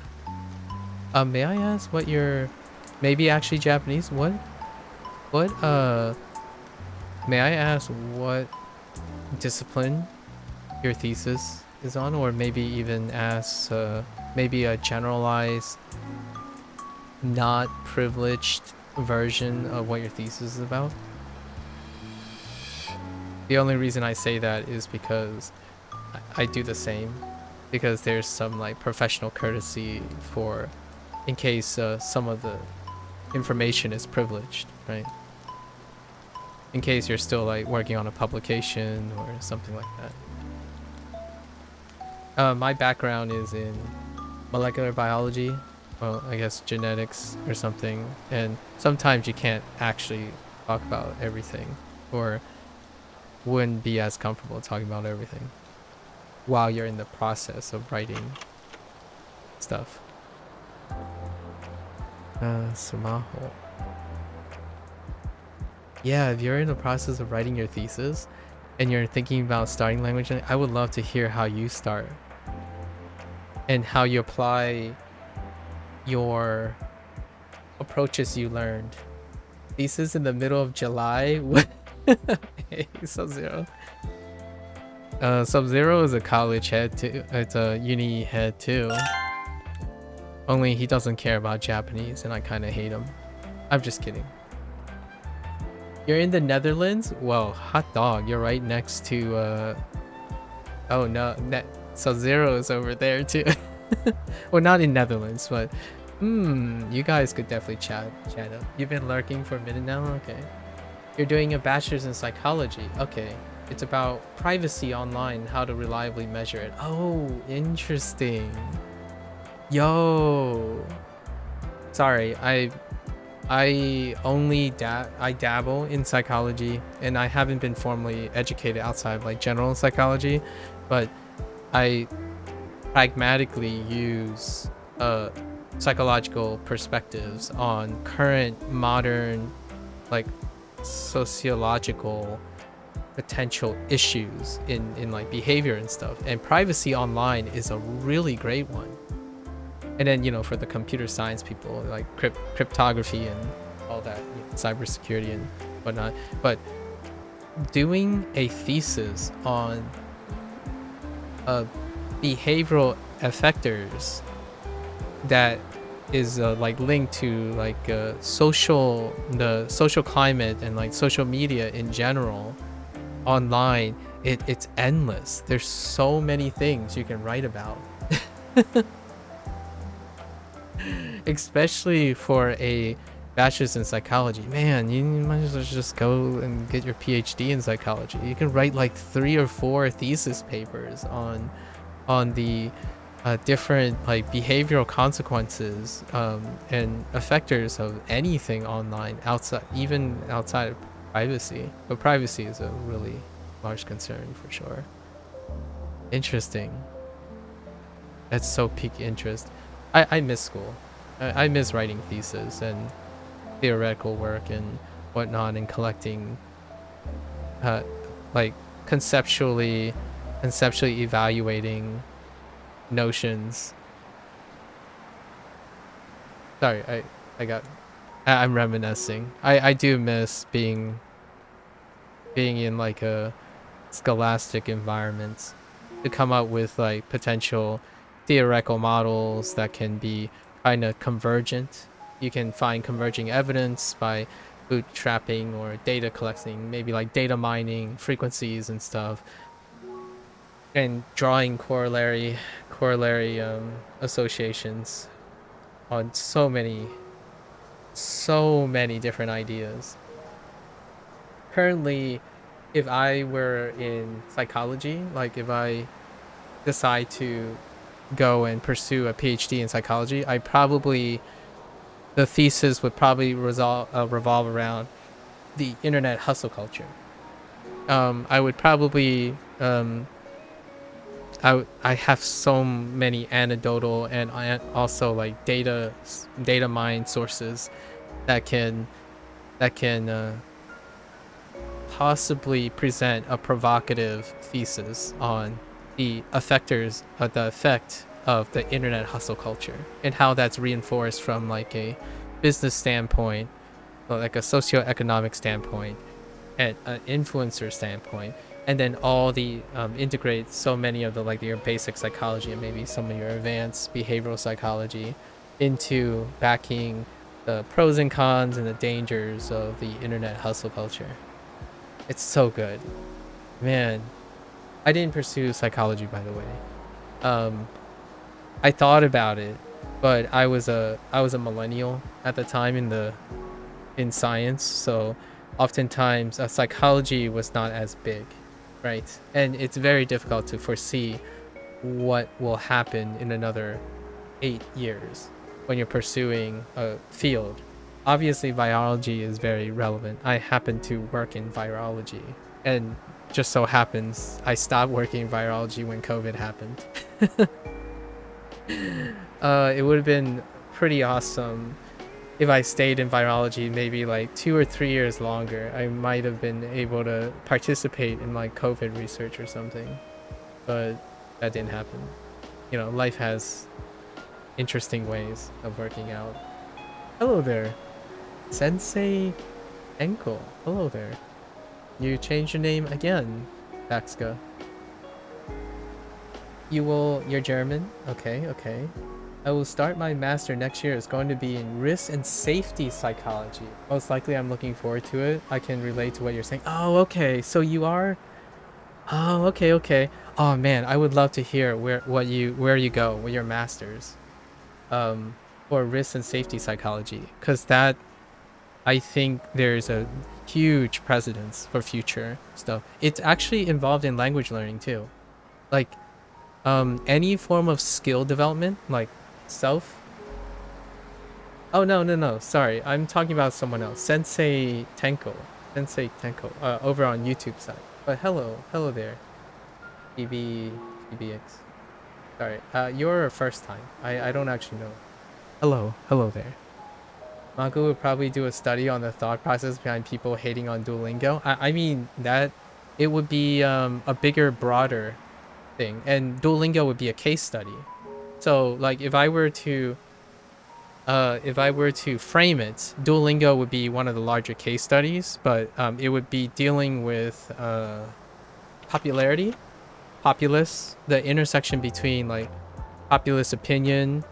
May I ask what your... Maybe actually Japanese? What, may I ask what discipline your thesis is on? Or maybe even ask, maybe a generalized, not privileged version of what your thesis is about? The only reason I say that is because I do the same, because there's some like professional courtesy for in case some of the information is privileged, right? In case you're still like working on a publication or something like that. My background is in molecular biology, well, I guess genetics or something, and sometimes you can't actually talk about everything, or wouldn't be as comfortable talking about everything while you're in the process of writing stuff. Sumaho. Yeah, if you're in the process of writing your thesis and you're thinking about starting language, I would love to hear how you start and how you apply your approaches you learned. Thesis in the middle of July? Hey, Sub-Zero. Sub-Zero is a college head too. It's a uni head too. Only he doesn't care about Japanese and I kind of hate him. I'm just kidding. You're in the Netherlands? Well, hot dog. You're right next to oh no, Sub-Zero is over there too. Well, not in Netherlands, but you guys could definitely chat up. You've been lurking for a minute now? Okay. You're doing a bachelor's in psychology. Okay. It's about privacy online, how to reliably measure it. Oh, interesting. Yo. Sorry, I dabble in psychology, and I haven't been formally educated outside of like general psychology, but I pragmatically use psychological perspectives on current modern like sociological potential issues in like behavior and stuff, and privacy online is a really great one. And then, you know, for the computer science people, like cryptography and all that, you know, cybersecurity and whatnot. But doing a thesis on behavioral effectors that is like linked to like the social climate and like social media in general online, it's endless. There's so many things you can write about. Especially for a bachelor's in psychology. Man, you might as well just go and get your PhD in psychology. You can write like 3 or 4 thesis papers on the different like behavioral consequences and effectors of anything online, even outside of privacy. But privacy is a really large concern for sure. Interesting. That's so piqued interest. I miss school. I miss writing theses and theoretical work and whatnot, and collecting like conceptually evaluating notions. Sorry, I'm reminiscing. I do miss being in like a scholastic environment to come up with like potential theoretical models that can be kind of convergent. You can find converging evidence by bootstrapping or data collecting, maybe like data mining frequencies and stuff, and drawing corollary associations on so many different ideas. Currently, if I were in psychology, like if I decide to go and pursue a PhD in psychology, the thesis would probably revolve around the internet hustle culture. I would probably I have so many anecdotal and also like data mine sources that can possibly present a provocative thesis on the effect of the internet hustle culture and how that's reinforced from like a business standpoint, like a socioeconomic standpoint, and an influencer standpoint, and then all the integrate so many of the like your basic psychology and maybe some of your advanced behavioral psychology into backing the pros and cons and the dangers of the internet hustle culture. It's so good. Man, I didn't pursue psychology, by the way. I thought about it, but I was a millennial at the time in science, so oftentimes psychology was not as big, right? And it's very difficult to foresee what will happen in another 8 years when you're pursuing a field. Obviously, virology is very relevant. I happen to work in virology, and just so happens I stopped working in virology when COVID happened. It would have been pretty awesome if I stayed in virology maybe like 2 or 3 years longer. I might have been able to participate in like COVID research or something, but that didn't happen. You know, life has interesting ways of working out. Hello there, Sensei Enkel. Hello there. You changed your name again, Baxka. You're German? Okay, okay. I will start my master next year. It's going to be in risk and safety psychology. Most likely I'm looking forward to it. I can relate to what you're saying. Oh, okay. So you are. Oh, okay, okay. Oh man, I would love to hear where you go with your masters. For risk and safety psychology, because that, I think there's a huge precedence for future stuff. It's actually involved in language learning too. Like any form of skill development, like self. Oh no, no, no, sorry, I'm talking about someone else. Sensei Tenko, over on YouTube side. But hello there, TBX. Sorry, you're a first time. I don't actually know. Hello there. MAKU would probably do a study on the thought process behind people hating on Duolingo. I mean that it would be a bigger, broader thing, and Duolingo would be a case study. So like if I were to frame it, Duolingo would be one of the larger case studies, but it would be dealing with popularity, populace, the intersection between like populist opinion,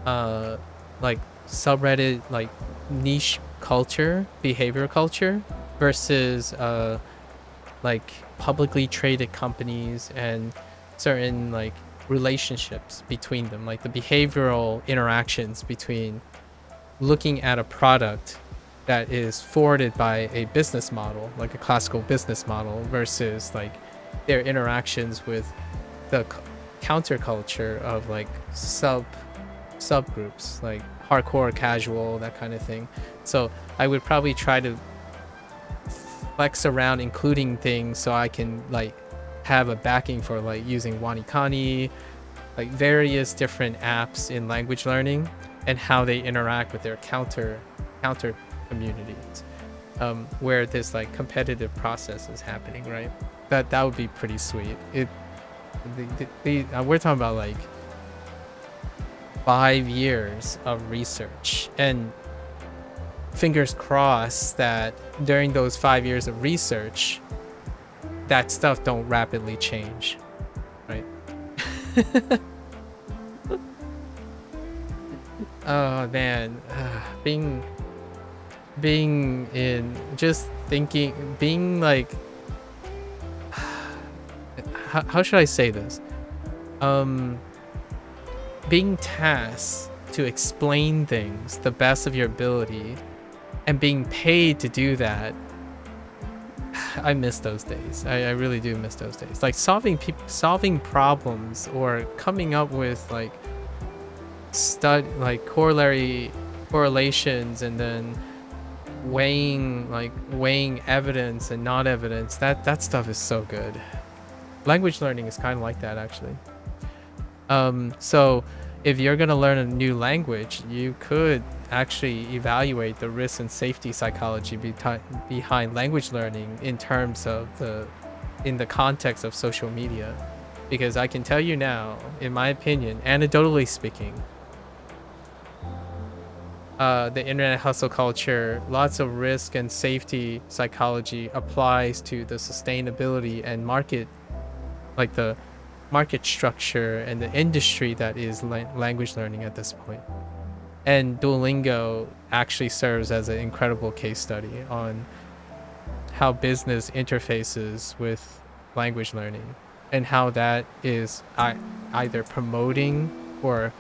like subreddit, like niche culture, behavior culture, versus like publicly traded companies and certain like relationships between them, like the behavioral interactions between looking at a product that is forwarded by a business model, like a classical business model, versus like their interactions with the counterculture of like subgroups, like hardcore, casual, that kind of thing. So I would probably try to flex around including things so I can like have a backing for like using Wanikani, like various different apps in language learning and how they interact with their counter communities, where this like competitive process is happening, right? That would be pretty sweet. We're talking about like 5 years of research, and fingers crossed that during those 5 years of research that stuff don't rapidly change, right? Oh man, being in just thinking, being like, how should I say this? Being tasked to explain things the best of your ability and being paid to do that, I miss those days. I really do miss those days. Like solving problems or coming up with like correlations, and then weighing evidence and not evidence. That stuff is so good. Language learning is kind of like that, actually. So if you're gonna learn a new language, you could actually evaluate the risk and safety psychology behind language learning in terms of in the context of social media, because I can tell you now, in my opinion, anecdotally speaking, the internet hustle culture, lots of risk and safety psychology applies to the sustainability and market, like the market structure and the industry that is language learning at this point. And Duolingo actually serves as an incredible case study on how business interfaces with language learning and how that is either promoting or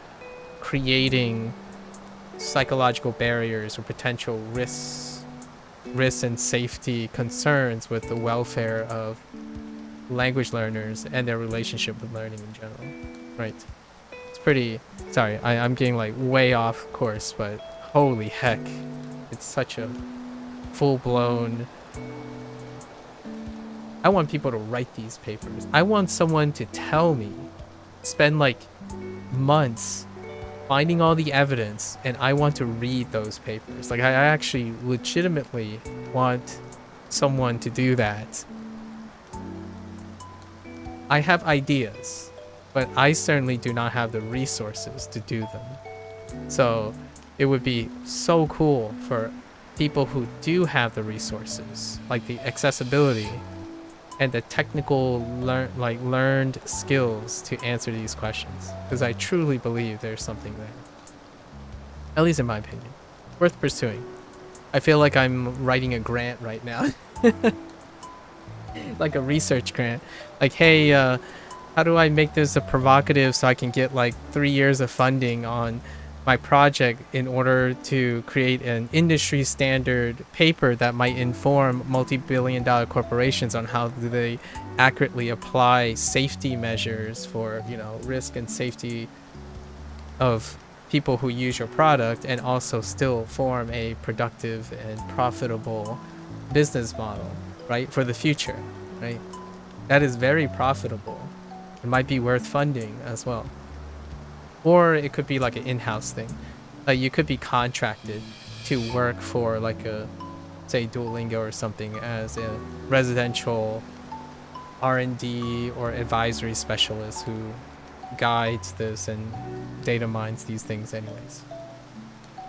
creating psychological barriers or potential risks and safety concerns with the welfare of language learners and their relationship with learning in general, right? It's pretty, sorry, I'm getting like way off course, but holy heck, it's such a full-blown, I want people to write these papers. I want someone to tell me, spend like months finding all the evidence, and I want to read those papers. Like I actually legitimately want someone to do that. I have ideas, but I certainly do not have the resources to do them. So it would be so cool for people who do have the resources, like the accessibility and the technical learned skills to answer these questions, because I truly believe there's something there, at least in my opinion, worth pursuing. I feel like I'm writing a grant right now. Like a research grant, like, hey, how do I make this a provocative so I can get like 3 years of funding on my project in order to create an industry standard paper that might inform multi-billion-dollar corporations on how do they accurately apply safety measures for, you know, risk and safety of people who use your product, and also still form a productive and profitable business model, right, for the future, right? That is very profitable. It might be worth funding as well. Or it could be like an in-house thing. Like you could be contracted to work for like a, say, Duolingo or something as a residential R&D or advisory specialist who guides this and data mines these things anyways.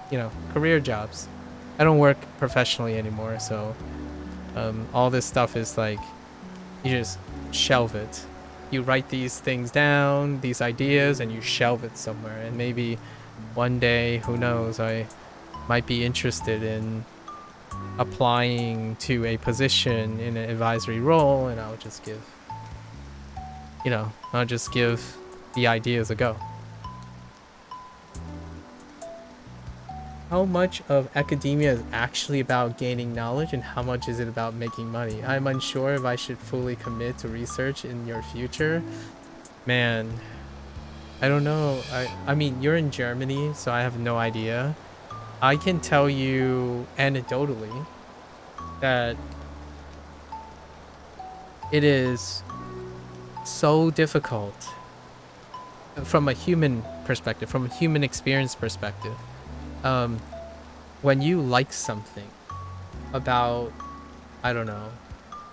You know, career jobs. I don't work professionally anymore, so all this stuff is like, you just shelve it. You write these things down, these ideas, and you shelve it somewhere. And maybe one day, who knows, I might be interested in applying to a position in an advisory role, and I'll just give, you know, I'll just give the ideas a go. How much of academia is actually about gaining knowledge and how much is it about making money? I'm unsure if I should fully commit to research in your future. Man, I don't know. I mean, you're in Germany, so I have no idea. I can tell you anecdotally that it is so difficult from a human perspective, from a human experience perspective. When you like something about, I don't know,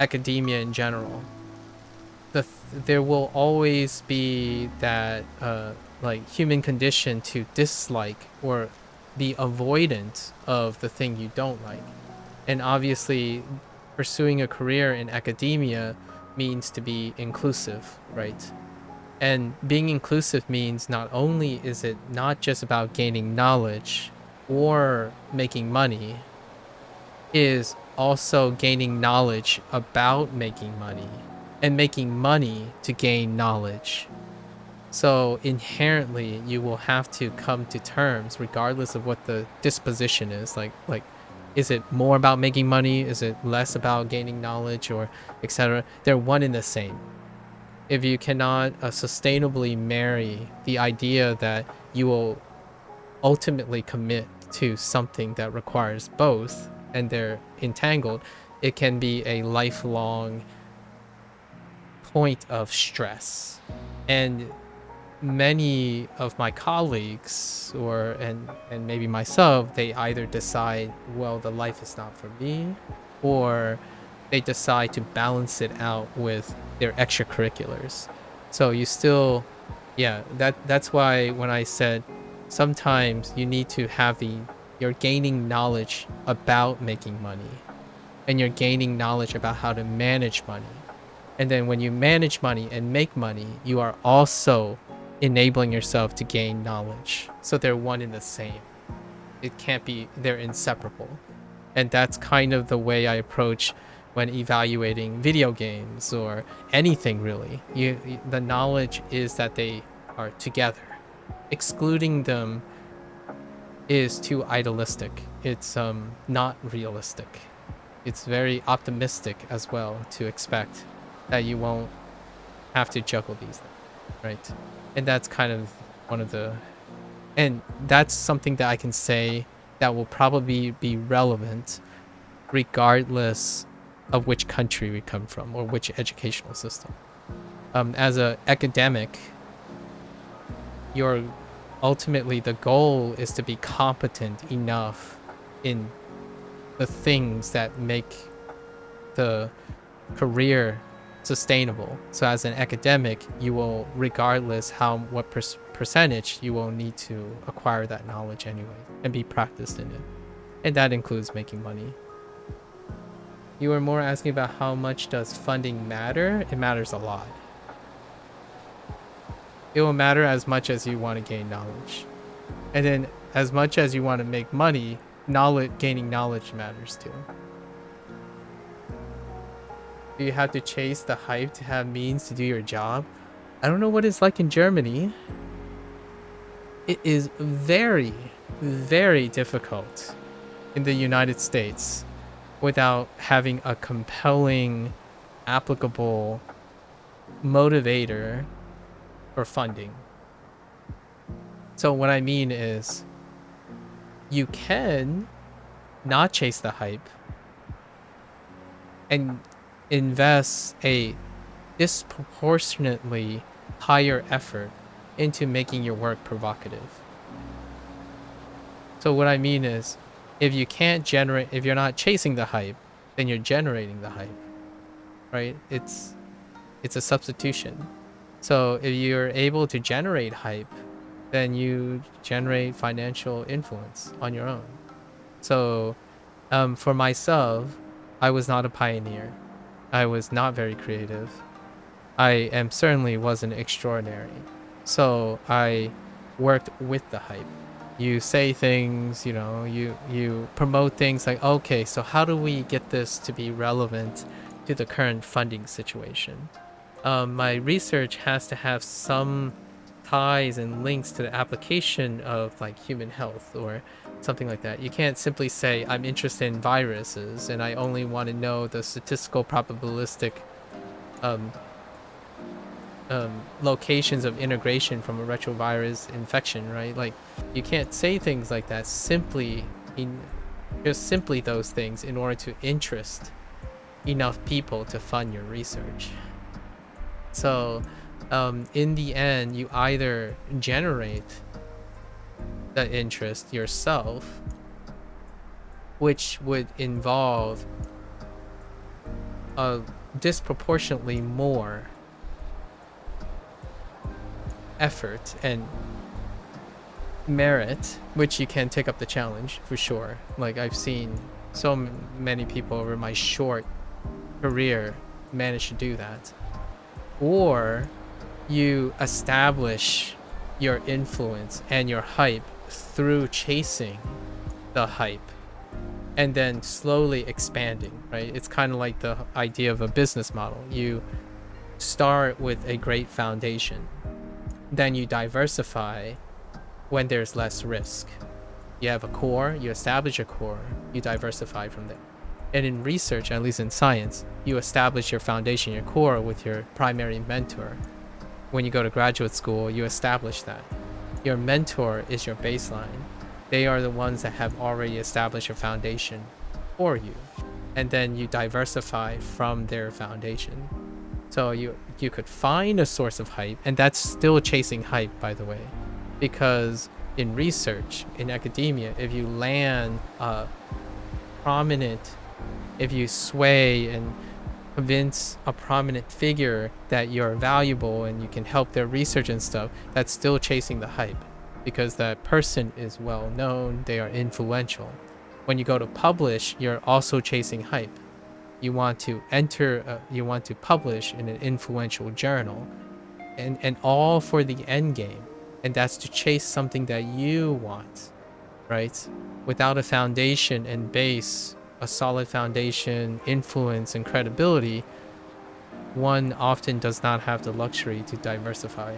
academia in general, there will always be that like human condition to dislike or be avoidant of the thing you don't like. And obviously pursuing a career in academia means to be inclusive, right? And being inclusive means not only is it not just about gaining knowledge or making money, is also gaining knowledge about making money and making money to gain knowledge. So inherently you will have to come to terms, regardless of what the disposition is, like is it more about making money, is it less about gaining knowledge, or etc. They're one and the same. If you cannot sustainably marry the idea that you will ultimately commit to something that requires both and they're entangled, it can be a lifelong point of stress. And many of my colleagues and maybe myself, they either decide, well, the life is not for me, or they decide to balance it out with their extracurriculars. So you still, yeah, that's why when I said sometimes you need to have you're gaining knowledge about making money, and you're gaining knowledge about how to manage money. And then when you manage money and make money, you are also enabling yourself to gain knowledge. So they're one and the same. It can't be, they're inseparable. And that's kind of the way I approach when evaluating video games or anything really. The knowledge is that they are together. Excluding them is too idealistic. It's not realistic. It's very optimistic as well to expect that you won't have to juggle these things, right? And that's kind of one of the, and that's something that I can say that will probably be relevant regardless of which country we come from or which educational system. As an academic, ultimately the goal is to be competent enough in the things that make the career sustainable. So as an academic, you will, regardless what percentage, you will need to acquire that knowledge anyway and be practiced in it. And that includes making money. You were more asking about how much does funding matter? It matters a lot. It will matter as much as you want to gain knowledge. And then as much as you want to make money, gaining knowledge matters too. Do you have to chase the hype to have means to do your job? I don't know what it's like in Germany. It is very, very difficult in the United States without having a compelling, applicable motivator for funding. So what I mean is, you can not chase the hype and invest a disproportionately higher effort into making your work provocative. So what I mean is, if you're not chasing the hype, then you're generating the hype, right? It's a substitution. So if you're able to generate hype, then you generate financial influence on your own. So for myself, I was not a pioneer. I was not very creative. I certainly wasn't extraordinary. So I worked with the hype. You say things, you promote things like, okay, so how do we get this to be relevant to the current funding situation? My research has to have some ties and links to the application of like human health or something like that. You can't simply say, I'm interested in viruses and I only want to know the statistical probabilistic locations of integration from a retrovirus infection, right? Like, you can't say things like that simply those things in order to interest enough people to fund your research. So in the end, you either generate the interest yourself, which would involve disproportionately more effort and merit, which you can take up the challenge for sure. Like, I've seen so many people over my short career manage to do that. Or you establish your influence and your hype through chasing the hype and then slowly expanding, right? It's kind of like the idea of a business model. You start with a great foundation, then you diversify when there's less risk. You have a core, you establish a core, you diversify from there. And in research, at least in science, you establish your foundation, your core with your primary mentor. When you go to graduate school, you establish that. Your mentor is your baseline. They are the ones that have already established your foundation for you. And then you diversify from their foundation. So you could find a source of hype, and that's still chasing hype, by the way. Because in research, in academia, if you land if you sway and convince a prominent figure that you're valuable and you can help their research and stuff, that's still chasing the hype because that person is well known, they are influential. When you go to publish, you're also chasing hype. You want to publish in an influential journal, and all for the end game, and that's to chase something that you want, right? Without a foundation and base a solid foundation, influence, and credibility, one often does not have the luxury to diversify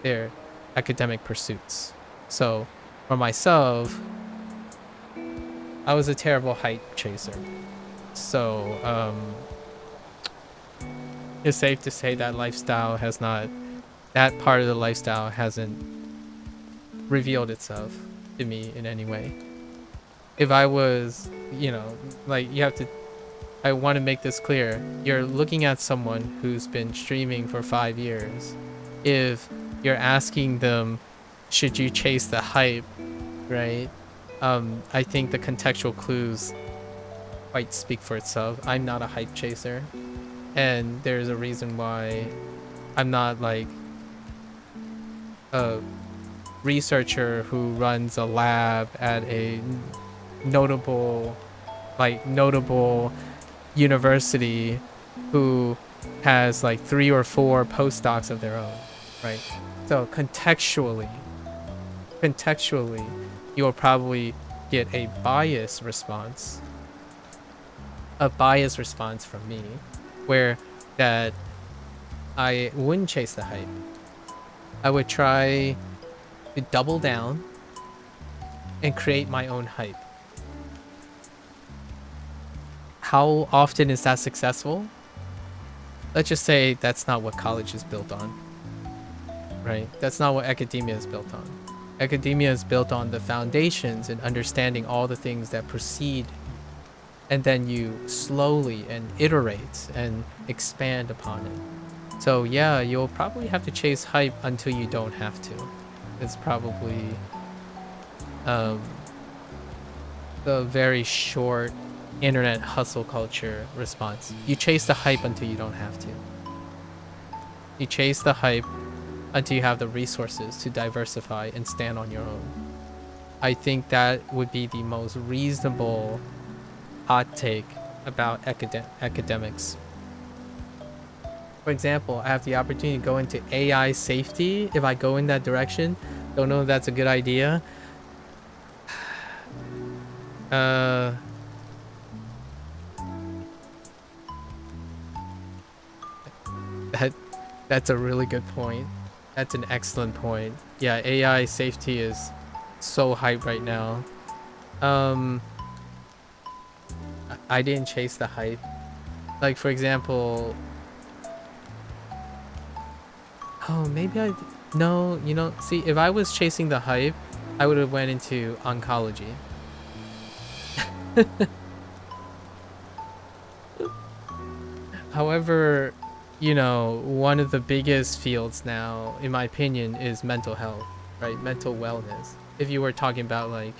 their academic pursuits. So for myself, I was a terrible hype chaser. So it's safe to say that that part of the lifestyle hasn't revealed itself to me in any way. If I was, like I want to make this clear. You're looking at someone who's been streaming for 5 years. If you're asking them, should you chase the hype, right? I think the contextual clues quite speak for itself. I'm not a hype chaser, and there's a reason why I'm not like a researcher who runs a lab at a notable university who has like 3 or 4 postdocs of their own, right? So contextually, you'll probably get a biased response from me, where that I wouldn't chase the hype. I would try to double down and create my own hype. How often is that successful? Let's just say that's not what college is built on, right? That's not what academia is built on. Academia is built on the foundations and understanding all the things that precede, and then you slowly and iterate and expand upon it. So yeah, you'll probably have to chase hype until you don't have to. It's probably the very short internet hustle culture response. You chase the hype until you don't have to. You chase the hype until you have the resources to diversify and stand on your own. I think that would be the most reasonable hot take about academics. For example, I have the opportunity to go into AI safety. If I go in that direction, don't know if that's a good idea. That's a really good point. That's an excellent point. Yeah, AI safety is so hype right now. I didn't chase the hype. Like, for example, no, see, if I was chasing the hype, I would have went into oncology. However, one of the biggest fields now, in my opinion, is mental health, right? Mental wellness. If you were talking about like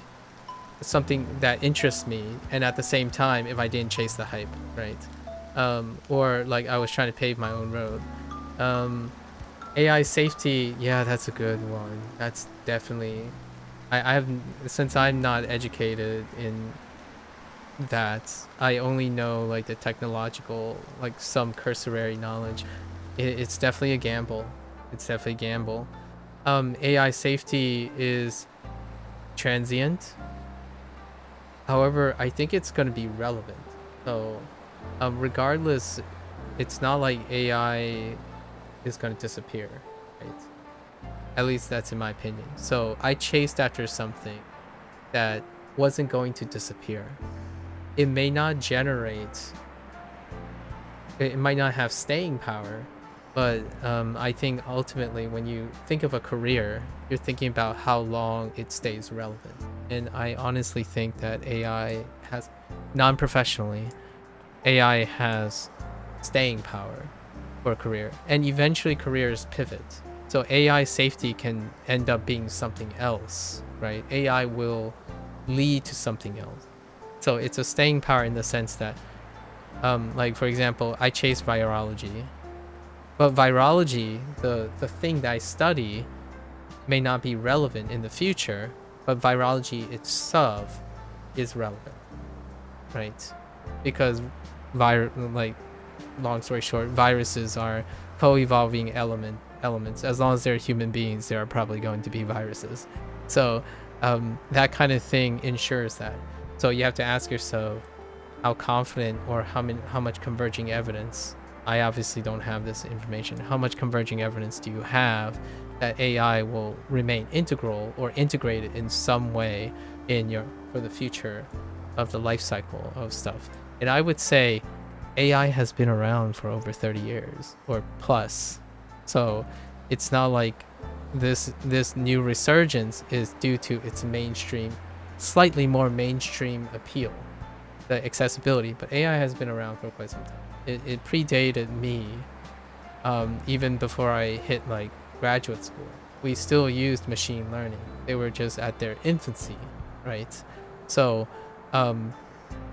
something that interests me, and at the same time, if I didn't chase the hype, right? Or like I was trying to pave my own road. AI safety, yeah, that's a good one. That's definitely, I have, since I'm not educated in that, I only know like the technological, like some cursory knowledge. It's definitely a gamble. AI safety is transient. However, I think it's going to be relevant. So regardless, it's not like AI is going to disappear, right? At least that's in my opinion. So I chased after something that wasn't going to disappear. It may not have staying power, but I think ultimately when you think of a career, you're thinking about how long it stays relevant. And I honestly think that AI has, non-professionally, AI has staying power for a career, and eventually careers pivot. So AI safety can end up being something else, right? AI will lead to something else. So it's a staying power in the sense that, like for example, I chase virology, but virology, the thing that I study, may not be relevant in the future, but virology itself is relevant, right? Because long story short, viruses are co-evolving elements. As long as they're human beings, there are probably going to be viruses. So that kind of thing ensures that. So you have to ask yourself, how confident or how much converging evidence. I obviously don't have this information. How much converging evidence do you have that AI will remain integral or integrated in some way for the future of the life cycle of stuff? And I would say AI has been around for over 30 years or plus. So it's not like this new resurgence is due to its slightly more mainstream appeal, the accessibility. But AI has been around for quite some time. It predated me, even before I hit like graduate school. We still used machine learning. They were just at their infancy, right? So,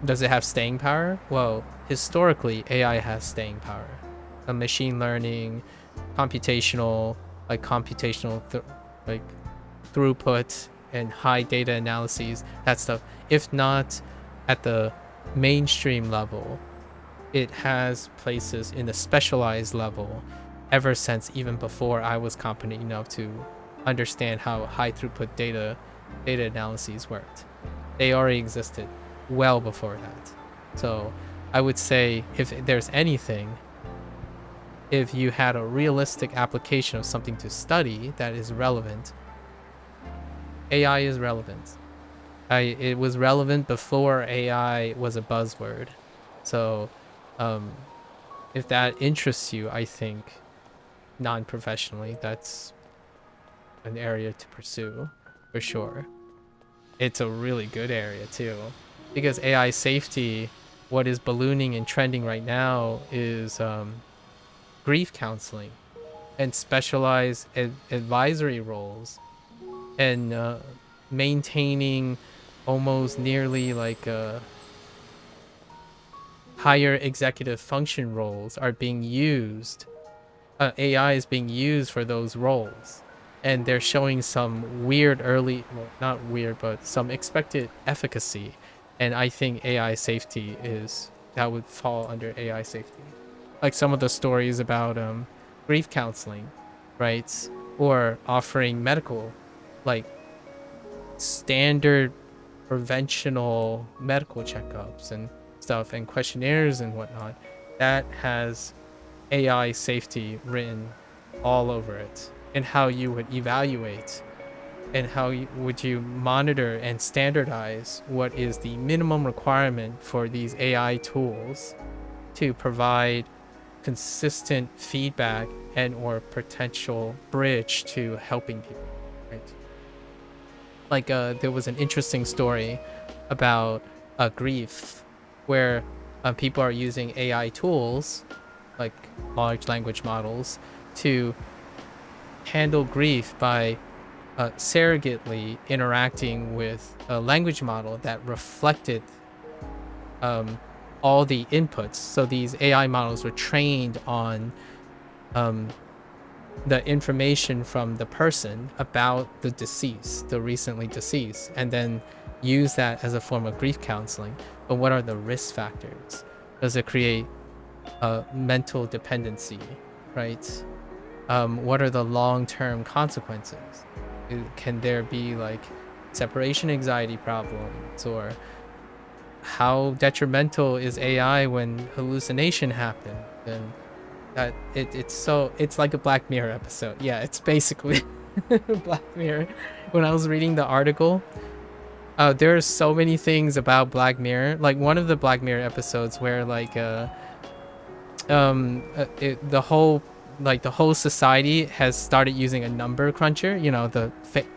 does it have staying power? Well, historically, AI has staying power. Machine learning, computational, like throughput and high data analyses, that stuff. If not at the mainstream level, it has places in the specialized level ever since even before I was competent enough to understand how high throughput data analyses worked. They already existed well before that. So I would say if there's anything, if you had a realistic application of something to study that is relevant, AI is relevant. It was relevant before AI was a buzzword. So if that interests you, I think non-professionally, that's an area to pursue for sure. It's a really good area too, because AI safety, what is ballooning and trending right now is grief counseling and specialized advisory roles and maintaining almost nearly like higher executive function roles are being used. AI is being used for those roles, and they're showing some weird early, well, not weird, but some expected efficacy. And I think AI safety that would fall under AI safety. Like some of the stories about grief counseling, right? Or offering medical, like standard preventional medical checkups and stuff and questionnaires and whatnot, that has AI safety written all over it, and how you would evaluate and how would you monitor and standardize what is the minimum requirement for these AI tools to provide consistent feedback and or potential bridge to helping people, right? Like there was an interesting story about grief where people are using AI tools like large language models to handle grief by surrogately interacting with a language model that reflected all the inputs. So these AI models were trained on the information from the person about the recently deceased, and then use that as a form of grief counseling. But what are the risk factors? Does it create mental dependency, right? What are the long-term consequences? Can there be like separation anxiety problems, or how detrimental is AI when hallucination happen? And that it's like a Black Mirror episode. Yeah, it's basically Black Mirror. When I was reading the article, there are so many things about Black Mirror. Like one of the Black Mirror episodes where like the whole society has started using a number cruncher, you know,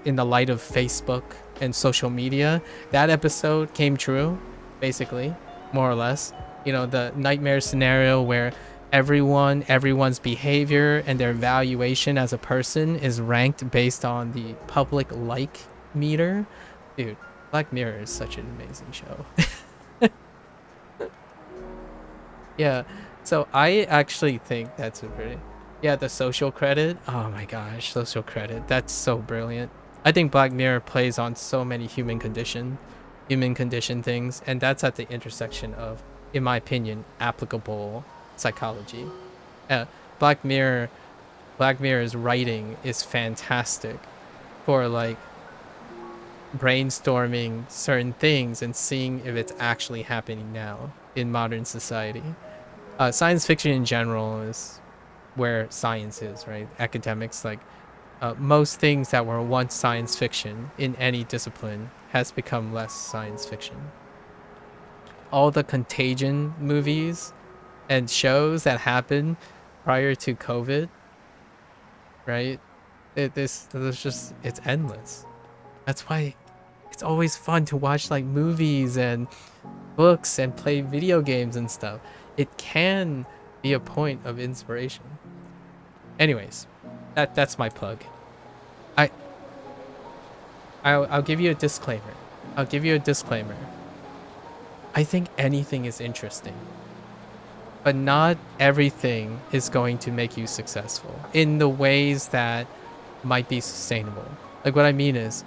in the light of Facebook and social media. That episode came true, basically, more or less. You know, the nightmare scenario where everyone's behavior and their valuation as a person is ranked based on the public like meter. Dude, Black Mirror is such an amazing show. Yeah, so I actually think that's a pretty, yeah, the social credit. Oh my gosh, social credit. That's so brilliant. I think Black Mirror plays on so many human condition things, and that's at the intersection of, in my opinion, applicable psychology. Uh, Black Mirror, Black Mirror's writing is fantastic for like brainstorming certain things and seeing if it's actually happening now in modern society. Science fiction in general is where science is, right? Academics, like most things that were once science fiction in any discipline has become less science fiction. All the Contagion movies and shows that happened prior to COVID, right? There's just, it's endless. That's why it's always fun to watch like movies and books and play video games and stuff. It can be a point of inspiration. Anyways, that's my plug. I I'll give you a disclaimer. I'll give you a disclaimer. I think anything is interesting, but not everything is going to make you successful in the ways that might be sustainable. Like what I mean is,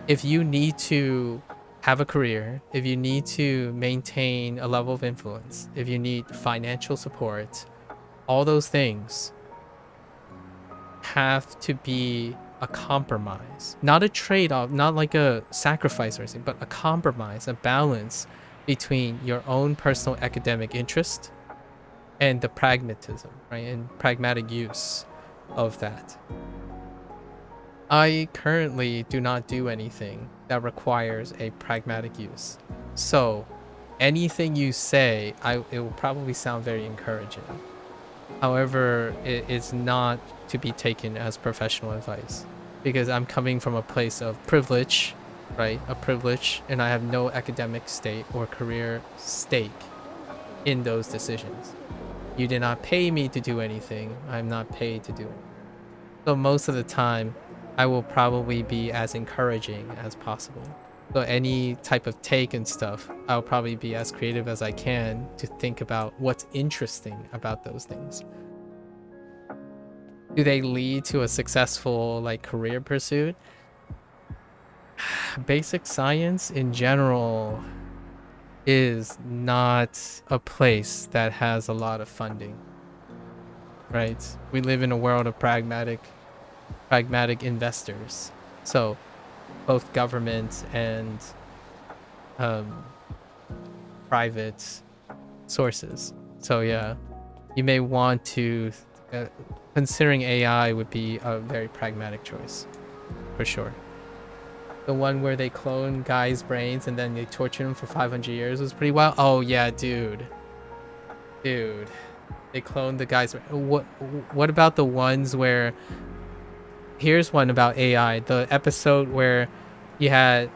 if you need to have a career, if you need to maintain a level of influence, if you need financial support, all those things have to be a compromise, not a trade-off, not like a sacrifice or anything, but a compromise, a balance between your own personal academic interest and the pragmatism, right, and pragmatic use of that. I currently do not do anything that requires a pragmatic use, so anything you say, it will probably sound very encouraging. However, it's not to be taken as professional advice, because I'm coming from a place of privilege, right? A privilege, and I have no academic stake or career stake in those decisions. You did not pay me to do anything. I'm not paid to do it. So most of the time, I will probably be as encouraging as possible. So any type of take and stuff, I'll probably be as creative as I can to think about what's interesting about those things. Do they lead to a successful like career pursuit? Basic science in general is not a place that has a lot of funding, right? We live in a world of pragmatic investors. So both government and private sources. So yeah, you may want to considering AI would be a very pragmatic choice for sure. The one where they clone guys' brains and then they torture them for 500 years was pretty wild. Oh yeah, dude, they cloned the guys. What about the ones where, here's one about AI, the episode where you had,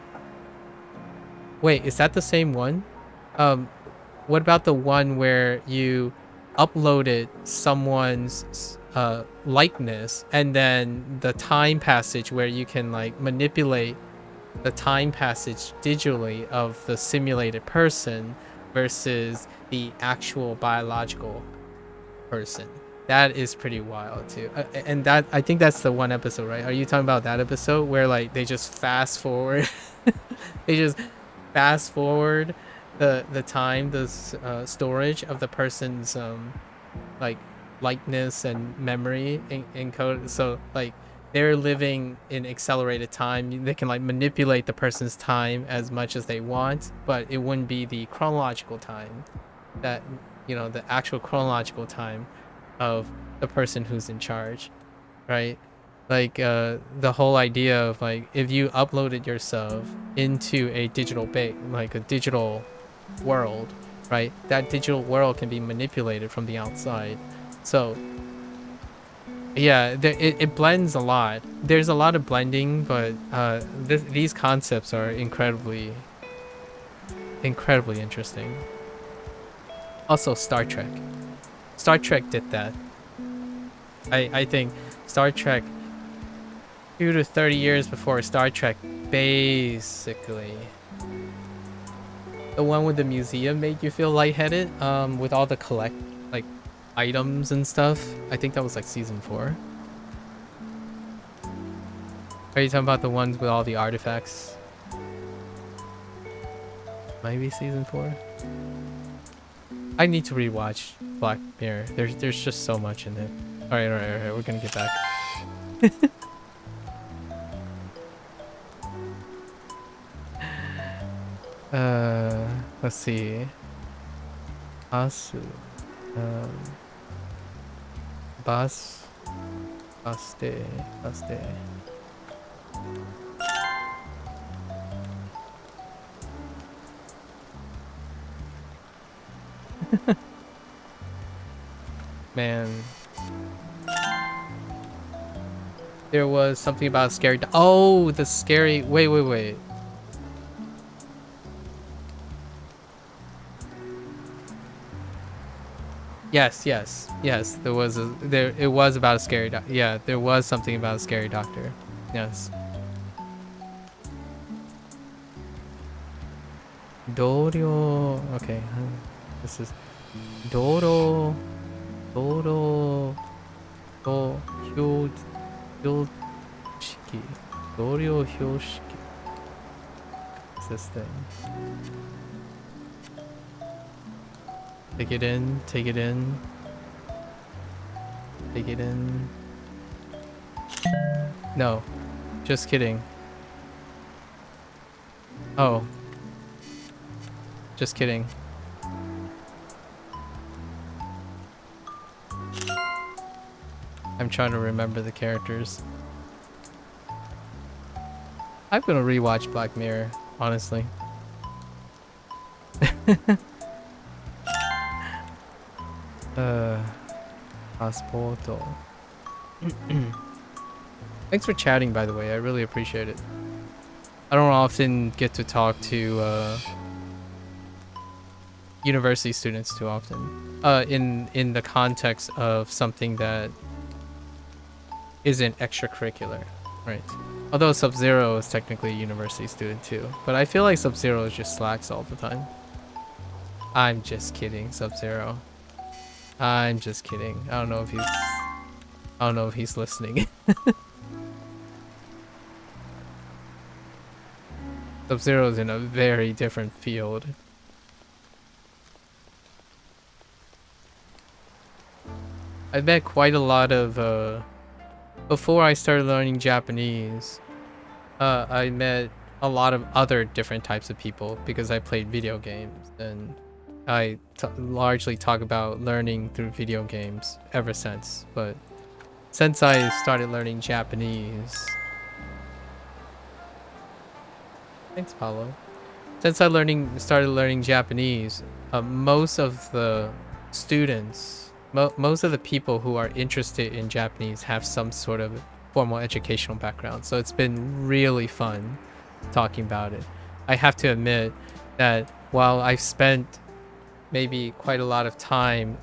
wait, is that the same one? What about the one where you uploaded someone's likeness and then the time passage where you can like manipulate the time passage digitally of the simulated person versus the actual biological person? That is pretty wild too. And that, I think that's the one episode, right? Are you talking about that episode where like they just fast forward they just fast forward the time, the storage of the person's like likeness and memory encoded, so like they're living in accelerated time. They can like manipulate the person's time as much as they want, but it wouldn't be the chronological time that, you know, the actual chronological time of the person who's in charge, right? Like the whole idea of like, if you uploaded yourself into a digital like a digital world, right, that digital world can be manipulated from the outside. So yeah, it blends a lot. There's a lot of blending, but these concepts are incredibly interesting. Also Star Trek did that. I think Star Trek 2 to 30 years before Star Trek, basically. The one with the museum made you feel lightheaded, with all the like items and stuff. I think that was like season 4. Are you talking about the ones with all the artifacts? Maybe season 4. I need to rewatch Black Mirror. There's just so much in it. All right, we're gonna get back. Let's see. Asu. Um, Bas. Baste. Baste. Man. There was something about scary. Oh, the scary. Wait. Yes. There was a there. It was about a scary. Yeah, there was something about a scary doctor. Yes. Dorio. Okay. This is Doro. Doro. Do. Hyo. Hyoshiki. Dorio Hyoshiki. What's this thing? Take it in. Take it in. Take it in. No. Just kidding. Oh. Just kidding. I'm trying to remember the characters. I'm gonna rewatch Black Mirror, honestly. Pasporto. Thanks for chatting, by the way. I really appreciate it. I don't often get to talk to university students too often. In the context of something that isn't extracurricular, right? Although Sub-Zero is technically a university student too, but I feel like Sub-Zero just slacks all the time. I'm just kidding, Sub-Zero. I'm just kidding. I don't know if he's listening. Sub-Zero is in a very different field. I met quite a lot of before I started learning Japanese, I met a lot of other different types of people because I played video games, and I largely talk about learning through video games ever since. But since I started learning Japanese, thanks, Paulo. Since I started learning Japanese, most of the students, most of the people who are interested in Japanese have some sort of formal educational background. So it's been really fun talking about it. I have to admit that while I've spent maybe quite a lot of time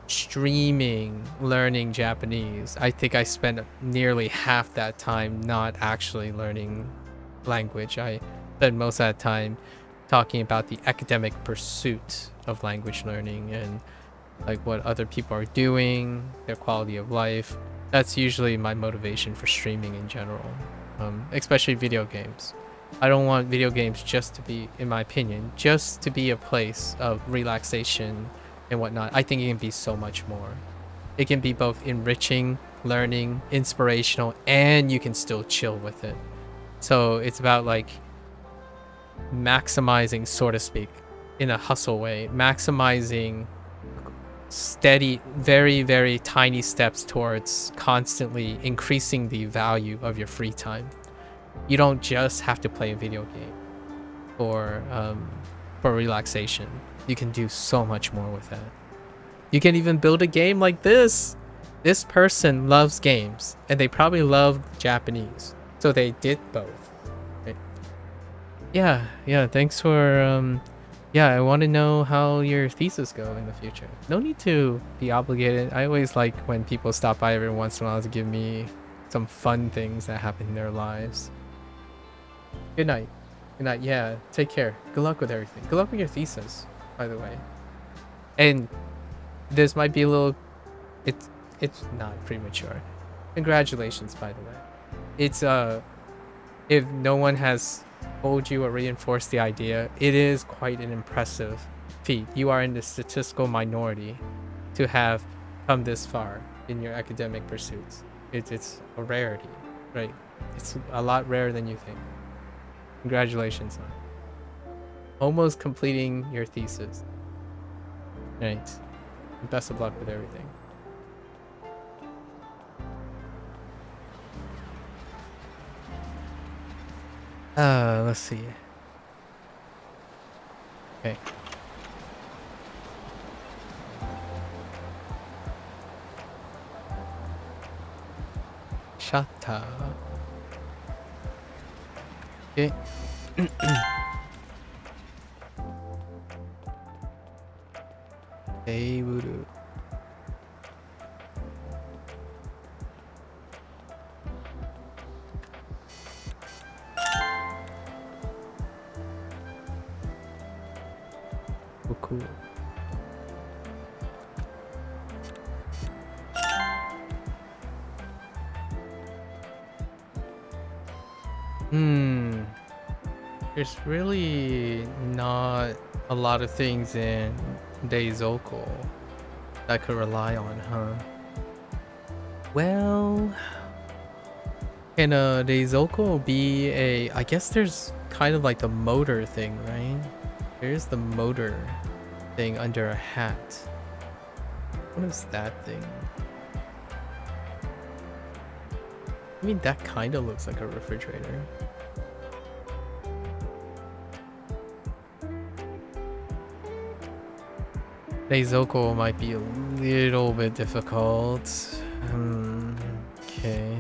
streaming learning Japanese, I think I spent nearly half that time not actually learning language. I spent most of that time talking about the academic pursuit of language learning and like what other people are doing, their quality of life. That's usually my motivation for streaming in general, especially video games. I don't want video games just to be, in my opinion, just to be a place of relaxation and whatnot. I think it can be so much more. It can be both enriching, learning, inspirational, and you can still chill with it. So it's about like maximizing, so to speak, in a hustle way, maximizing steady, very, very tiny steps towards constantly increasing the value of your free time. You don't just have to play a video game for relaxation. You can do so much more with that. You can even build a game like this. This person loves games, and they probably love Japanese, so they did both. Right? Yeah. Thanks for yeah, I want to know how your thesis go in the future. No need to be obligated. I always like when people stop by every once in a while to give me some fun things that happen in their lives. Good night. Good night. Yeah, take care. Good luck with everything. Good luck with your thesis, by the way. And this might be a little... It's not premature. Congratulations, by the way. It's, if no one has told you or reinforced the idea, it is quite an impressive feat. You are in the statistical minority to have come this far in your academic pursuits. It's a rarity, right? It's a lot rarer than you think. Congratulations, man. Almost completing your thesis. Right. Best of luck with everything. Let's see. Okay. Shata. Okay. Eiburu. Oh, cool. There's really not a lot of things in Daizoko that I could rely on, huh? Well, can Daizoko be a... I guess there's kind of like the motor thing, right? There's the motor thing under a hat. What is that thing? I mean, that kind of looks like a refrigerator. Neizoko might be a little bit difficult. Okay.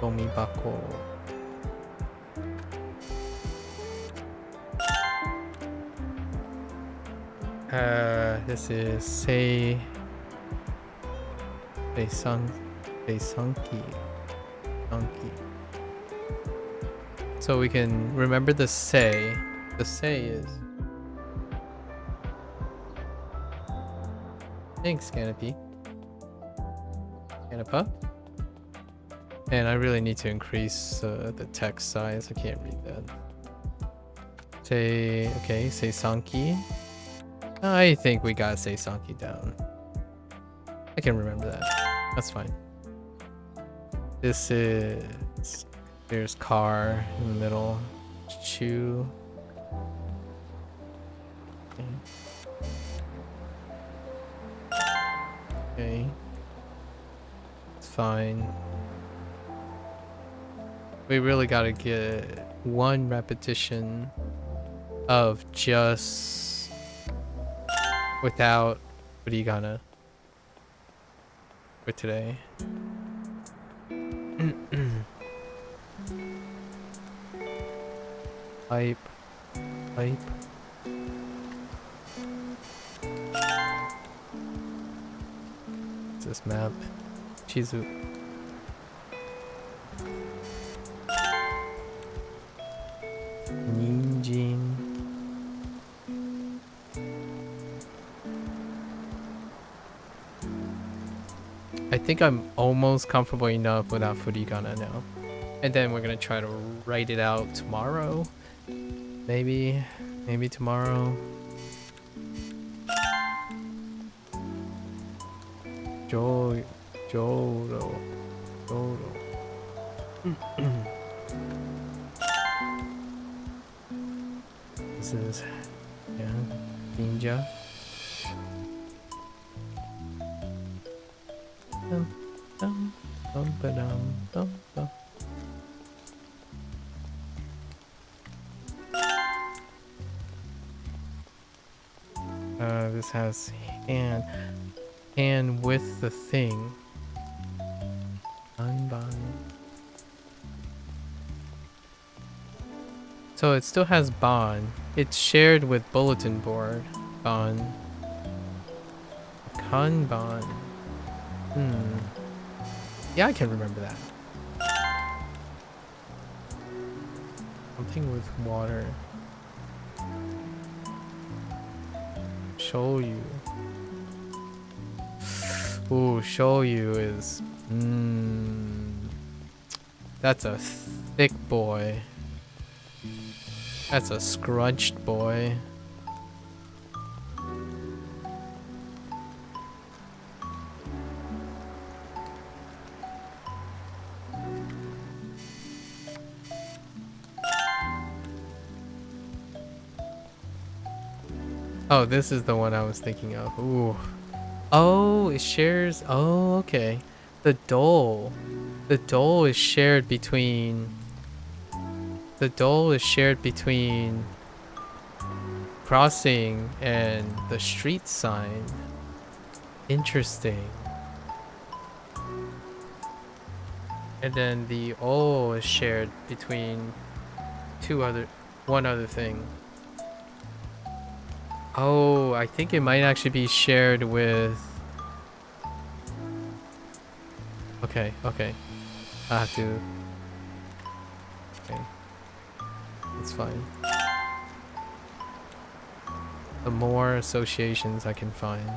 Gomibako. This is Seisanki. So we can remember the sei. The sei is... Thanks, Canopy. Canapa? And I really need to increase the text size. I can't read that. Okay, Seisanki. I think we gotta Seisanki down. I can remember that. That's fine. This is... There's car in the middle. Chew. Okay. It's fine. We really gotta get one repetition of just without Furigana for today. Pipe. What's this map? Chizu. Ninjin. I think I'm almost comfortable enough without Furigana now. And then we're gonna try to write it out tomorrow. Maybe tomorrow. Joro. This is, yeah, ninja. This has hand with the thing. Unbind. So it still has bond. It's shared with bulletin board. Bond. Kanban. Yeah, I can remember that. Something with water. Shoyu. Ooh, shoyu is... That's a thick boy. That's a scrunched boy. Oh, this is the one I was thinking of. Ooh. Oh, it shares. Oh, okay. The dole. The dole is shared between. The dole is shared between crossing and the street sign. Interesting. And then the O is shared between one other thing. Oh, I think it might actually be shared with. Okay, okay. I have to. Okay, it's fine. The more associations I can find.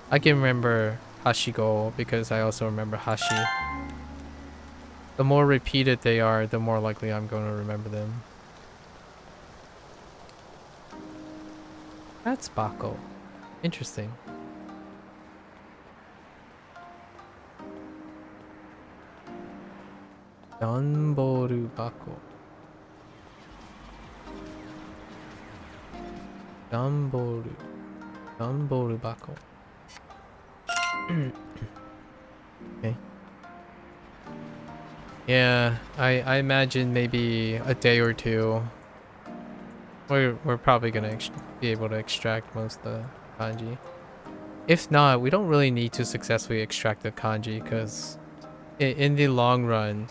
I can remember Hashigo because I also remember Hashi. The more repeated they are, the more likely I'm going to remember them. That's Bako. Interesting. Danboru Bako. Danboru. Danboru Bako. Okay. Yeah, I imagine maybe a day or two. We're probably gonna be able to extract most of the kanji. If not, we don't really need to successfully extract the kanji because in the long run,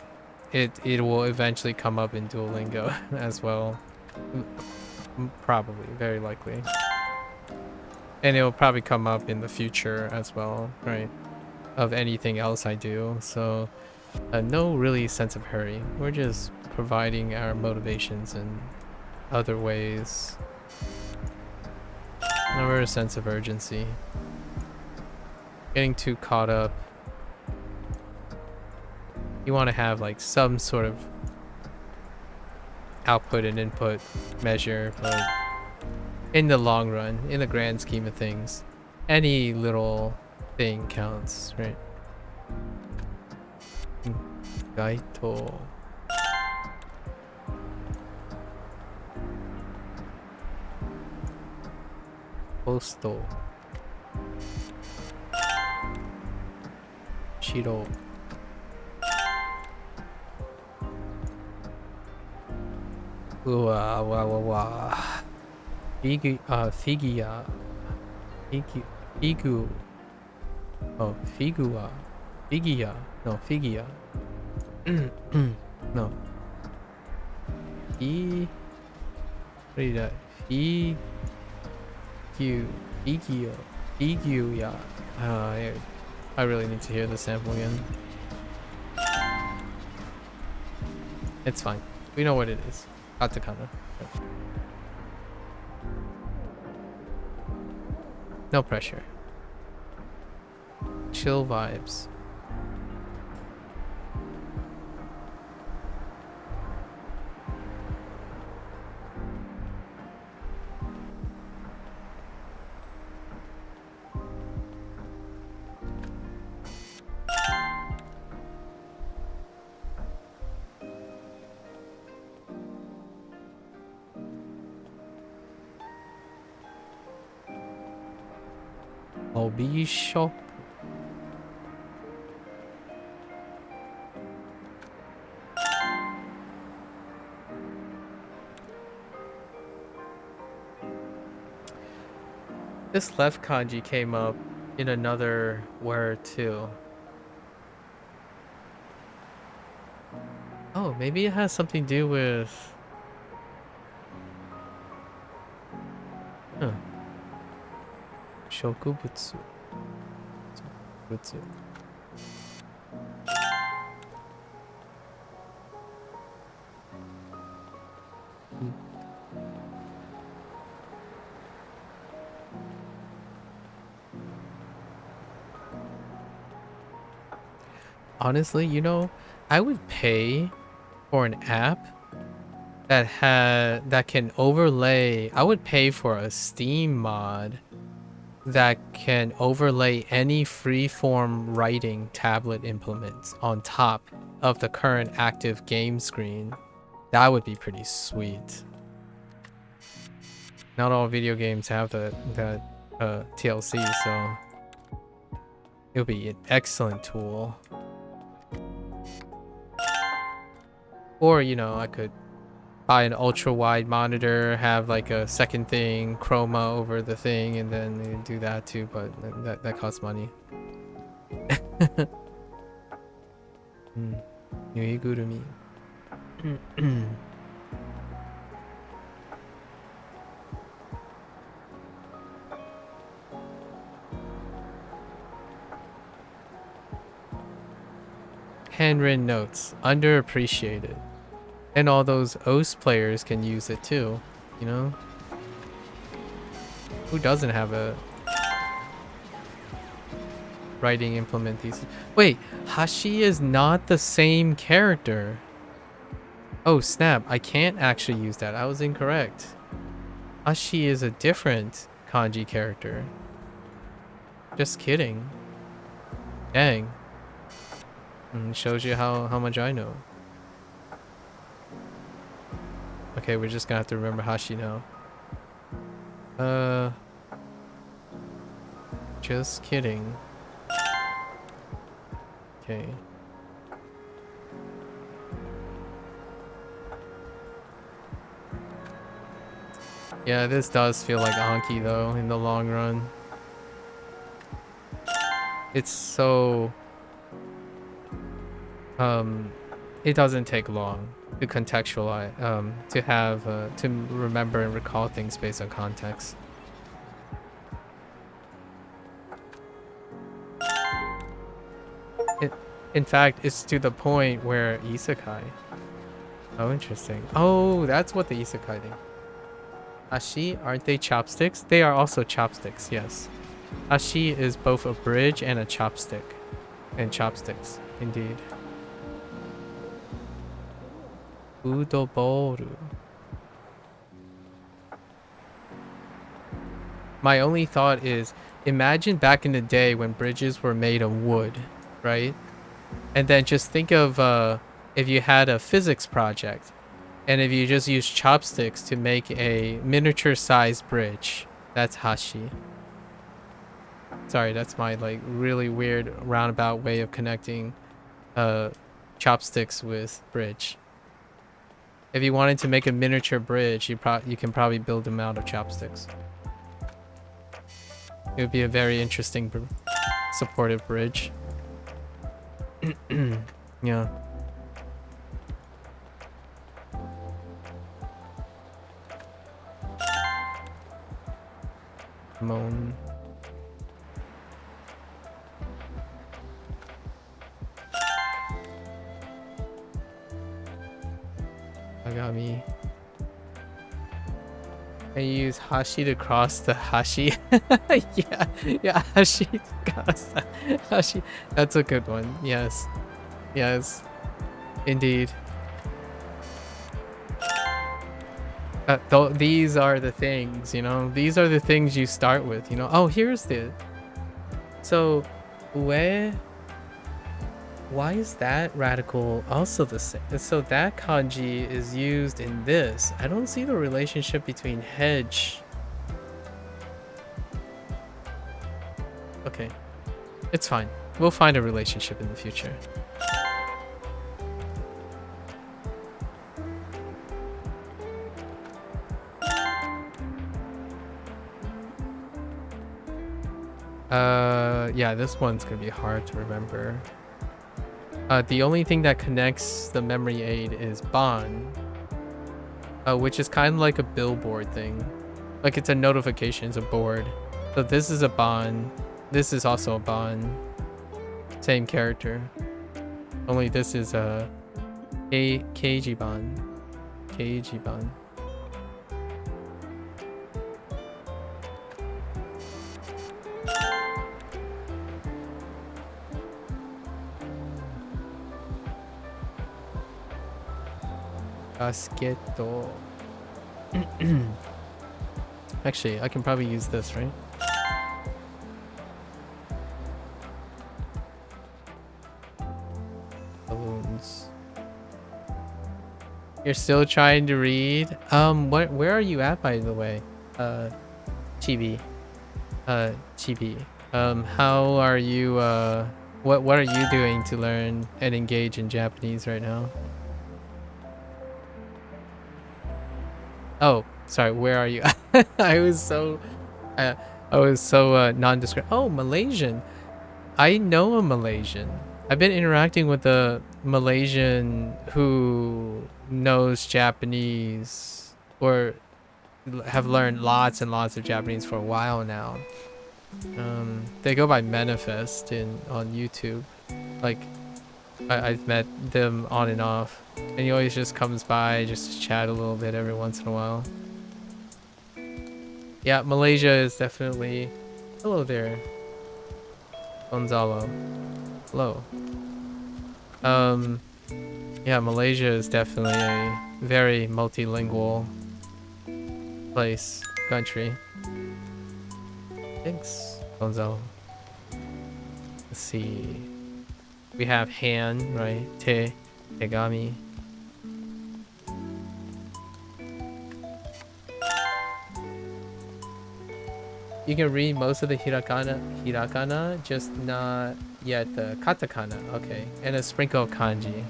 it will eventually come up in Duolingo as well. Probably, very likely. And it will probably come up in the future as well, right? Of anything else I do. So no really sense of hurry. We're just providing our motivations in other ways. Never a sense of urgency. Getting too caught up. You want to have like some sort of output and input measure, but in the long run, in the grand scheme of things, any little thing counts, right? Gaito. Posto. Shiro. Ua wa wa wa. Figure. Figu. Oh, figua. Figia. No, figia. No. What is that? Figio. I really need to hear the sample again. It's fine. We know what it is. Katakana. No pressure. Chill vibes. Hobby shop. This left kanji came up in another word too. Oh, maybe it has something to do with... Huh. Shokubutsu. Butsu. Honestly, you know, I would pay for an app that can overlay. I would pay for a Steam mod that can overlay any freeform writing tablet implements on top of the current active game screen, that would be pretty sweet. Not all video games have that TLC, so it would be an excellent tool. Or, you know, I could buy an ultra wide monitor, have like a second thing, chroma over the thing, and then do that too, but that costs money. Nuigurumi. Handwritten notes, underappreciated. And all those OS players can use it too, you know? Who doesn't have a writing implement these? Wait, Hashi is not the same character. Oh snap, I can't actually use that. I was incorrect. Hashi is a different kanji character. Just kidding. Dang. Shows you how much I know. Okay, we're just gonna have to remember Hashi now. Just kidding. Okay. Yeah, this does feel like Anki though in the long run. It's so it doesn't take long to contextualize, to have to remember and recall things based on context. In fact, it's to the point where isekai. Oh, interesting. Oh, that's what the isekai thing. Ashi, aren't they chopsticks? They are also chopsticks, yes. Ashi is both a bridge and a chopstick. And chopsticks, indeed. Udoboru. My only thought is, imagine back in the day when bridges were made of wood, right? And then just think of if you had a physics project and if you just use chopsticks to make a miniature sized bridge. That's Hashi. Sorry, that's my like really weird roundabout way of connecting chopsticks with bridge. If you wanted to make a miniature bridge, you can probably build them out of chopsticks. It would be a very interesting supportive bridge. Yeah. Moan. Agami. Can you use Hashi to cross the Hashi? yeah, Hashi to cross the Hashi. That's a good one. Yes. Yes. Indeed. These are the things, you know? These are the things you start with, you know? Oh, here's the... So, why is that radical also the same? So that kanji is used in this. I don't see the relationship between hedge. Okay. It's fine. We'll find a relationship in the future. Yeah, this one's gonna be hard to remember. The only thing that connects the memory aid is ban, which is kind of like a billboard thing. Like it's a notification, it's a board. So this is a ban. This is also a ban. Same character. Only this is a Keiji ban. Keiji ban. Basketo. Actually, I can probably use this, right? Balloons. You're still trying to read? Where are you at, by the way? Chibi. Chibi. How are you, what are you doing to learn and engage in Japanese right now? Oh, sorry, where are you? I was so, nondescript. Oh, Malaysian. I know a Malaysian. I've been interacting with a Malaysian who knows Japanese or have learned lots and lots of Japanese for a while now. They go by Manifest on YouTube. Like, I've met them on and off, and he always just comes by just to chat a little bit every once in a while. Yeah, Malaysia is definitely... Hello there, Gonzalo. Hello. Yeah, Malaysia is definitely a very multilingual country. Thanks, Gonzalo. Let's see. We have Han, right? Tegami. You can read most of the hiragana, just not yet the katakana. Okay, and a sprinkle of kanji.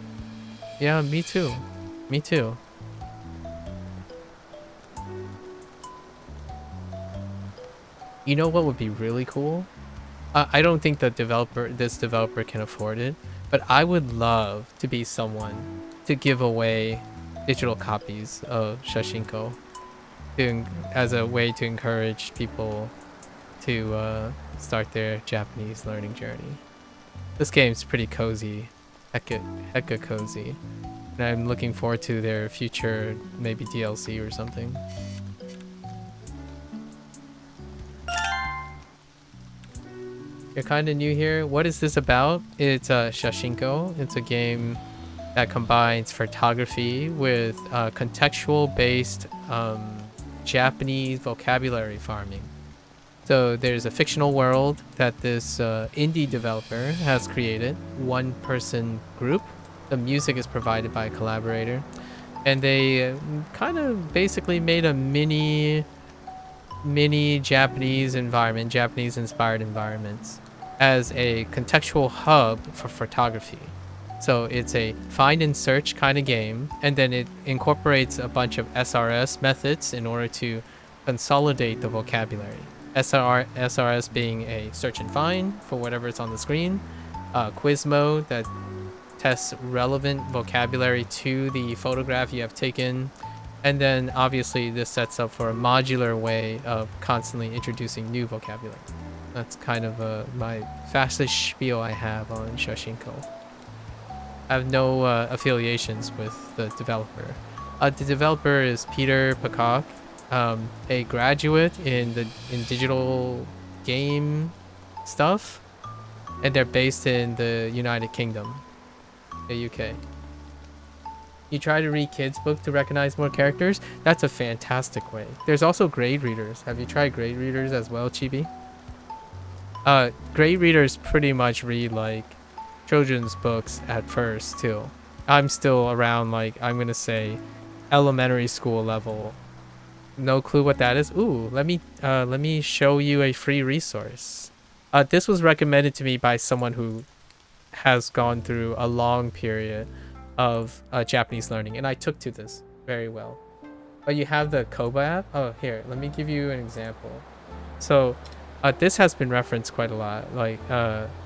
Yeah, me too. Me too. You know what would be really cool? I don't think this developer can afford it, but I would love to be someone to give away digital copies of Shashingo as a way to encourage people to start their Japanese learning journey. This game's pretty cozy, hecka cozy, and I'm looking forward to their future, maybe DLC or something. You're kind of new here. What is this about? It's Shashingo. It's a game that combines photography with contextual-based Japanese vocabulary farming. So there's a fictional world that this indie developer has created, one-person group. The music is provided by a collaborator, and they kind of basically made a mini Japanese environment, Japanese-inspired environments, as a contextual hub for photography. So it's a find and search kind of game, and then it incorporates a bunch of SRS methods in order to consolidate the vocabulary. SRS being a search and find for whatever's on the screen, quiz mode that tests relevant vocabulary to the photograph you have taken, and then obviously this sets up for a modular way of constantly introducing new vocabulary. That's kind of my fastest spiel I have on Shashingo. I have no affiliations with the developer. The developer is Peter Peacock, a graduate in digital game stuff, and they're based in the United Kingdom, the UK. You try to read kids' book to recognize more characters? That's a fantastic way. There's also grade readers. Have you tried grade readers as well, Chibi? Grade readers pretty much read like children's books at first too. I'm still around, like, I'm gonna say elementary school level. No clue what that is. Ooh, let me show you a free resource. This was recommended to me by someone who has gone through a long period of Japanese learning, and I took to this very well. But you have the Koba app. Oh, here, let me give you an example. So this has been referenced quite a lot, like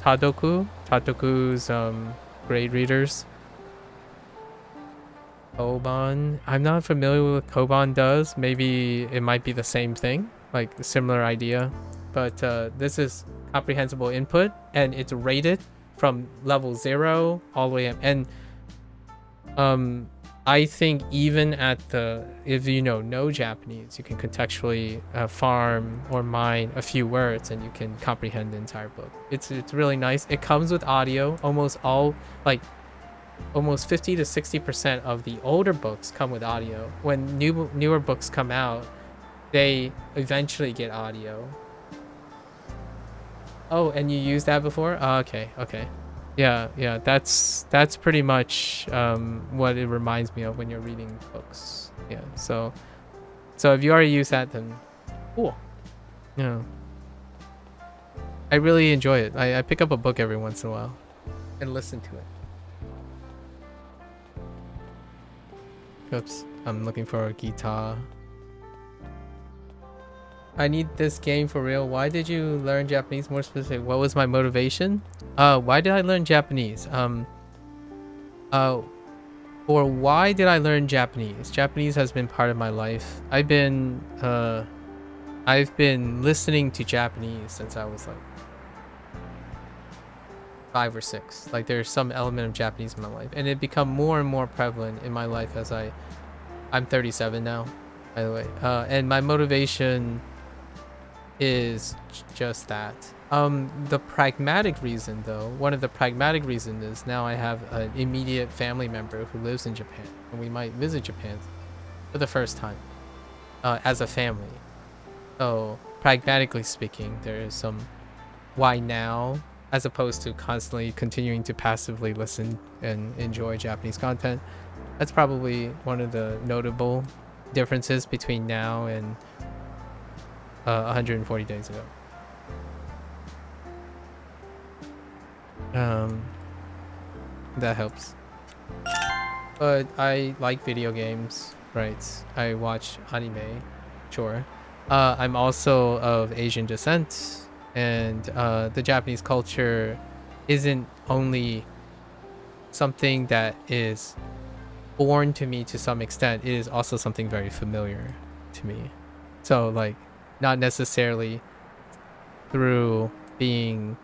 Tadoku's grade readers. Koban, I'm not familiar with what Koban does. Maybe it might be the same thing, like a similar idea, but this is comprehensible input, and it's rated from level 0 all the way up. And I think even at if you know Japanese, you can contextually farm or mine a few words, and you can comprehend the entire book. It's really nice. It comes with audio. Almost 50 to 60% of the older books come with audio. When newer books come out, they eventually get audio. Oh, and you used that before? Oh, okay. Yeah, that's pretty much what it reminds me of when you're reading books. Yeah, so if you already use that, then cool. Yeah, I really enjoy it. I pick up a book every once in a while and listen to it. Oops, I'm looking for a guitar. I need this game for real. Why did you learn Japanese? More specific, what was my motivation? Why did I learn Japanese? Uh, or why did I learn Japanese? Japanese has been part of my life. I've been listening to Japanese since I was like 5 or 6. Like there's some element of Japanese in my life, and it become more and more prevalent in my life as I'm 37 now, by the way. And my motivation is just that. The pragmatic reason, though, one of the pragmatic reasons is now I have an immediate family member who lives in Japan, and we might visit Japan for the first time as a family. So, pragmatically speaking, there is some why now, as opposed to constantly continuing to passively listen and enjoy Japanese content. That's probably one of the notable differences between now and 140 days ago. That helps. But I like video games, right? I watch anime, sure. I'm also of Asian descent, and the Japanese culture isn't only something that is born to me to some extent, it is also something very familiar to me. So like, not necessarily through being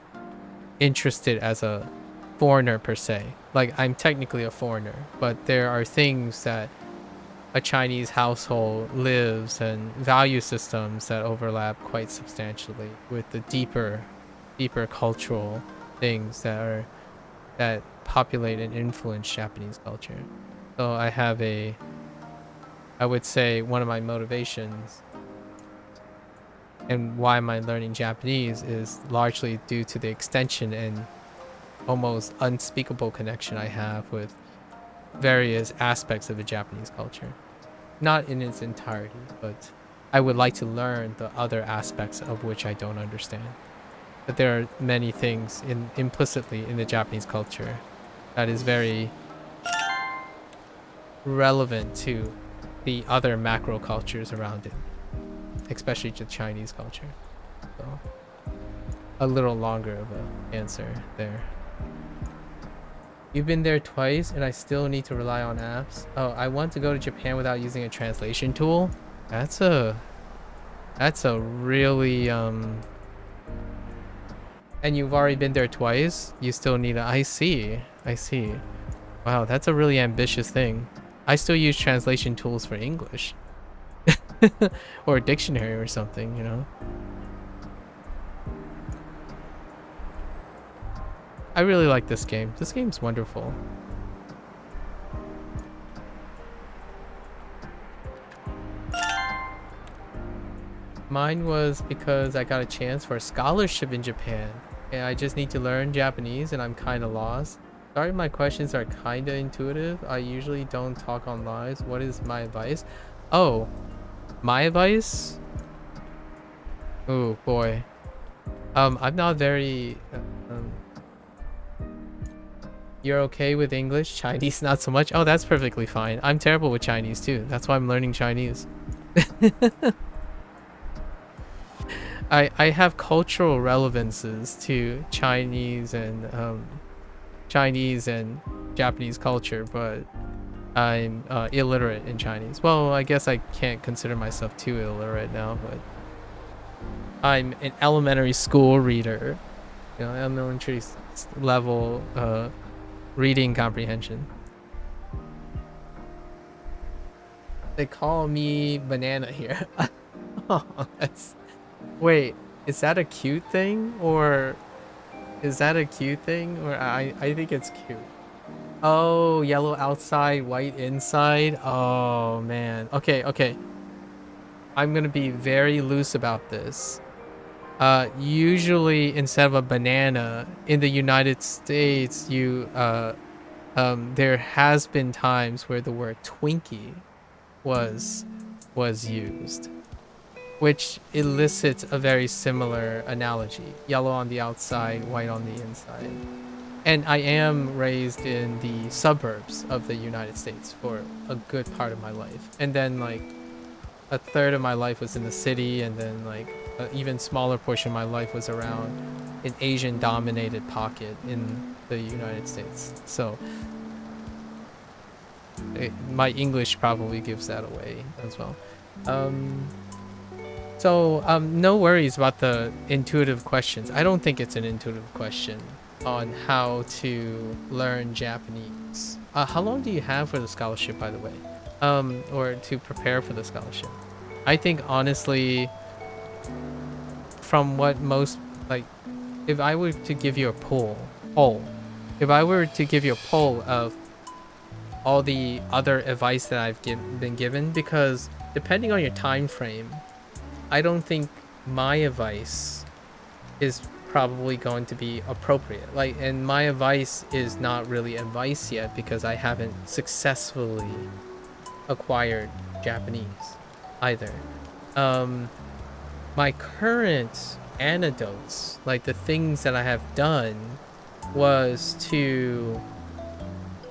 interested as a foreigner per se. Like I'm technically a foreigner, but there are things that a Chinese household lives and value systems that overlap quite substantially with the deeper cultural things that populate and influence Japanese culture. So I would say one of my motivations and why am I learning Japanese is largely due to the extension and almost unspeakable connection I have with various aspects of the Japanese culture. Not in its entirety, but I would like to learn the other aspects of which I don't understand. But there are many things implicitly in the Japanese culture that is very relevant to the other macro cultures around it, especially the Chinese culture. So a little longer of an answer there. You've been there twice and I still need to rely on apps. Oh, I want to go to Japan without using a translation tool. That's a really and you've already been there twice. You still need I see. Wow, that's a really ambitious thing. I still use translation tools for English. Or a dictionary or something, you know. I really like this game. This game's wonderful. Mine was because I got a chance for a scholarship in Japan. And I just need to learn Japanese and I'm kind of lost. Sorry, my questions are kind of intuitive. I usually don't talk on lives. What is my advice? Oh, my advice? Oh boy. I'm not very... You're okay with English? Chinese not so much? Oh, that's perfectly fine. I'm terrible with Chinese too. That's why I'm learning Chinese. I have cultural relevances to Chinese and Japanese culture, but I'm illiterate in Chinese. Well, I guess I can't consider myself too illiterate now, but I'm an elementary school reader. You know, elementary level reading comprehension. They call me banana here. Oh, that's... Wait, is that a cute thing? Or is that a cute thing? Or I think it's cute. Oh, yellow outside, white inside. Oh, man. Okay. I'm gonna be very loose about this. Usually instead of a banana in the United States, there has been times where the word Twinkie was used, which elicits a very similar analogy: yellow on the outside, white on the inside. And I am raised in the suburbs of the United States for a good part of my life, and then like a third of my life was in the city, and then like an even smaller portion of my life was around an Asian dominated pocket in the United States. So my English probably gives that away as well. No worries about the intuitive questions. I don't think it's an intuitive question on how to learn Japanese. How long do you have for the scholarship, by the way? Or to prepare for the scholarship? I think honestly, from what most, like, if I were to give you a poll, if I were to give you a poll of all the other advice that I've been given, because depending on your time frame, I don't think my advice is probably going to be appropriate. Like, and my advice is not really advice yet because I haven't successfully acquired Japanese either. My current anecdotes, like the things that I have done, was to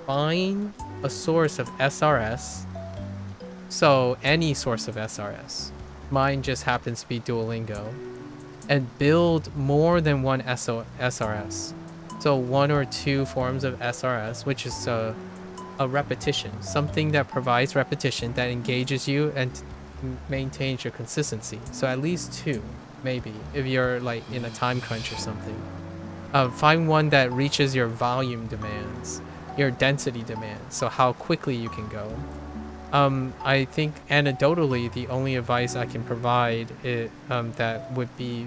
find a source of SRS. So any source of SRS. Mine just happens to be Duolingo. And build more than one SRS. So one or two forms of SRS, which is a repetition. Something that provides repetition, that engages you and maintains your consistency. So at least two, maybe, if you're like in a time crunch or something. Find one that reaches your volume demands, your density demands, so how quickly you can go. I think anecdotally, the only advice I can provide that would be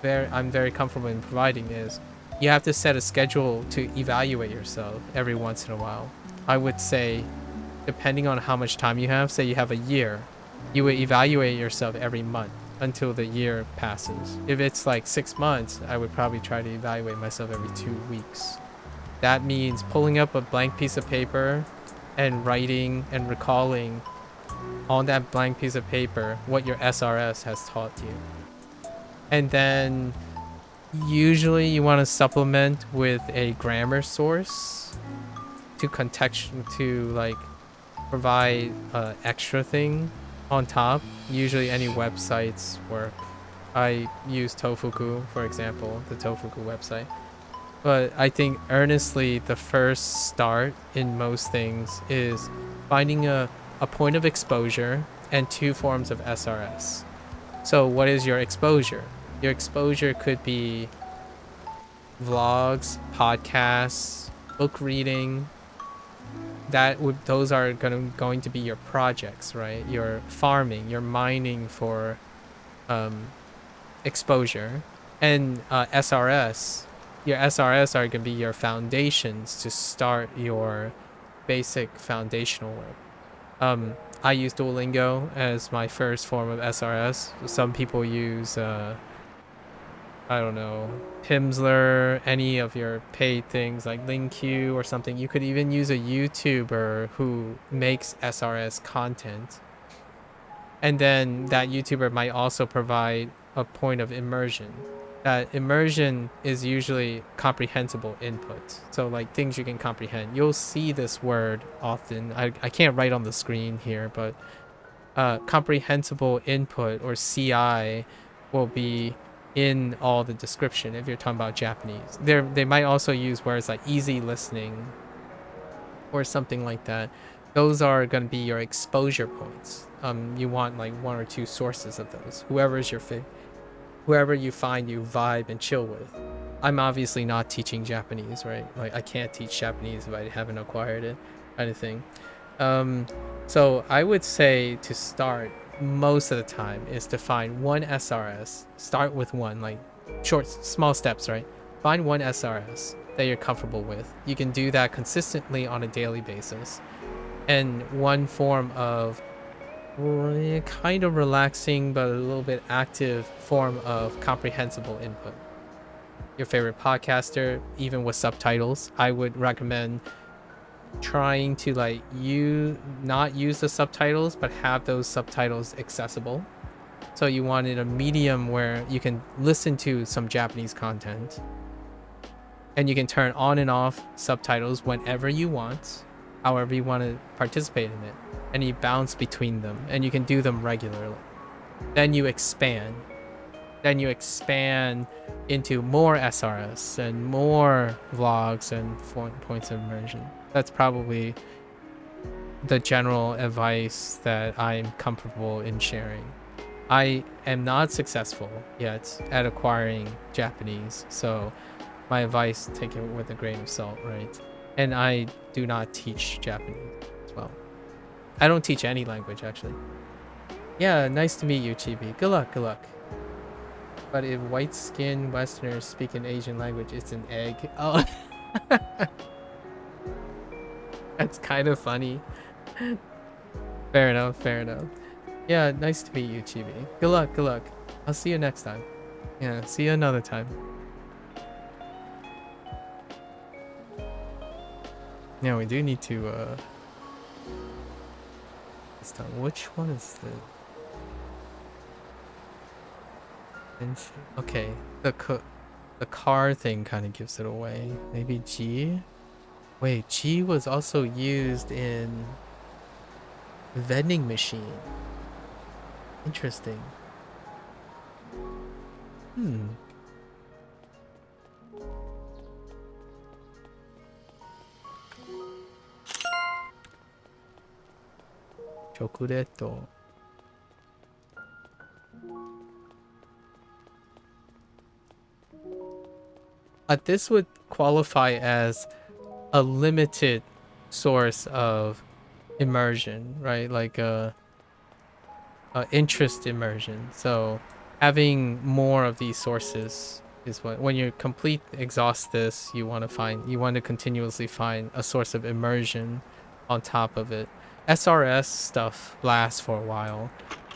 I'm very comfortable in providing is you have to set a schedule to evaluate yourself every once in a while. I would say, depending on how much time you have, say you have a year, you would evaluate yourself every month until the year passes. If it's like 6 months, I would probably try to evaluate myself every 2 weeks. That means pulling up a blank piece of paper and writing and recalling on that blank piece of paper what your SRS has taught you. And then usually you want to supplement with a grammar source to like provide extra thing on top. Usually any websites work. I use Tofuku, for example, the Tofuku website. But I think earnestly the first start in most things is finding a point of exposure and two forms of SRS. So what is your exposure? Your exposure could be vlogs, podcasts, book reading. Those are going to be your projects, right? Your farming, your mining for exposure. And SRS. Your SRS are going to be your foundations to start your basic foundational work. I use Duolingo as my first form of SRS. Some people use, I don't know, Pimsleur, any of your paid things like LinQ or something. You could even use a YouTuber who makes SRS content. And then that YouTuber might also provide a point of immersion. That immersion is usually comprehensible input. So like things you can comprehend. You'll see this word often. I can't write on the screen here, but comprehensible input, or CI, will be in all the description if you're talking about Japanese. They might also use words like easy listening or something like that. Those are going to be your exposure points. You want like one or two sources of those. Whoever you find you vibe and chill with. I'm obviously not teaching Japanese, right? Like I can't teach Japanese if I haven't acquired it, kind of thing. So I would say to start most of the time is to find one SRS. Start with one, like small steps, right? Find one SRS that you're comfortable with. You can do that consistently on a daily basis. And one form of kind of relaxing but a little bit active form of comprehensible input. Your favorite podcaster, even with subtitles, I would recommend trying to like you not use the subtitles but have those subtitles accessible. So you wanted a medium where you can listen to some Japanese content and you can turn on and off subtitles whenever you want, however you want to participate in it, and you bounce between them and you can do them regularly. Then you expand into more SRS and more vlogs and points of immersion. That's probably the general advice that I'm comfortable in sharing. I am not successful yet at acquiring Japanese, so my advice, take it with a grain of salt, right? And I do not teach Japanese as well. I don't teach any language, actually. Yeah, nice to meet you, Chibi. Good luck, good luck. But if white-skinned Westerners speak an Asian language, it's an egg. Oh, that's kind of funny. Fair enough, fair enough. Yeah, nice to meet you, Chibi. Good luck, good luck. I'll see you next time. Yeah, see you another time. Yeah, we do need to, this time. Which one is the... Okay, the car thing kind of gives it away. Maybe G? Wait, G was also used in vending machine. Interesting. Chocolate. This would qualify as a limited source of immersion, right? Like a interest immersion. So having more of these sources is what, when you exhaust this, you want to continuously find a source of immersion on top of it. SRS stuff lasts for a while,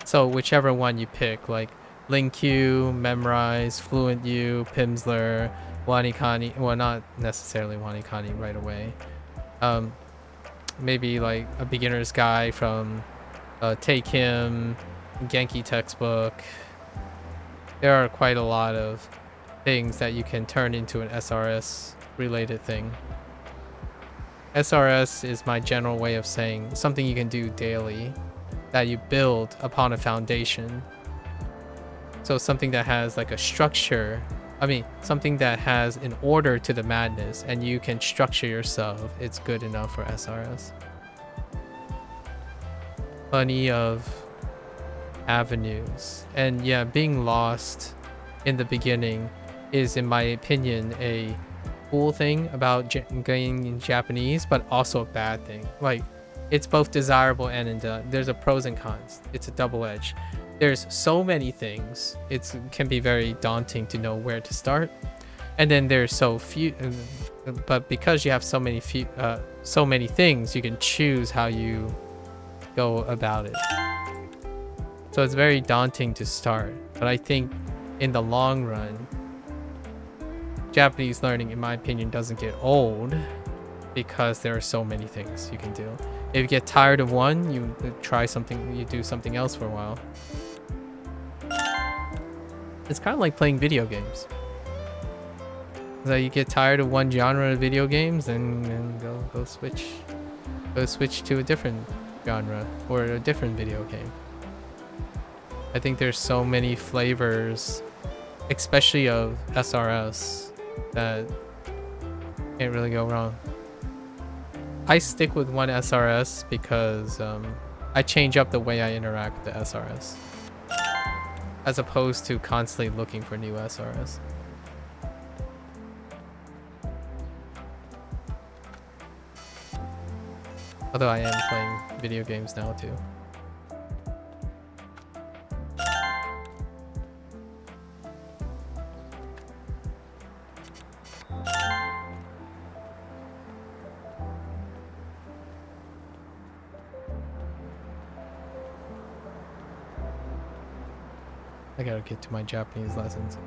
so whichever one you pick, like LingQ, Memrise, FluentU, Pimsleur, Wanikani, well, not necessarily Wanikani right away. Maybe like a beginner's guide from Take Him, Genki textbook. There are quite a lot of things that you can turn into an SRS related thing. SRS is my general way of saying something you can do daily that you build upon a foundation. So something that has like a structure, something that has an order to the madness and you can structure yourself, it's good enough for SRS. Plenty of avenues. And yeah, being lost in the beginning is, in my opinion, a cool thing about getting Japanese, but also a bad thing. Like, it's both desirable and there's a pros and cons. It's a double edge. There's so many things. It can be very daunting to know where to start. And then there's so few, but because you have so many things, you can choose how you go about it. So it's very daunting to start. But I think in the long run, Japanese learning, in my opinion, doesn't get old because there are so many things you can do. If you get tired of one, you try something, you do something else for a while. It's kind of like playing video games. So you get tired of one genre of video games, and go switch to a different genre or a different video game. I think there's so many flavors, especially of SRS, that can't really go wrong. I stick with one SRS because I change up the way I interact with the SRS, as opposed to constantly looking for new SRS. Although I am playing video games now too. I gotta get to my Japanese lessons.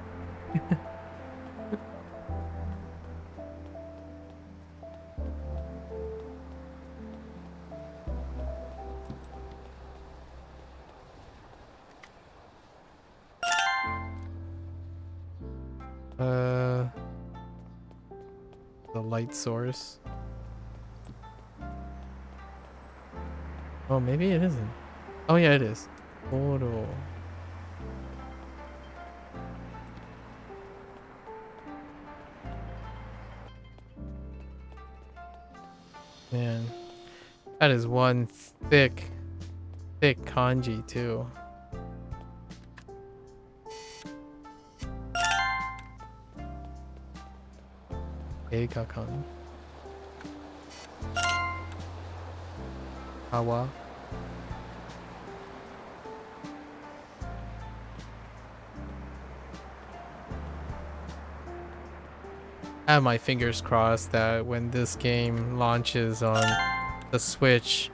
The light source. Oh, maybe it isn't. Oh yeah, it is. Photo. Man, that is one thick kanji too. Eigakan. Awa. I have my fingers crossed that when this game launches on the Switch,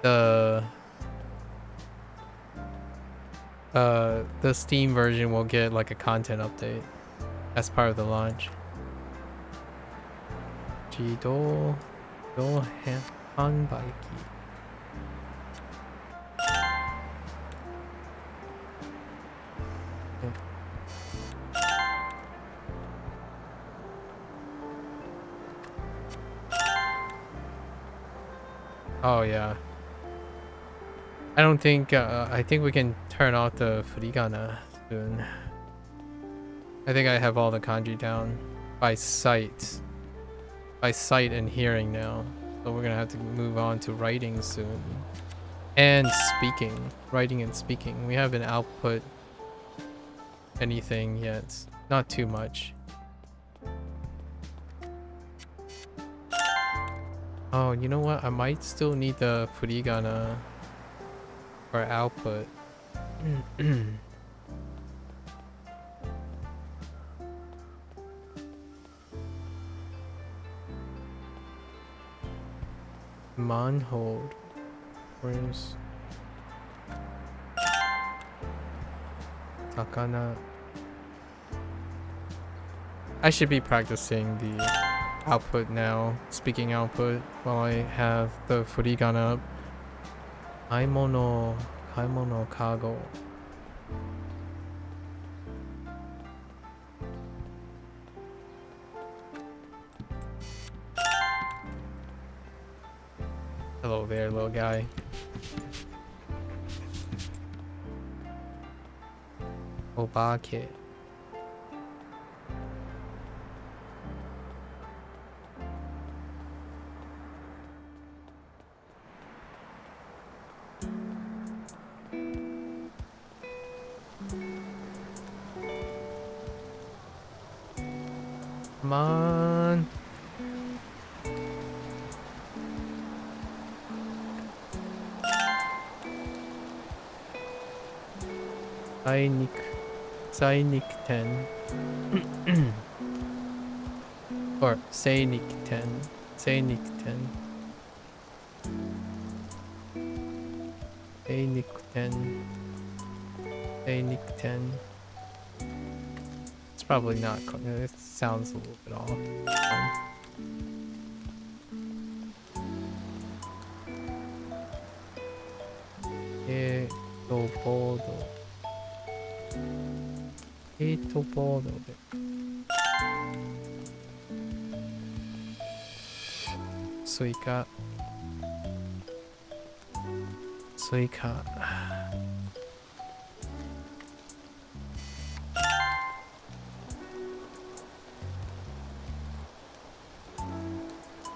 the Steam version will get like a content update as part of the launch. Jido do hanbaiki. Oh yeah. I don't think I think we can turn off the furigana soon. I think I have all the kanji down by sight. By sight and hearing now. So we're gonna have to move on to writing soon. And speaking. Writing and speaking. We haven't output anything yet. Not too much. Oh, you know what? I might still need the furigana for output. Manhold. Where's Sakana? I should be practicing the output now, speaking output, while I have the furigana up. Kaimono kago. Hello there, little guy. Obake. Come on. Sainik 10. Or Sainik 10. Sainik 10. Sainik 10. Sainik 10. It's probably not. It sounds a little bit off. Bodo. Bodo. Suika.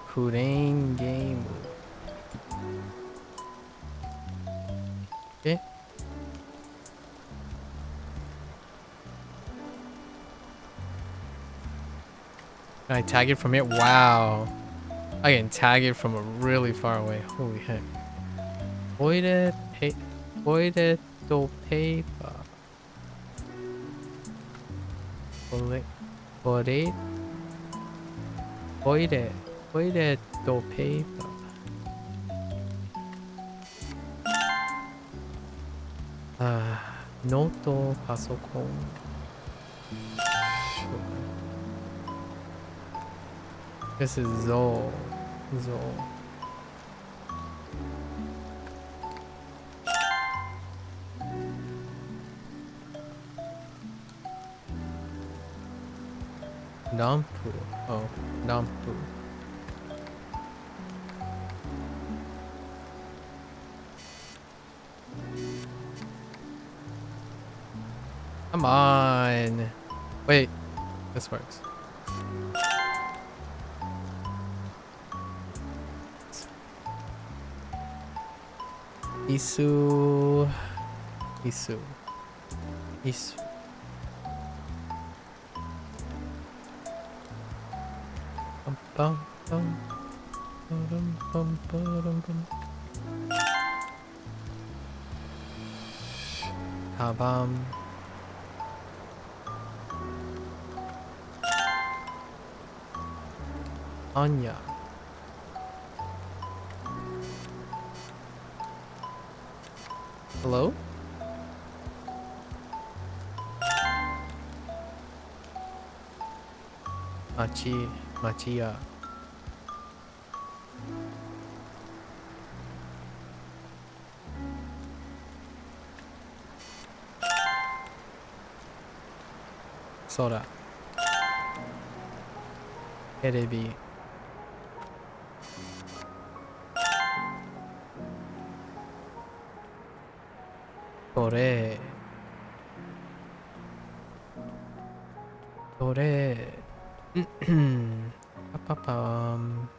Crane game. Okay. Can I tag it from here? Wow. I can tag it from a really far away. Holy heck. Voided to paper. Voided to paper. ノート、パソコン。This is Zoll. Zoll. Nampu. Oh, Nampu. Come on. Wait, this works. Isu. Isu. Isu. Bum, bum, bum. Bum, bum, bum, bum. Kabam. Anya. Hello? Machia. Sora. Terebi. Tore. Tore. Pa-pa-pum.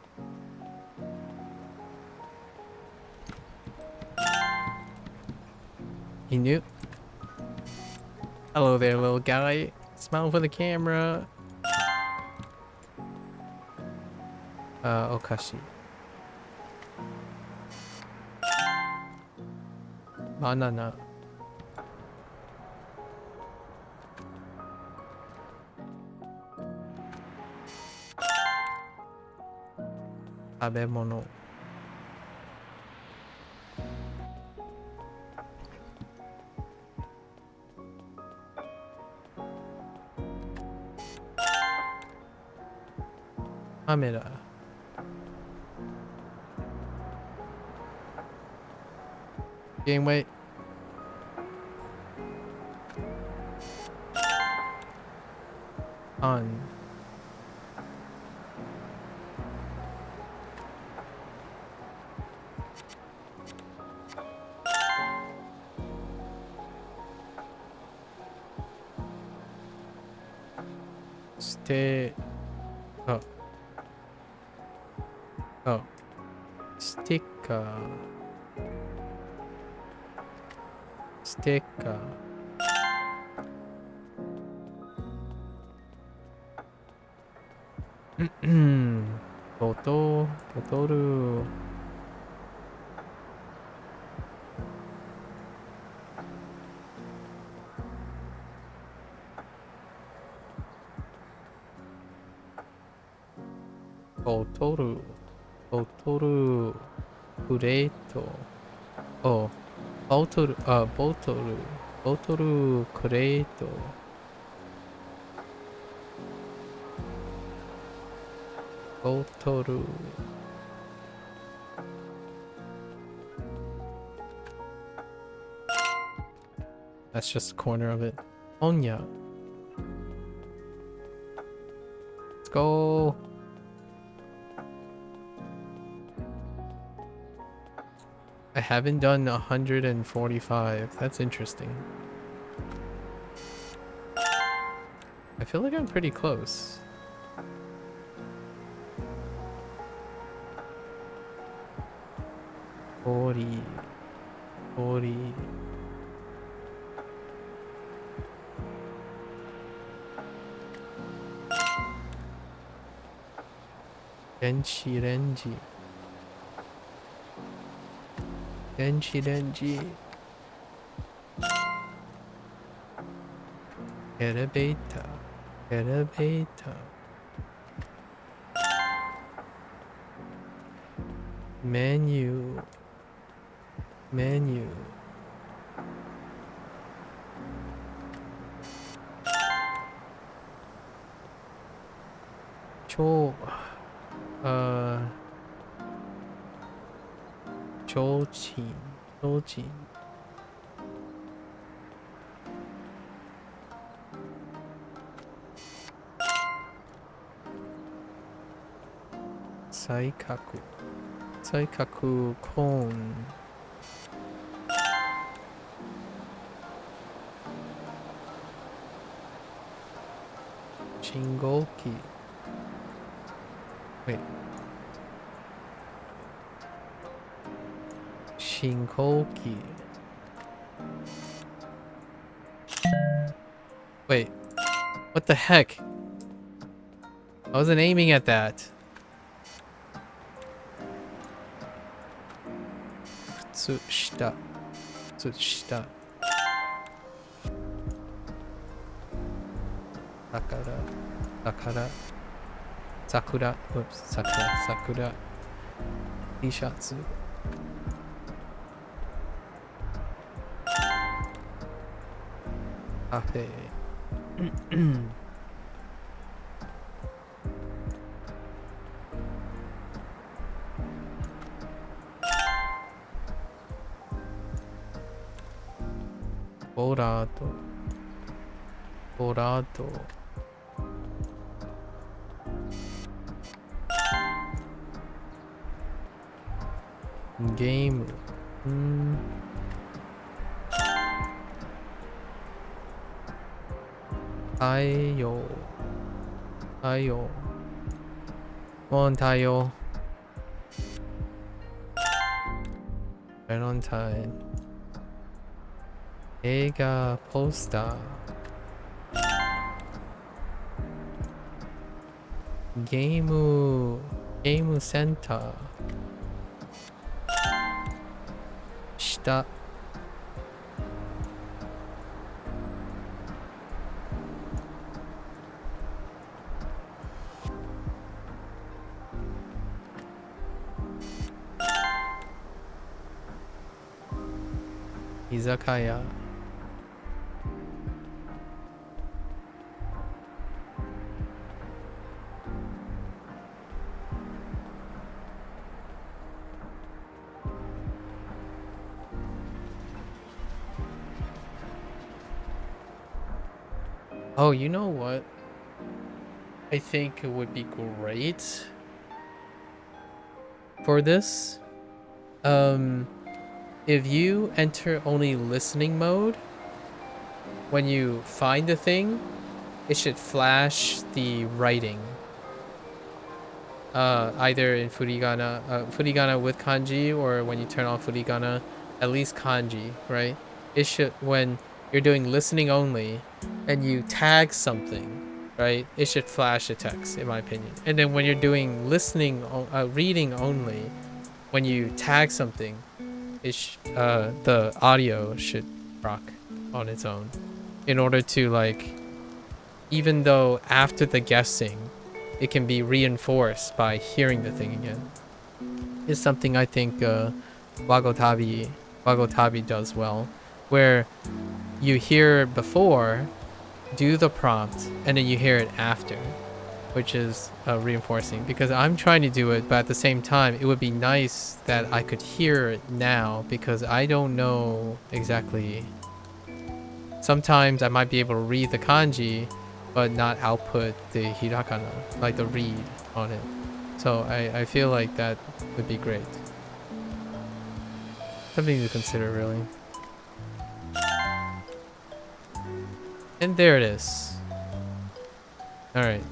He knew. Hello there, little guy. Smile for the camera. Okashi. Banana. Tabemono. Camera. Game weight. On. Stay. Oh. Oh. Sticker. Sticker. Botoru. Botoru. Kureito. Oh. Botoru. Kureito. Botoru. That's just a corner of it. Onya. Let's go. I haven't done 145. That's interesting. I feel like I'm pretty close. Forty. Renji. Elevator. Menu. Cho... Chochin. Chochin. Saikaku. Saikaku Kon. Shingoki. Wait. Shinkoki. Wait. What the heck? I wasn't aiming at that. Tsushita. Tsushita. Sakura. Sakura. Sakura. Oops. Sakura. Sakura. Ishatsu. Cafe. Borado. Borado. Game. Tayo. Tayo. On Tayo. Valentine. Eiga poster. Game center. Shita. Izakaya. Oh, you know what? I think it would be great for this. If you enter only listening mode, when you find the thing, it should flash the writing. Either in furigana with kanji, or when you turn on furigana, at least kanji, right? It should, when you're doing listening only and you tag something, right? It should flash the text, in my opinion. And then when you're doing reading only, when you tag something, the audio should rock on its own, in order to, like, even though after the guessing it can be reinforced by hearing the thing again. It's something I think Wagotabi does well, where you hear before, do the prompt, and then you hear it after, which is reinforcing. Because I'm trying to do it, but at the same time it would be nice that I could hear it now, because I don't know exactly. Sometimes I might be able to read the kanji but not output the hiragana, like the read on it. So I feel like that would be great. Something to consider, really. And there it is. Alright.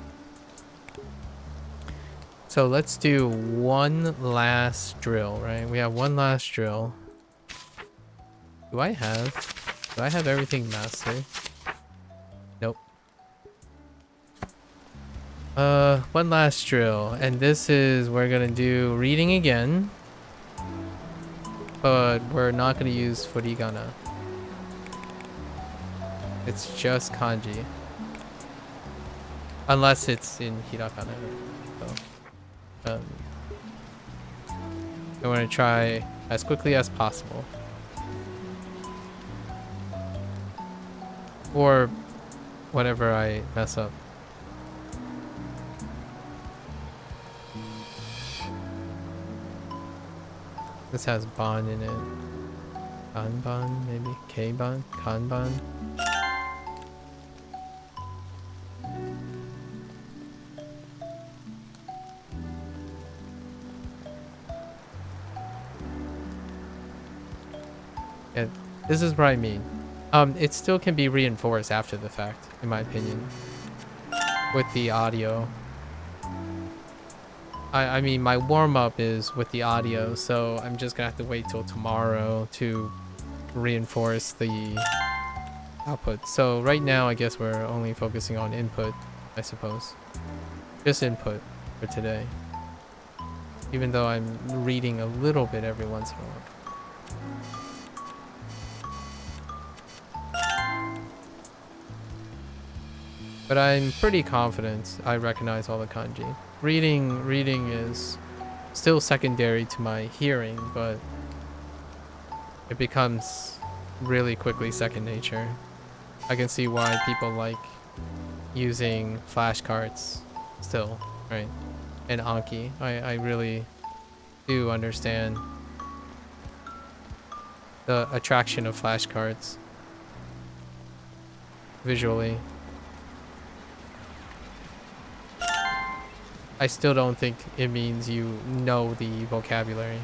So let's do one last drill, right? We have one last drill. Do I have everything mastered? Nope. One last drill, and this is, we're gonna do reading again, but we're not gonna use furigana. It's just kanji, unless it's in hiragana. So, I'm gonna try as quickly as possible, or whenever I mess up. This has ban in it. Kanban, maybe? K-ban? Kanban? Yeah, this is what I mean. It still can be reinforced after the fact, in my opinion, with the audio. I mean, my warm-up is with the audio, so I'm just gonna have to wait till tomorrow to reinforce the output. So right now, I guess we're only focusing on input, I suppose. Just input for today. Even though I'm reading a little bit every once in a while. But I'm pretty confident I recognize all the kanji. Reading is still secondary to my hearing, but it becomes really quickly second nature. I can see why people like using flashcards still, right? And Anki. I really do understand the attraction of flashcards visually. I still don't think it means you know the vocabulary,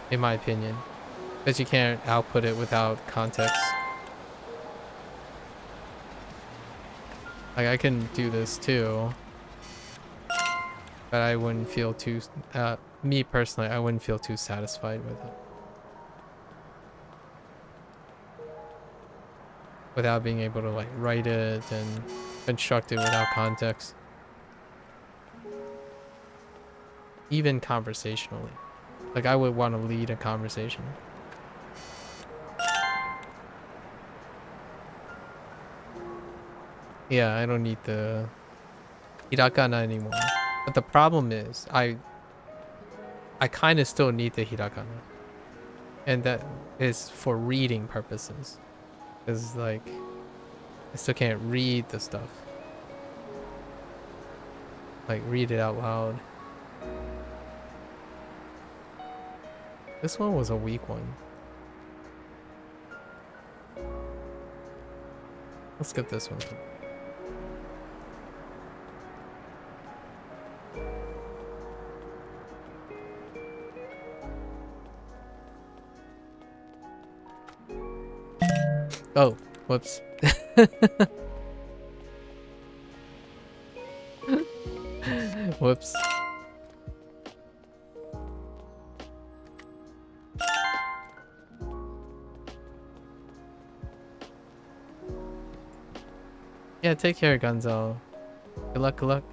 in my opinion, because you can't output it without context. Like, I can do this too, but I wouldn't feel too, me personally, I wouldn't feel too satisfied with it. Without being able to like write it and construct it without context. Even conversationally. Like, I would want to lead a conversation. Yeah, I don't need the hiragana anymore. But the problem is, I kind of still need the hiragana. And that is for reading purposes. Because, like, I still can't read the stuff. Like, read it out loud. This one was a weak one. Let's skip this one. Oh, whoops. Whoops. Yeah, take care, Gonzalo. Good luck, good luck.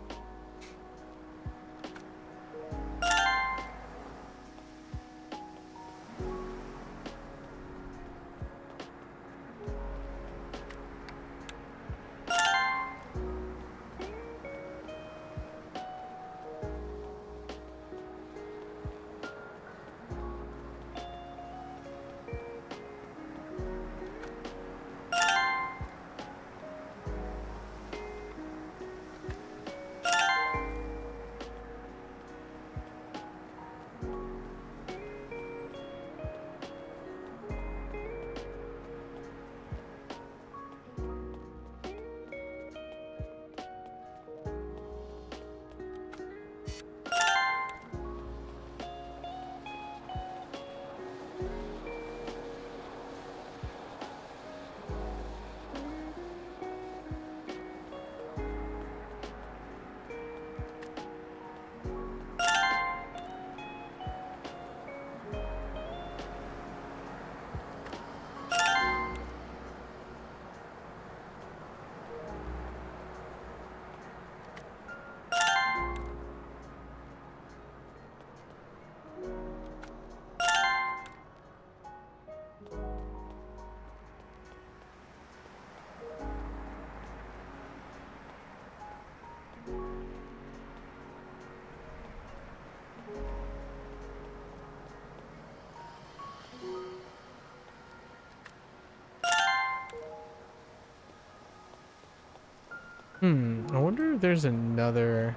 I wonder if there's another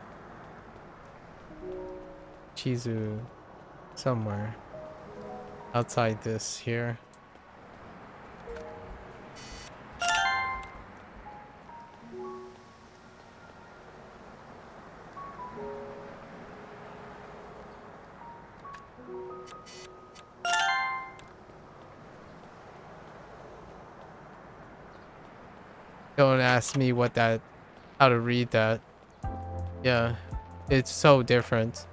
Chizu somewhere outside this here. Don't ask me how to read that. Yeah, it's so different.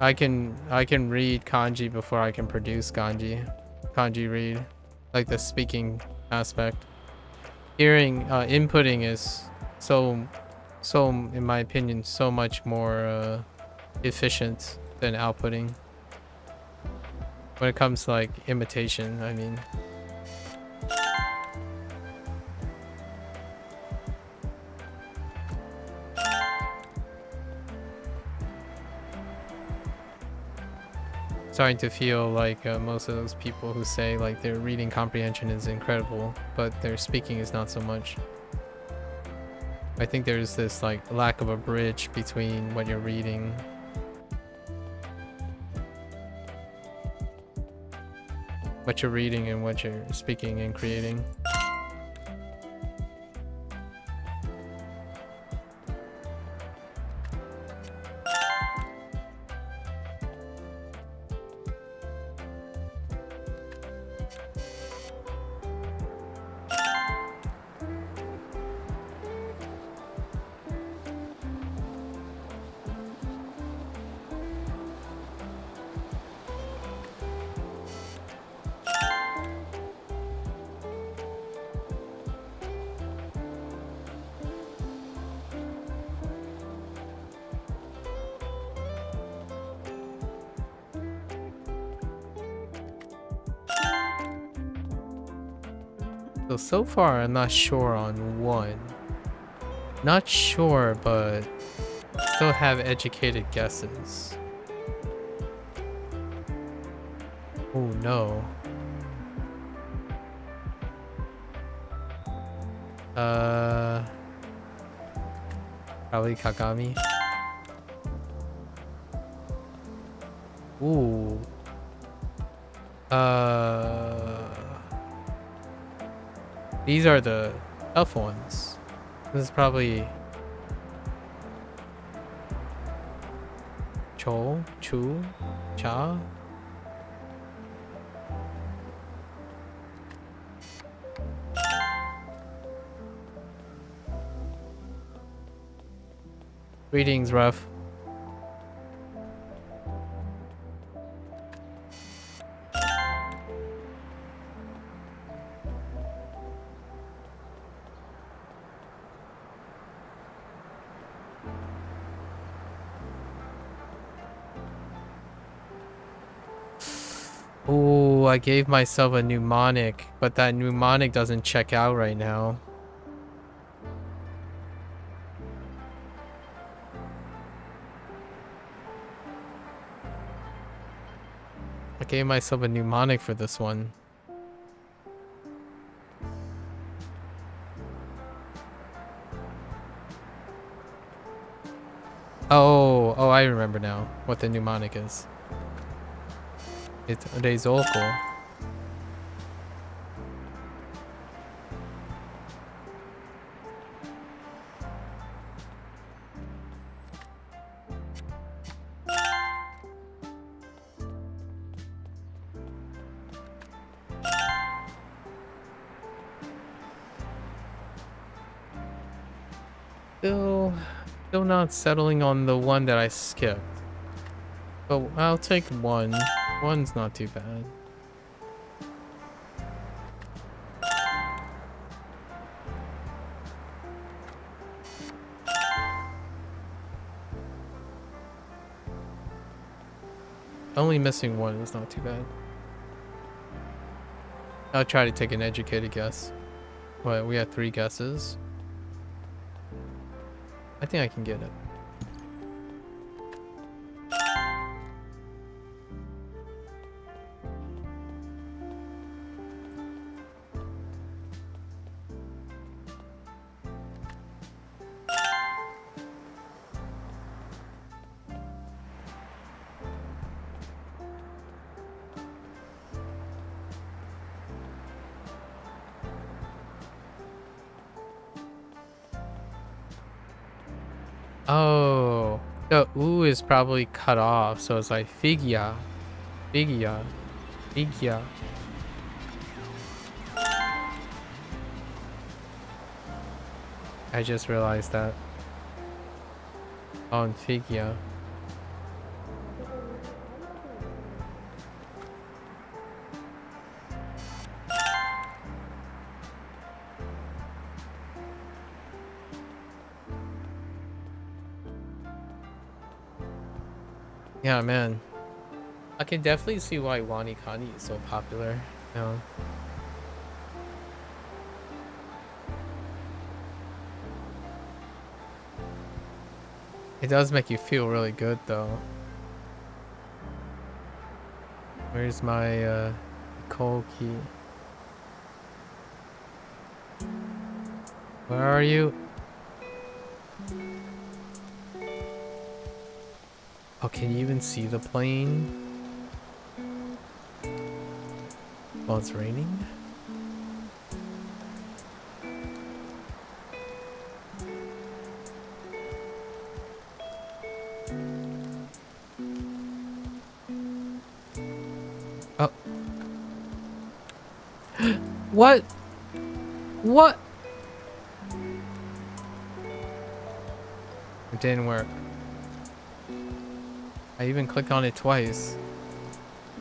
I can read kanji before I can produce kanji read, like the speaking aspect. Hearing, inputting is so in my opinion so much more efficient than outputting when it comes to like imitation. I mean, starting to feel like most of those people who say like their reading comprehension is incredible, but their speaking is not so much. I think there's this like lack of a bridge between what you're reading and what you're speaking and creating. So far I'm not sure on one. Not sure, but still have educated guesses. Oh no. Probably Kagami. Ooh. These are the tough ones. This is probably Cho, Chu, Cha. Reading's rough. Oh, I gave myself a mnemonic, but that mnemonic doesn't check out right now. I gave myself a mnemonic for this one. Oh, I remember now what the mnemonic is. It's Reizouko. Still not settling on the one that I skipped. But I'll take one. One's not too bad. Only missing one is not too bad. I'll try to take an educated guess. What, we have 3 guesses. I think I can get it. Oh, the ooh is probably cut off, so it's like figya, figya, figya. I just realized that on figya. Yeah, man. I can definitely see why Wani Kani is so popular. You know? It does make you feel really good, though. Where's my coal key? Where are you? Oh, can you even see the plane? While it's raining? Oh. What? What? It didn't work. I even clicked on it twice.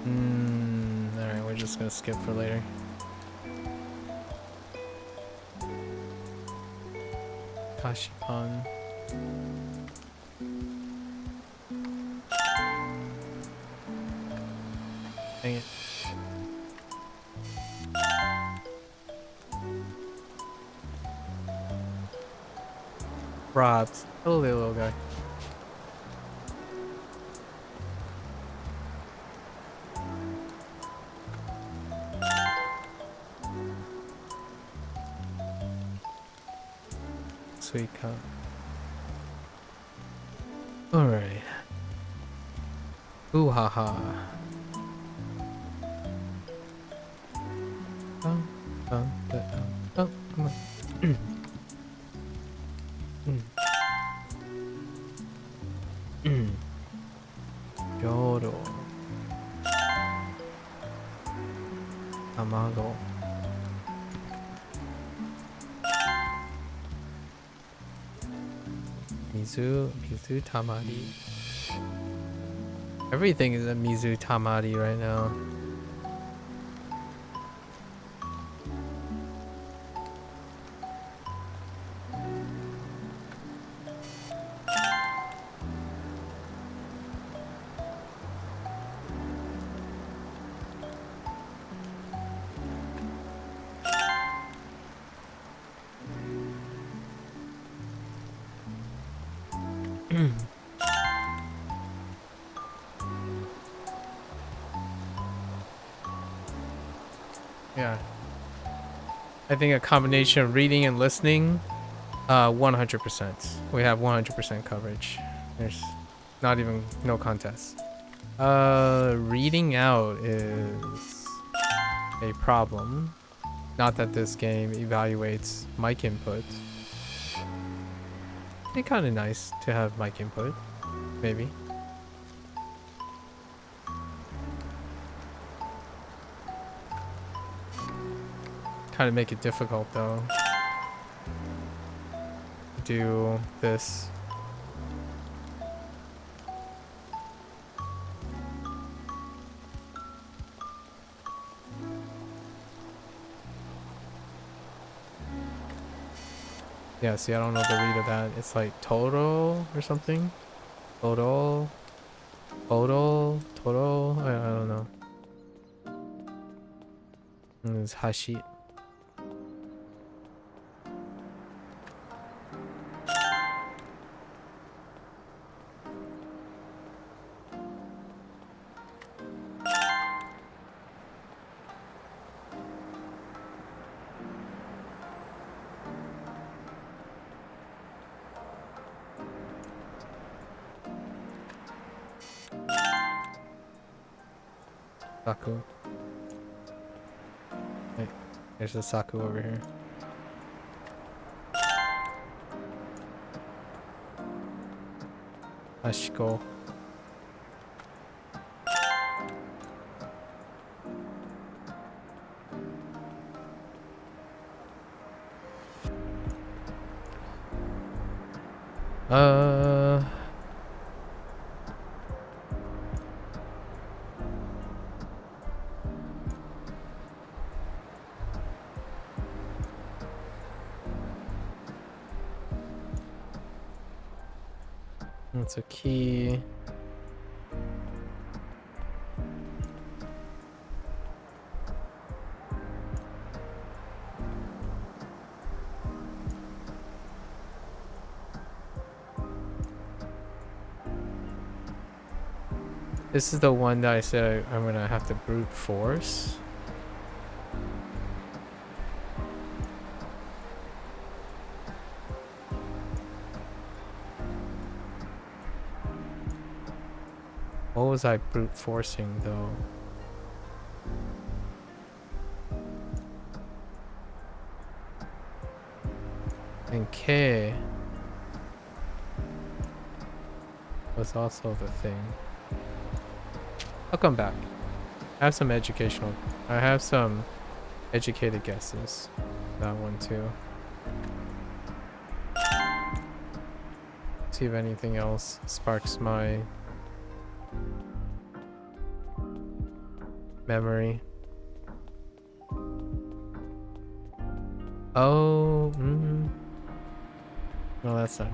Alright, we're just gonna skip for later. Kashipan. Dang it. Robs. Hello there, little guy. Sweet cup. Alright. Ooh ha ha. Oh, come on. Yoro. Tamago. Mizu Tamari. Everything is a Mizu Tamari right now. Yeah. I think a combination of reading and listening, 100%. We have 100% coverage. There's not even no contest. Reading out is a problem. Not that this game evaluates mic input. It'd be kind of nice to have mic input, maybe. Kind of make it difficult though. Do this. Yeah, see, I don't know the read of that. It's like Toro or something. Toro. Toro. I don't know. And it's Hashi. Saku. Wait, there's a Saku over here. Ashiko. That's a key. This is the one that I said I'm gonna have to brute force. What was I brute forcing though? And K was also the thing. I'll come back. I have some educated guesses. That one too. See if anything else sparks my memory. Oh, no, that's not it.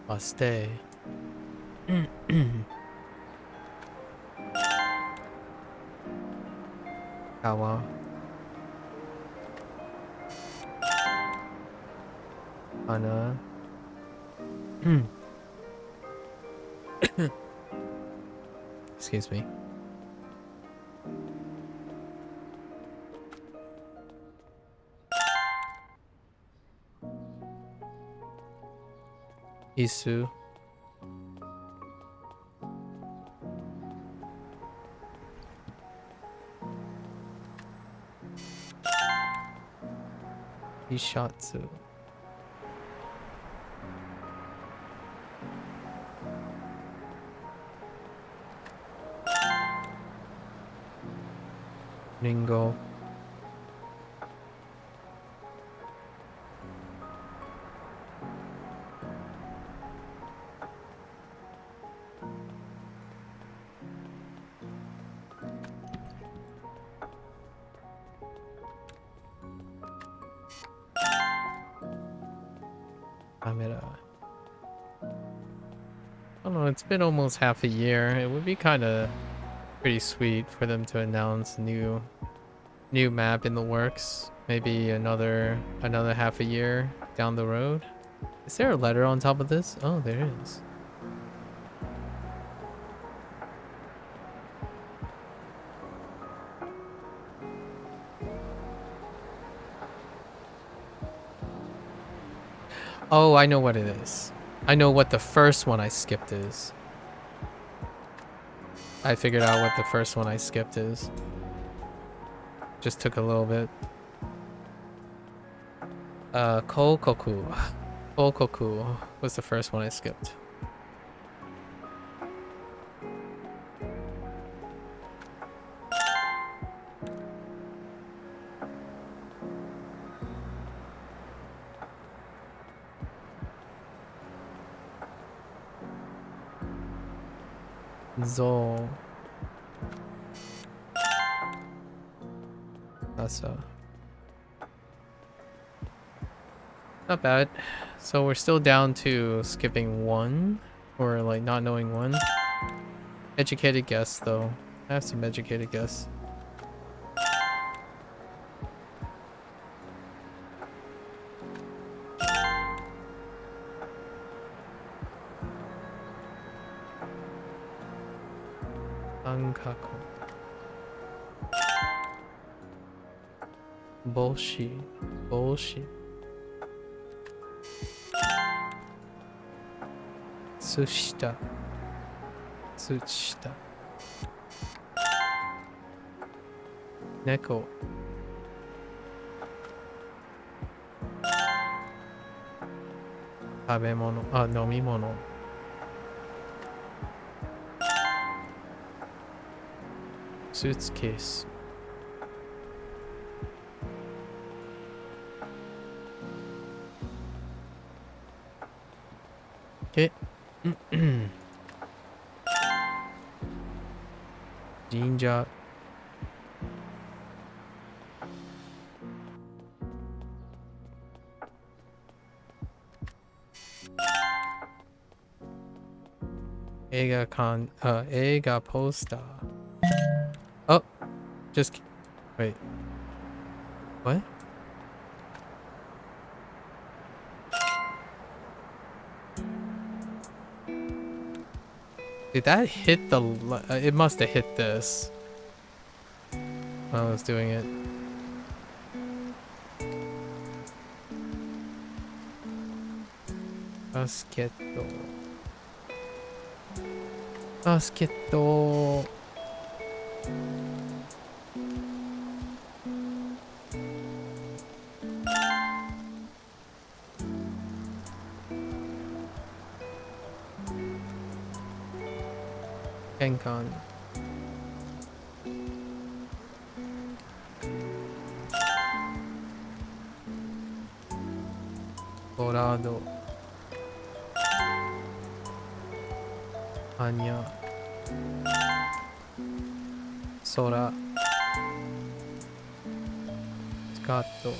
I'll stay. Kawa. Ana. Excuse me. Isu. Ishatsu. Ringo. Camera. I don't know, it's been almost half a year. It would be kind of pretty sweet for them to announce a new map in the works. Maybe another half a year down the road. Is there a letter on top of this? Oh, there is. Oh, I know what it is. I know what the first one I skipped is. I figured out what the first one I skipped is. Just took a little bit. Kokoku. Kokoku was the first one I skipped. Zo. That's not bad. So we're still down to skipping one, or like not knowing one. Educated guess though. I have some educated guess. Ankaku. Bullshit. Tsushita. Tsushita. Neko. Tabemono. Ah, nomimono. Suitcase. Okay. Jinja. Eiga poster. Oh, wait. What? Did that hit the... it must have hit this while I was doing it. Basketto. Basketto. Genkan. Dorado. Anya. Sora. Scotto.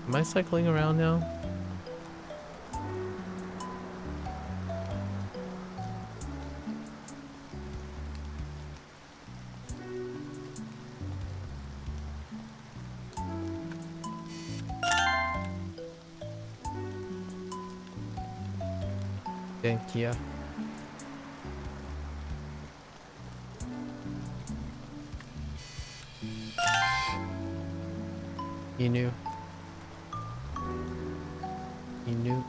Am I cycling around now? Denkia. Inu. Inu.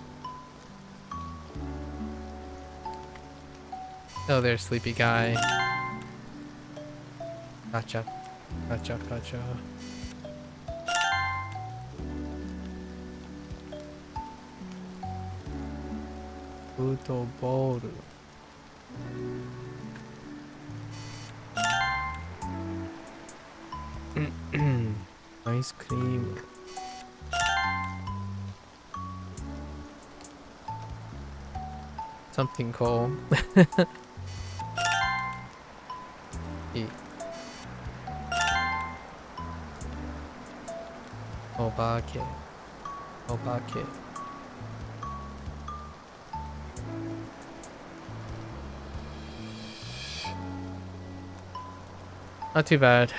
Oh, there's sleepy guy. Gotcha. Gotcha, gotcha. Uto bowl. Ice cream. Something cool. Eat. Obake. Obake. Not too bad.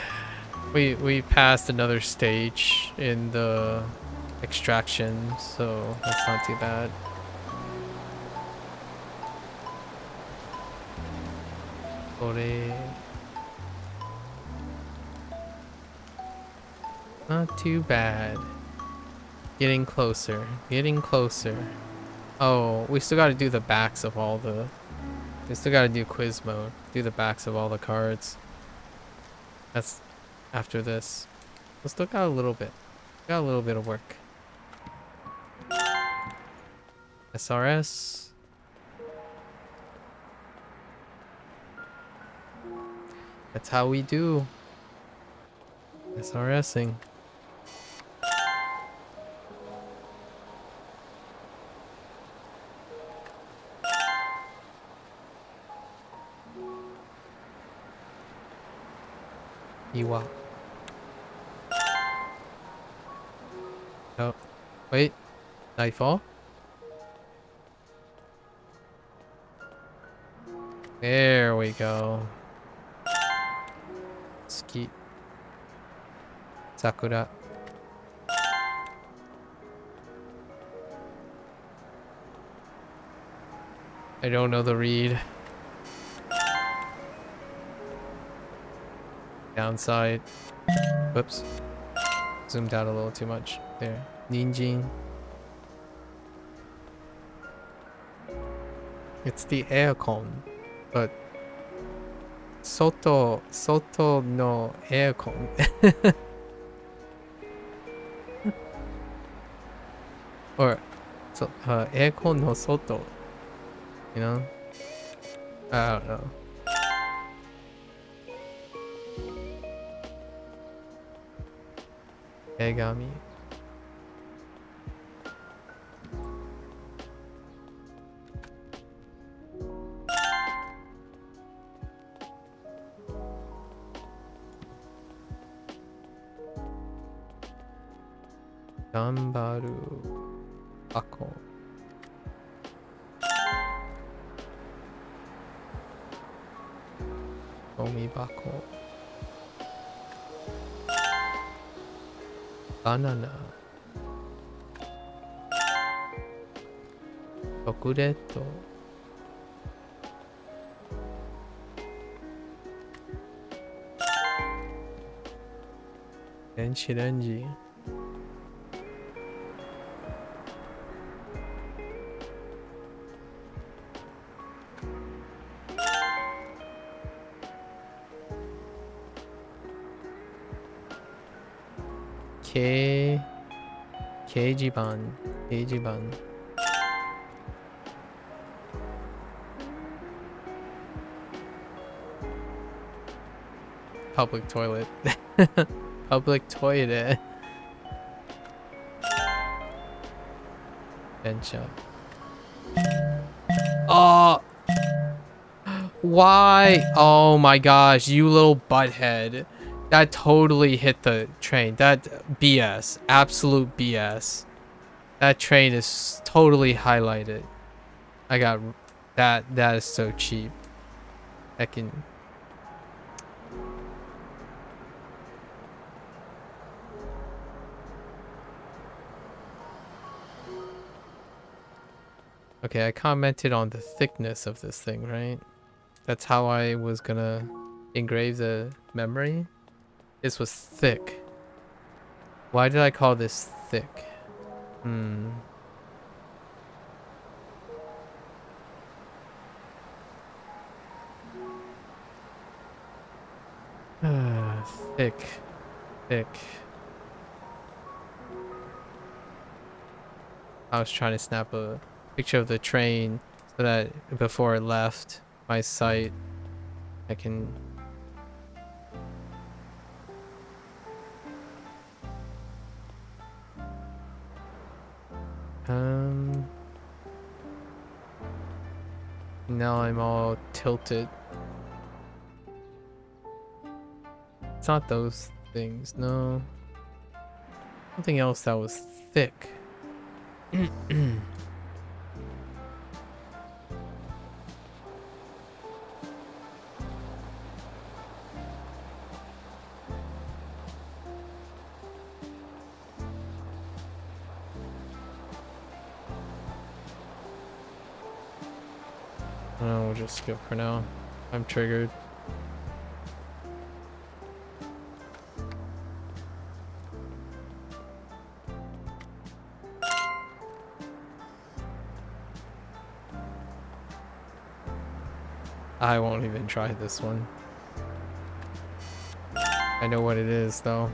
We passed another stage in the extraction, so that's not too bad. Ore. Not too bad. Getting closer. Getting closer. Oh, we still gotta do the backs of all the... We still gotta do quiz mode. Do the backs of all the cards. That's after this. We still got a little bit. Got a little bit of work. SRS. That's how we do. SRSing. Iwa. Oh, wait. Nightfall? There we go. Ski. Sakura. I don't know the read. Downside. Whoops. Zoomed out a little too much. There. Ninjin. It's the aircon. But Soto no aircon. Or so aircon no soto. You know? I don't know. Egami. Gambaru. Bako. Omi bako. Banana. Chocolate. Denshi. Keijiban. Public toilet. Public toilet. Bencha. Oh! Why? Oh my gosh, you little butthead. That totally hit the train. That BS. Absolute BS. That train is totally highlighted. I got that. That is so cheap. I can. Okay, I commented on the thickness of this thing, right? That's how I was gonna engrave the memory. This was thick. Why did I call this thick? Thick. I was trying to snap a picture of the train so that before it left my sight, I can... Now I'm all tilted. It's not those things, no. Something else that was thick. Oh, we'll just skip for now. I'm triggered. I won't even try this one. I know what it is, though.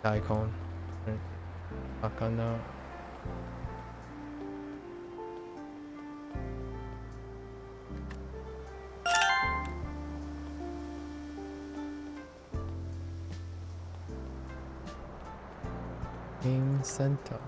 Icon. Akana. Game center.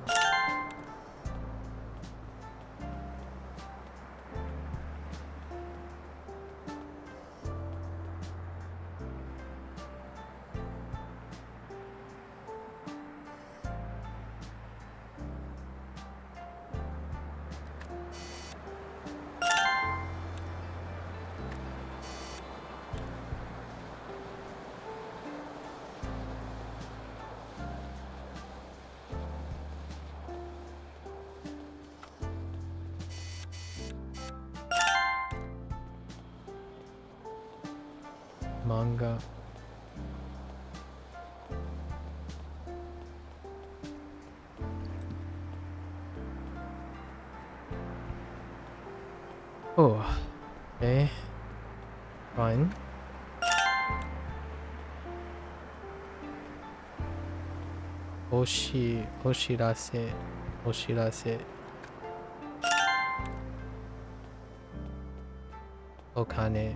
Manga. Oh, okay. Fine. Oshirase. Oshirase. Okane.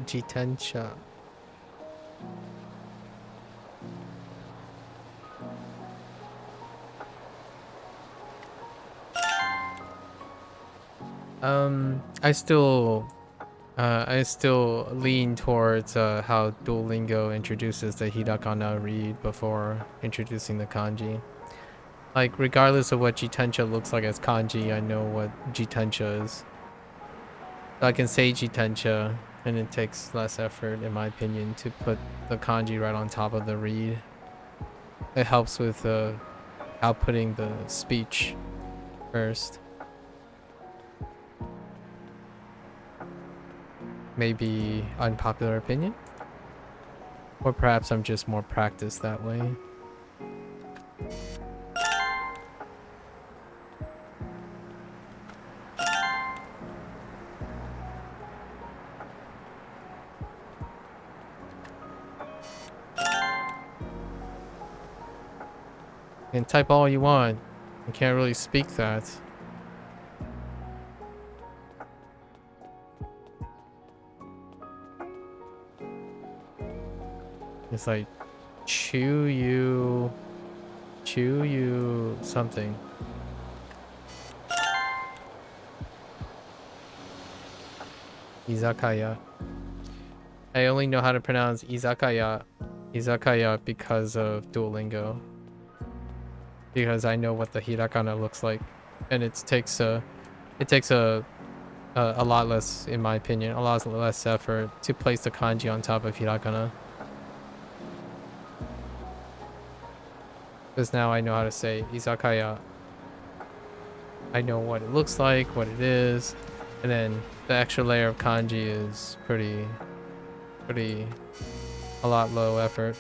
Jitensha. I still lean towards how Duolingo introduces the hiragana read before introducing the kanji. Like, regardless of what Jitensha looks like as kanji, I know what Jitensha is. So I can say Jitensha, and it takes less effort, in my opinion, to put the kanji right on top of the read. It helps with outputting the speech first. Maybe unpopular opinion? Or perhaps I'm just more practiced that way. You can type all you want. You can't really speak that. It's like chew you something. Izakaya. I only know how to pronounce izakaya because of Duolingo. Because I know what the hiragana looks like, and it takes a lot less, in my opinion, a lot less effort to place the kanji on top of hiragana. Because now I know how to say izakaya. I know what it looks like, what it is, and then the extra layer of kanji is pretty a lot low effort.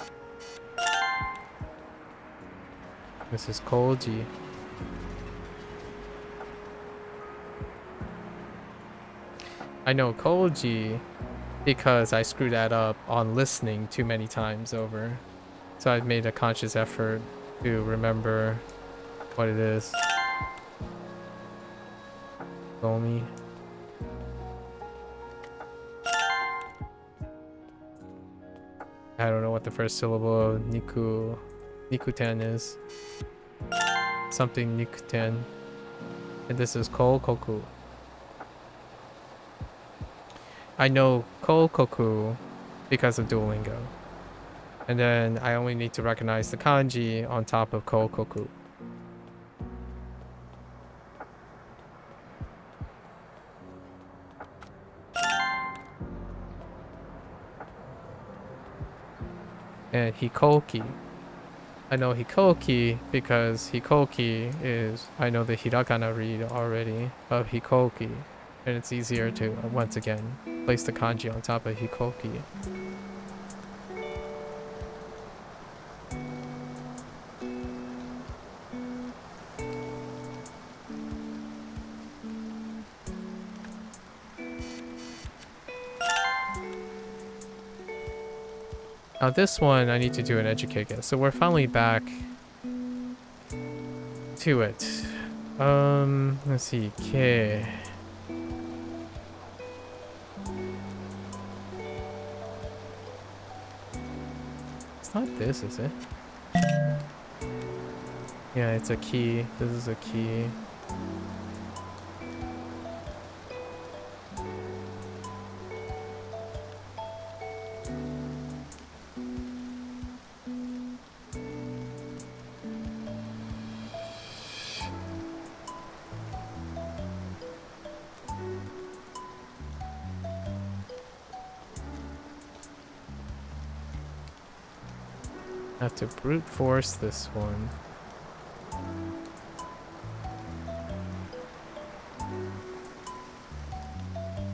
This is Koji. I know Koji because I screwed that up on listening too many times over. So I've made a conscious effort to remember what it is. Gomi. I don't know what the first syllable of Nikuten is. Something Nikuten. And this is Kokoku. I know Kokoku because of Duolingo. And then I only need to recognize the kanji on top of Kokoku. And Hikoki. I know Hikoki because Hikoki is, I know the hiragana read already of Hikoki. And it's easier to, once again, place the kanji on top of Hikoki. Now this one, I need to do an educate guess. So we're finally back to it. Let's see. K. It's not this, is it? Yeah, it's a key. This is a key. have to brute force this one.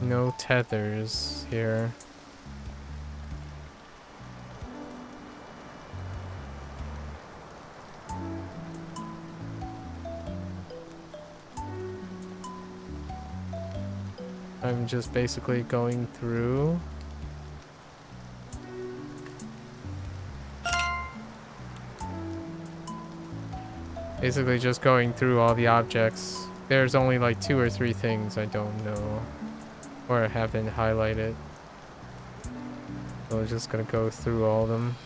No tethers here. I'm just basically going through. Basically just going through all the objects. There's only like 2 or 3 things I don't know or haven't highlighted. So I'm just gonna go through all of them.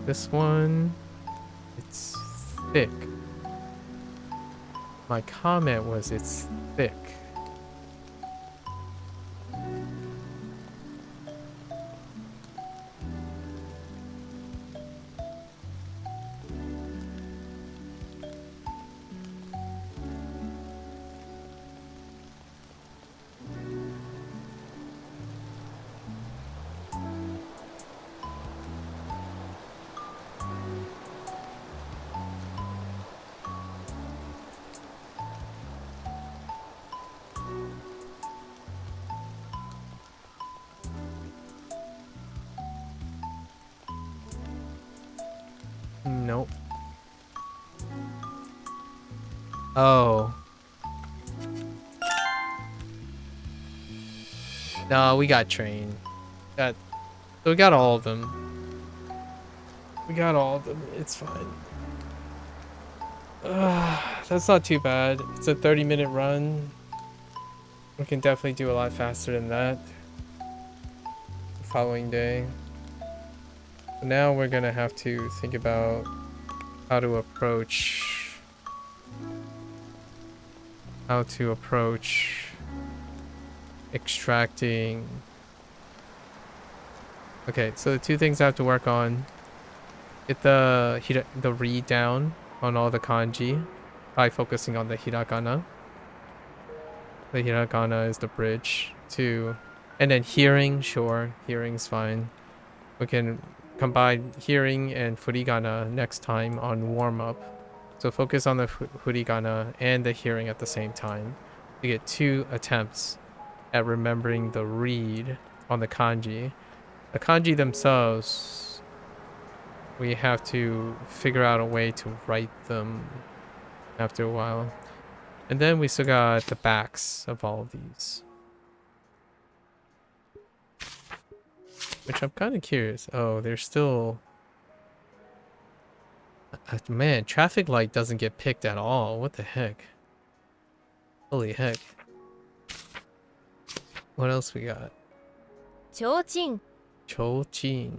This one, it's thick. My comment was it's thick. Nope. Oh. No, we got train. So we got all of them. We got all of them. It's fine. That's not too bad. It's a 30-minute run. We can definitely do a lot faster than that the following day. So now we're gonna have to think about how to approach extracting. Okay, so the 2 things I have to work on: get the read down on all the kanji by focusing on the hiragana. The hiragana is the bridge to, and then hearing. Sure, hearing's fine. We can combine hearing and furigana next time on warm up. So focus on the furigana and the hearing at the same time. You get 2 attempts at remembering the read on the kanji. The kanji themselves, we have to figure out a way to write them after a while. And then we still got the backs of all of these, which I'm kind of curious. Oh, there's still... man, traffic light doesn't get picked at all. What the heck? Holy heck. What else we got? 提灯 Chochin.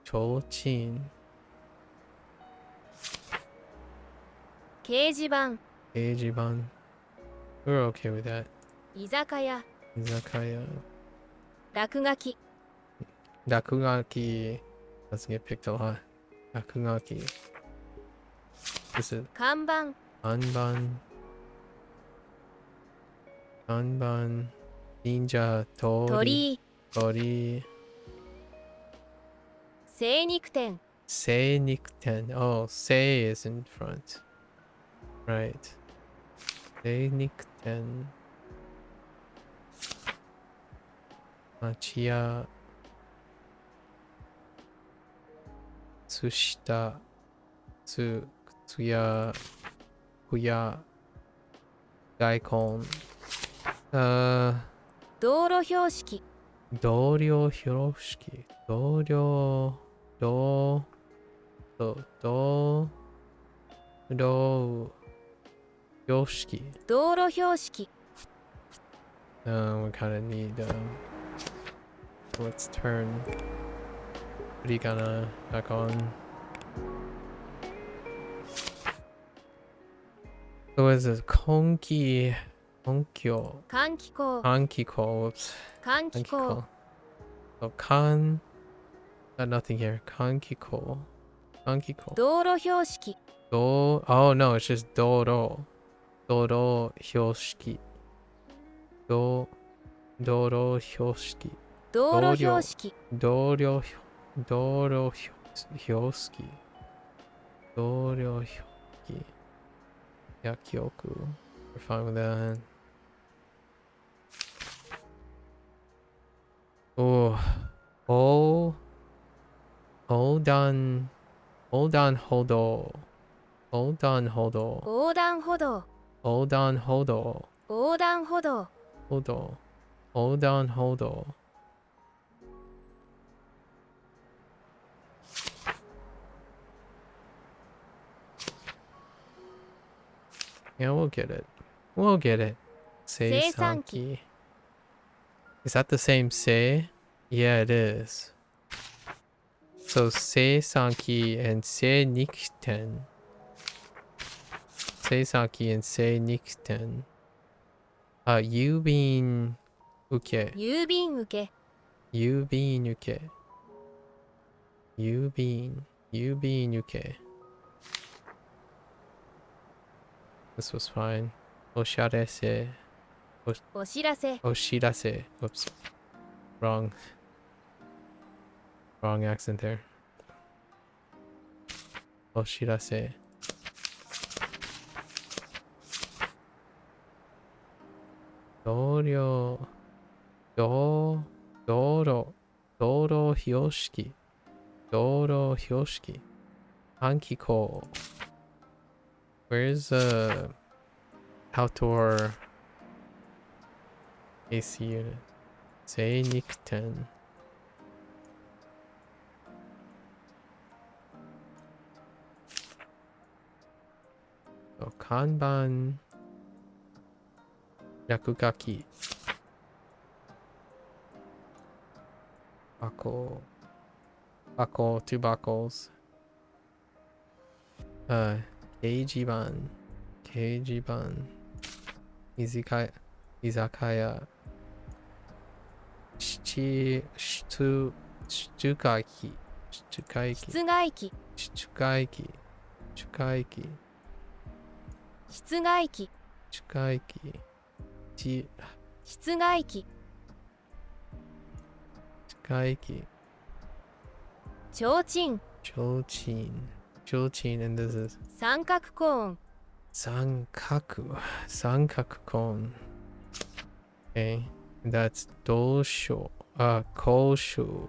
Chochin. 掲示板 Eijiban. We're okay with that. 居酒屋 Izakaya. 落書き Rakugaki doesn't get picked a lot. Rakugaki. This is 看板 Anban. Anban. Ninja. Tori. 鳥居 Tori. 精肉店 Seinikten. Oh, Sei is in front. Right. Seinikten. Machiya. Tsushita. Tsuya. Kuya. Daikon. 道路標識 Doryo Hiroshiki. Doryo. Do. Yoshiki. 道路標識 We kind of need. Let's turn Furigana back on. So what is this? Konkyo. 換気口 Kankiko. Whoops. 換気口 Kankiko. So kan. Got nothing here. Kankiko. Kankiko. 道路標識 Do. Oh no, it's just Doro. Doro Hyoshiki. Doro Hyoshiki. 道路標識 Doro Hyosuki. Doryo Hyosuki. Yakyoku. We're fine with that. Oh. Oh. Hold on. Hold on, hold on. Hold on, hold on. 横断歩道 Hold on, hold on. 横断歩道 Hold on. Hold on, hold on. Yeah, we'll get it. We'll get it. Seisaki. Is that the same say? Yeah, it is. So Seisaki and Seinikten. Seisaki and Seinikten. Yubin uke. 郵便受け Yubin uke. Yubin uke. This was fine. Osharese. お知らせ Oshirase. Whoops. Wrong accent there. Oshirase. Doro Hyoshiki. Doro Hyoshiki. Hankiko. Where's outdoor AC unit? Seinikten. So Kanban. Yakugaki. Buckle. 2 buckles. Keijiban. Izakaya. Shukaiki. 室外機 Shukaiki. 室外機 Shukaiki. 室外機 Shukaiki. 提灯 Chochin. And this is 三角コーン Sankaku cone. Okay. That's Dosho. Koshu.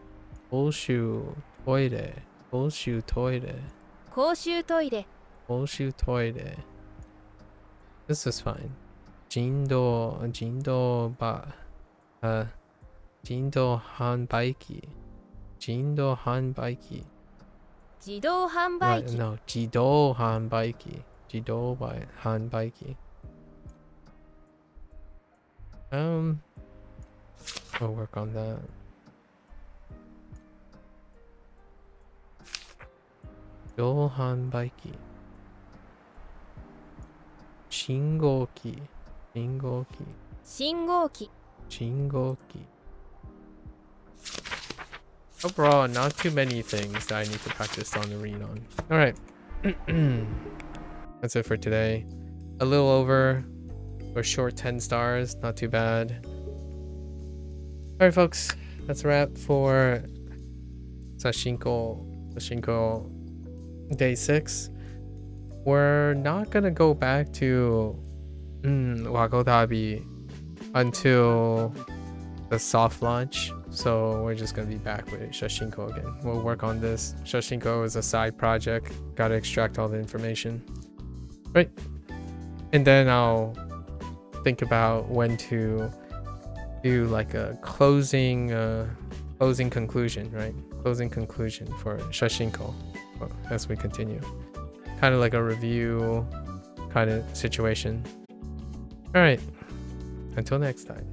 Toire. 公衆トイレ This is fine. Jindo hanbaiki. 自動販売 Right, 機 no, Jido hanbaiki. Hanbaiki. We'll work on that. Johan Baiki. Shingoki. 信号機 Shingoki. Overall, not too many things that I need to practice on and read on. Alright. That's it for today. A little over. We're short 10 stars. Not too bad. Alright, folks. That's a wrap for Shashingo Day 6. We're not gonna go back to Wagodabi until the soft launch, so we're just gonna be back with Shashingo again. We'll work on this. Shashingo is a side project. Gotta extract all the information. Right. And then I'll think about when to do like a closing conclusion, right? Closing conclusion for Shashingo as we continue. Kind of like a review kind of situation. All right. Until next time.